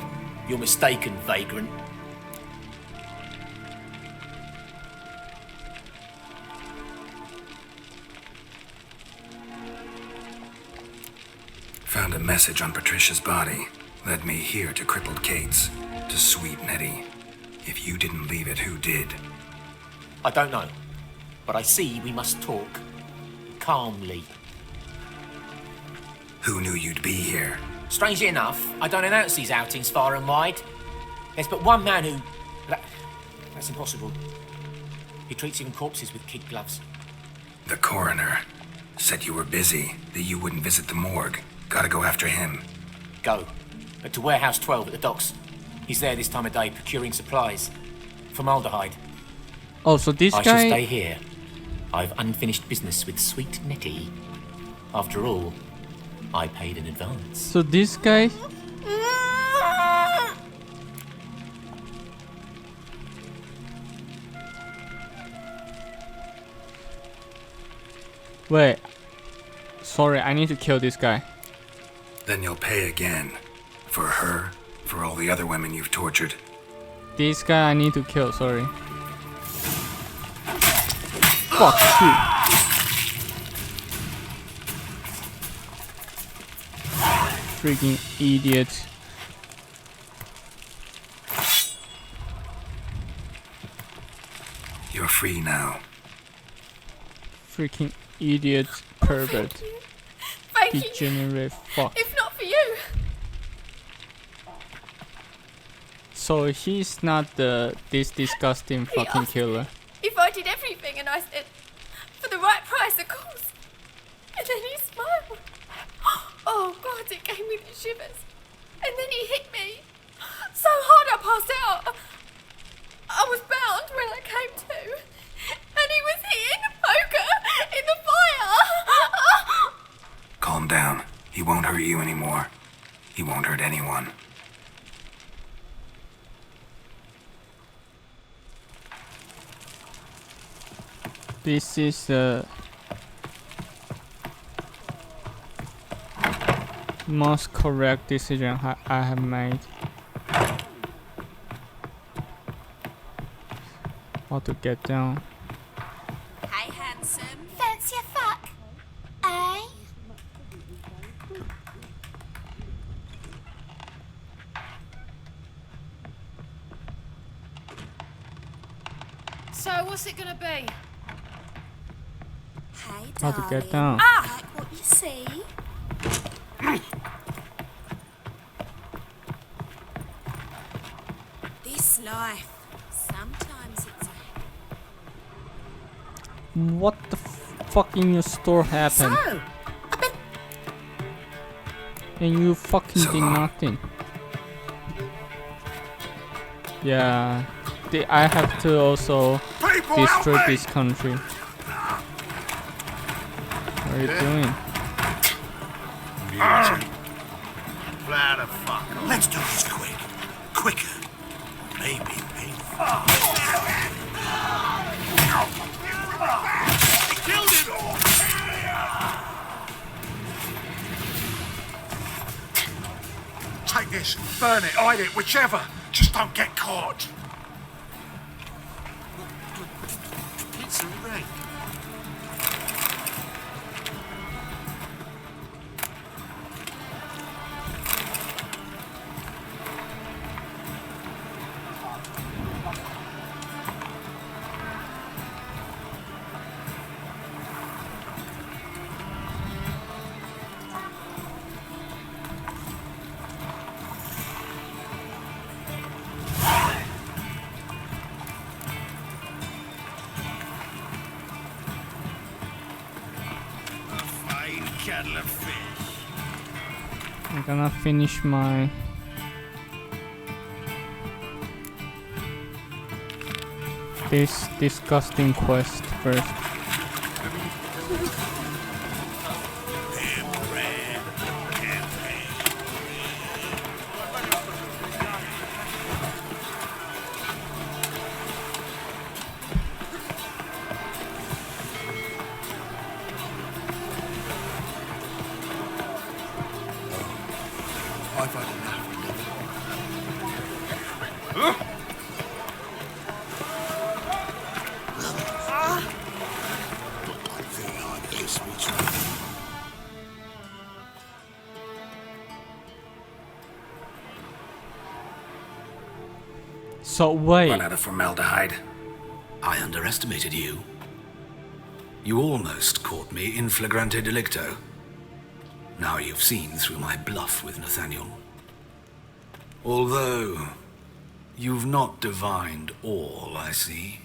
You're mistaken, vagrant. found a message on Patricia's body. Led me here to crippled Kate's, to sweet Nettie. If you didn't leave it, who did? I don't know, but I see we must talk calmly. Who knew you'd be here? Strangely enough, I don't announce these outings far and wide. There's but one man who... That's impossible. He treats even corpses with kid gloves. The coroner said you were busy, that you wouldn't visit the morgue. Gotta go after him. Go. But to Warehouse 12 at the docks. He's there this time of day procuring supplies. Formaldehyde. Oh, so this I guy... shall stay here. I've unfinished business with sweet Nettie. After all, I paid in advance. So this guy... Wait. Sorry, I need to kill this guy. Then you'll pay again. For her, for all the other women you've tortured. This guy I need to kill, sorry. Fuck you. Freaking idiot. You're free now. Freaking idiot, pervert. Thank you. Degenerate fuck. If not for you. So he's not this disgusting fucking killer. If I did everything and I said, for the right price, of course. And then he smiled. Oh God, it gave me the shivers. And then he hit me so hard I passed out. I was bound when I came to. And he was hitting the poker in the fire. Calm down. He won't hurt you anymore. He won't hurt anyone. This is the most correct decision I have made. How to get down. Hey, handsome. Fancy a fuck? Eh? So, what's it gonna be? Hey, How to get down. Ah! Like what you see? This life, sometimes it's What the fuck in your store happened? So, And you fucking did nothing. Yeah, I have to also destroy this country. What are you doing? Flat of fuck. Let's do this quick. Quicker. Maybe painful. He killed it! Take this, burn it, hide it, whichever. Just don't get caught. It's a wreck. Kettle of fish. I'm gonna finish my this disgusting quest first. I've had enough. So wait. Run out of formaldehyde. I underestimated you. You almost caught me in flagrante delicto. Now you've seen through my bluff with Nathaniel. Although, you've not divined all, I see.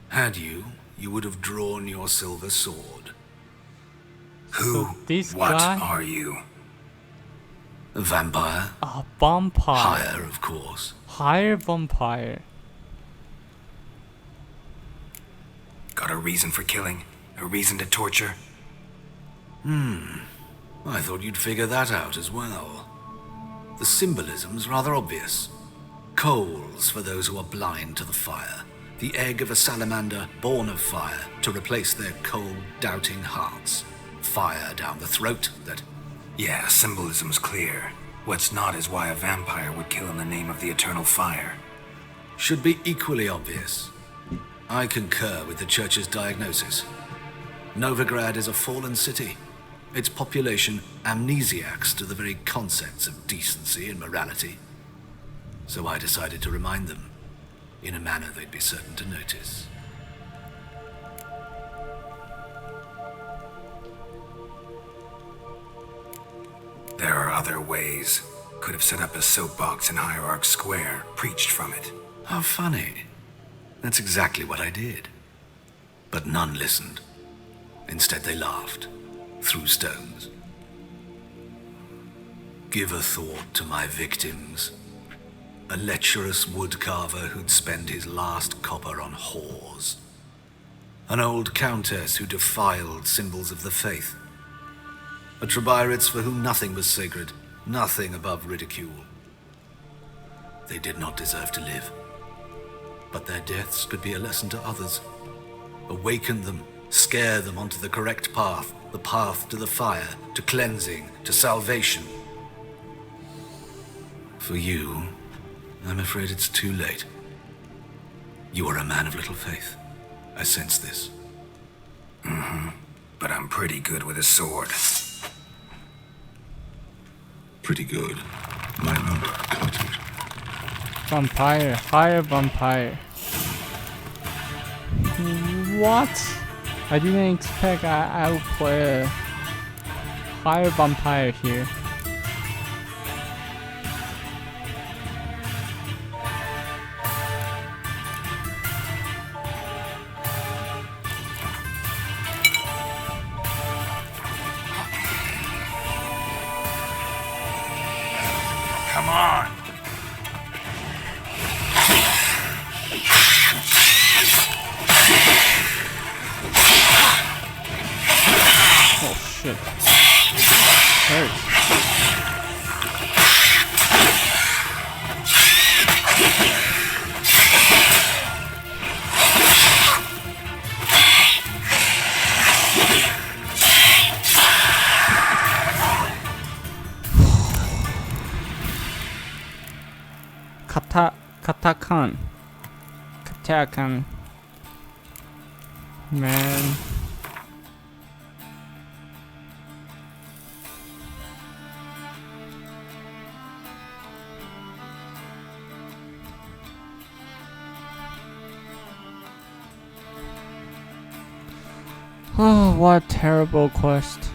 Had you, you would have drawn your silver sword. Who? This what guy? are you? A vampire. A vampire. Higher, of course. Higher vampire. Got a reason for killing? A reason to torture? I thought you'd figure that out as well. The symbolism's rather obvious. Coals for those who are blind to the fire. The egg of a salamander born of fire to replace their cold, doubting hearts. Fire down the throat that... Yeah, symbolism's clear. What's not is why a vampire would kill in the name of the eternal fire. Should be equally obvious. I concur with the Church's diagnosis. Novigrad is a fallen city. Its population amnesiacs to the very concepts of decency and morality. So I decided to remind them, in a manner they'd be certain to notice. There are other ways. Could have set up a soapbox in Hierarch Square, preached from it. How funny. That's exactly what I did. But none listened. Instead they laughed, threw stones. Give a thought to my victims. A lecherous woodcarver who'd spend his last copper on whores. An old countess who defiled symbols of the faith. A Trebirates for whom nothing was sacred, nothing above ridicule. They did not deserve to live. But their deaths could be a lesson to others. Awaken them, scare them onto the correct path, the path to the fire, to cleansing, to salvation. For you, I'm afraid it's too late. You are a man of little faith. I sense this. But I'm pretty good with a sword. Pretty good. My number, cut it. Vampire. Higher vampire. What? I didn't expect I would play a higher vampire here. Come on! Oh shit. Hurts. Katakan. Man. Oh, what a terrible quest.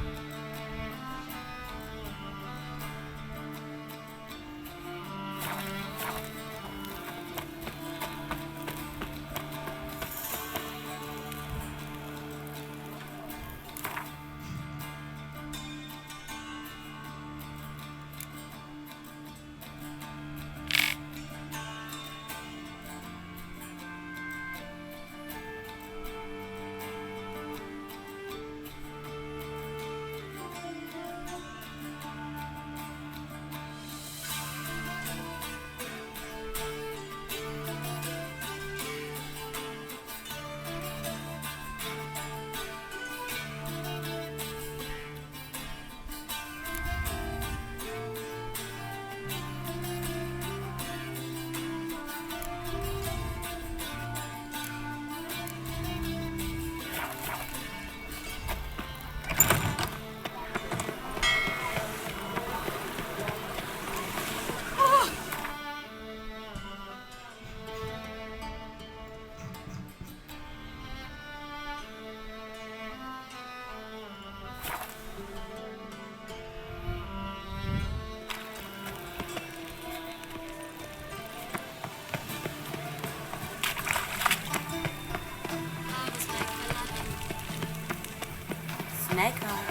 snake eyes.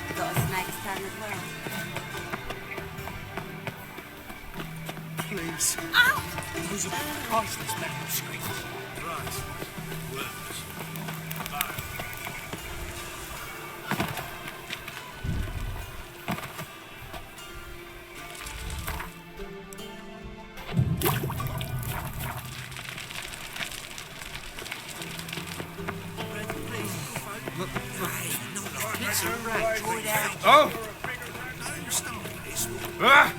We've got a snake's tongue as well. Please. Ow! Those are priceless manuscripts. Right. Worms. Oh! Ah!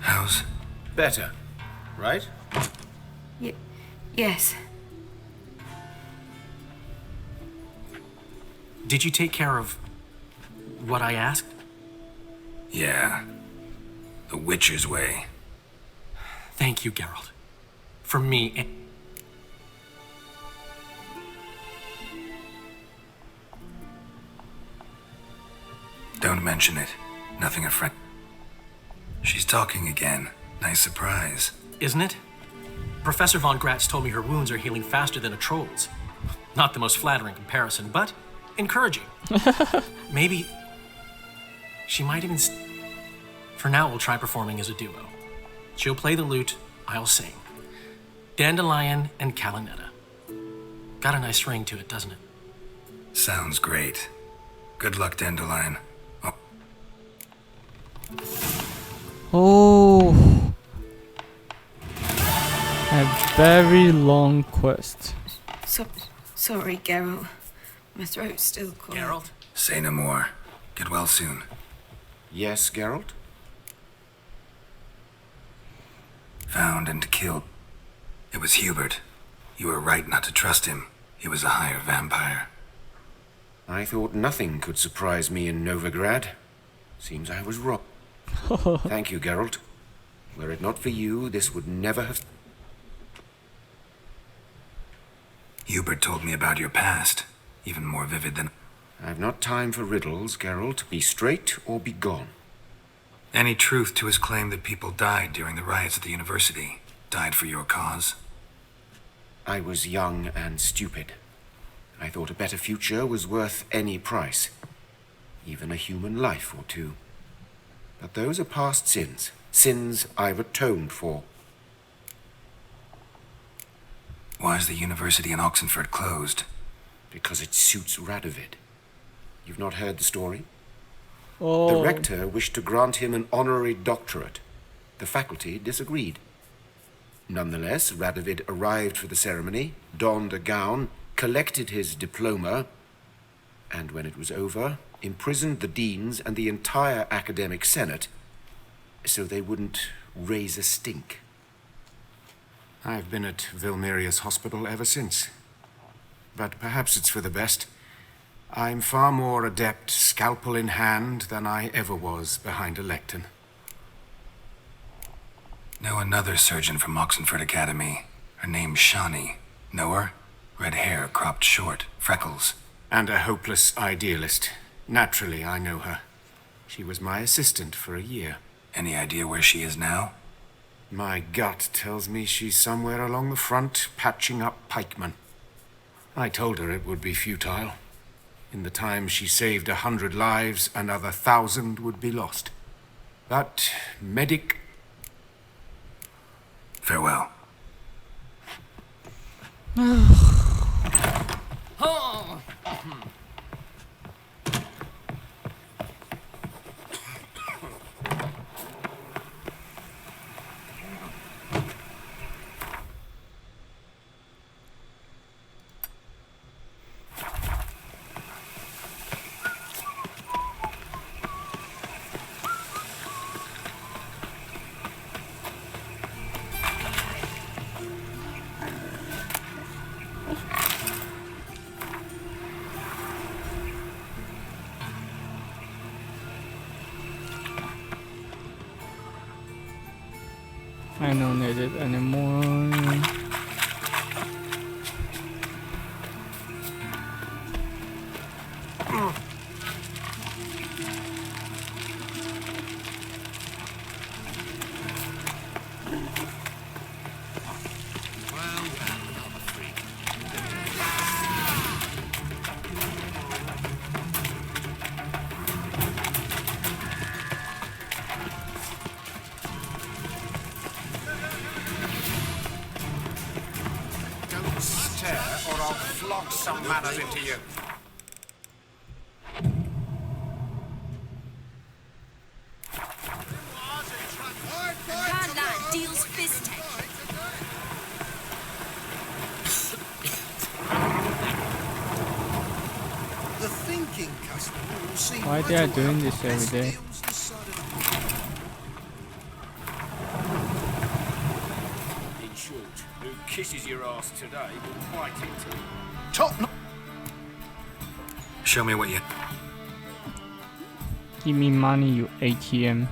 How's... Better, right? Yes. Did you take care of what I asked? Yeah. The Witcher's way. Thank you, Geralt. For me. Don't mention it. Nothing a friend. She's talking again. Nice surprise. Isn't it? Professor von Gratz told me her wounds are healing faster than a troll's. Not the most flattering comparison, but encouraging. Maybe she might even... For now, we'll try performing as a duo. She'll play the lute, I'll sing. Dandelion and Calinetta. Got a nice ring to it, doesn't it? Sounds great. Good luck, Dandelion. Oh. A very long quest. Sorry, Geralt. My throat's still cold. Geralt? Say no more. Get well soon. Yes, Geralt? Found and killed. It was Hubert. You were right not to trust him. He was a higher vampire. I thought nothing could surprise me in Novigrad. Seems I was wrong. Thank you, Geralt. Were it not for you, this would never have... Hubert told me about your past. Even more vivid than... I've not time for riddles, Geralt. Be straight or be gone. Any truth to his claim that people died during the riots at the university? Died for your cause? I was young and stupid. I thought a better future was worth any price. Even a human life or two. But those are past sins. Sins I've atoned for. Why is the university in Oxenford closed? Because it suits Radovid. You've not heard the story? Oh. The rector wished to grant him an honorary doctorate. The faculty disagreed. Nonetheless, Radovid arrived for the ceremony, donned a gown, collected his diploma, and when it was over, imprisoned the deans and the entire academic senate so they wouldn't raise a stink. I've been at Vilmerius Hospital ever since. But perhaps it's for the best. I'm far more adept, scalpel in hand, than I ever was behind a lectern. Know another surgeon from Oxenford Academy. Her name's Shani. Know her? Red hair, cropped short, freckles. And a hopeless idealist. Naturally, I know her. She was my assistant for a year. Any idea where she is now? My gut tells me she's somewhere along the front, patching up pikemen. I told her it would be futile. In the time she saved 100 lives, another 1,000 would be lost. But medic... Farewell. tear, or I'll flog some manners into you. Grand lad deals fist take. The thinking customer will see Why they are doing this every day? In short, who kisses your ass today will bite it. Top. Show me what you... Give me money, you ATM.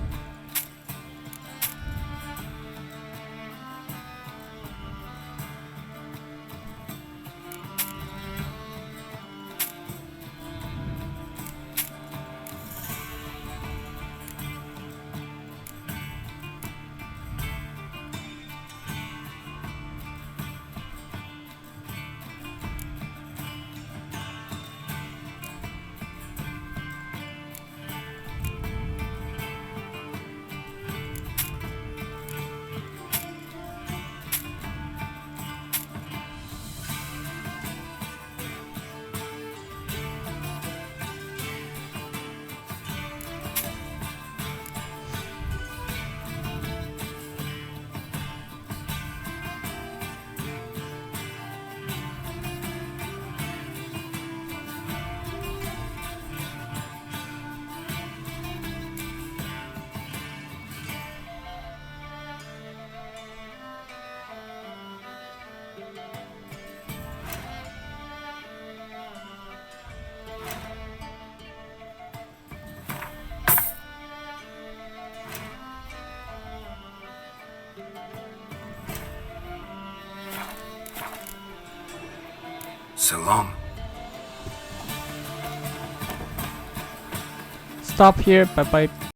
So long. Stop here. Bye bye.